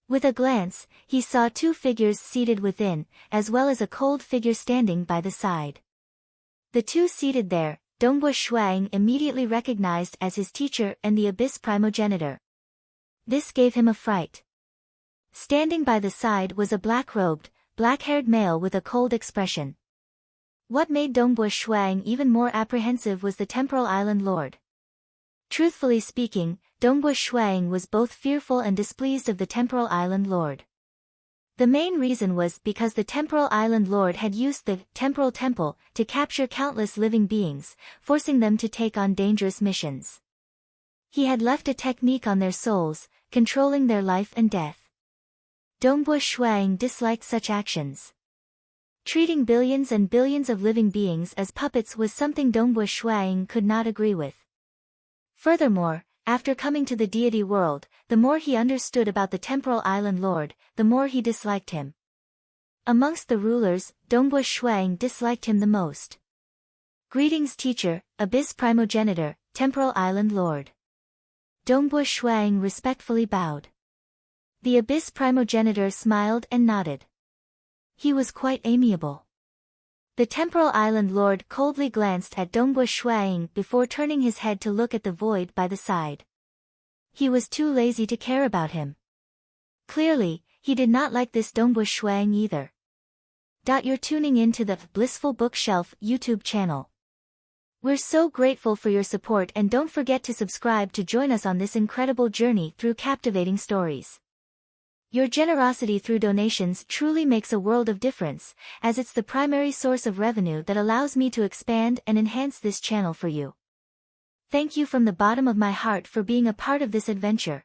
With a glance, he saw two figures seated within, as well as a cold figure standing by the side. The two seated there, Dongbu Shuang immediately recognized as his teacher and the Abyss Primogenitor. This gave him a fright. Standing by the side was a black-robed, black-haired male with a cold expression. What made Dongbu Shuang even more apprehensive was the Temporal Island Lord. Truthfully speaking, Dongbu Shuang was both fearful and displeased of the Temporal Island Lord. The main reason was because the Temporal Island Lord had used the Temporal Temple to capture countless living beings, forcing them to take on dangerous missions. He had left a technique on their souls, controlling their life and death. Dongbu Shuang disliked such actions. Treating billions and billions of living beings as puppets was something Dongbu Shuang could not agree with. Furthermore, after coming to the deity world, the more he understood about the Temporal Island Lord, the more he disliked him. Amongst the rulers, Dongbu Shuang disliked him the most. Greetings teacher, Abyss Primogenitor, Temporal Island Lord. Dongbu Shuang respectfully bowed. The Abyss Primogenitor smiled and nodded. He was quite amiable. The temporal island lord coldly glanced at Dongbu Shuaiying before turning his head to look at the void by the side. He was too lazy to care about him. Clearly, he did not like this Dongbu Shuaiying either. You're tuning in to the Blissful Bookshelf YouTube channel. We're so grateful for your support, and don't forget to subscribe to join us on this incredible journey through captivating stories. Your generosity through donations truly makes a world of difference, as it's the primary source of revenue that allows me to expand and enhance this channel for you. Thank you from the bottom of my heart for being a part of this adventure.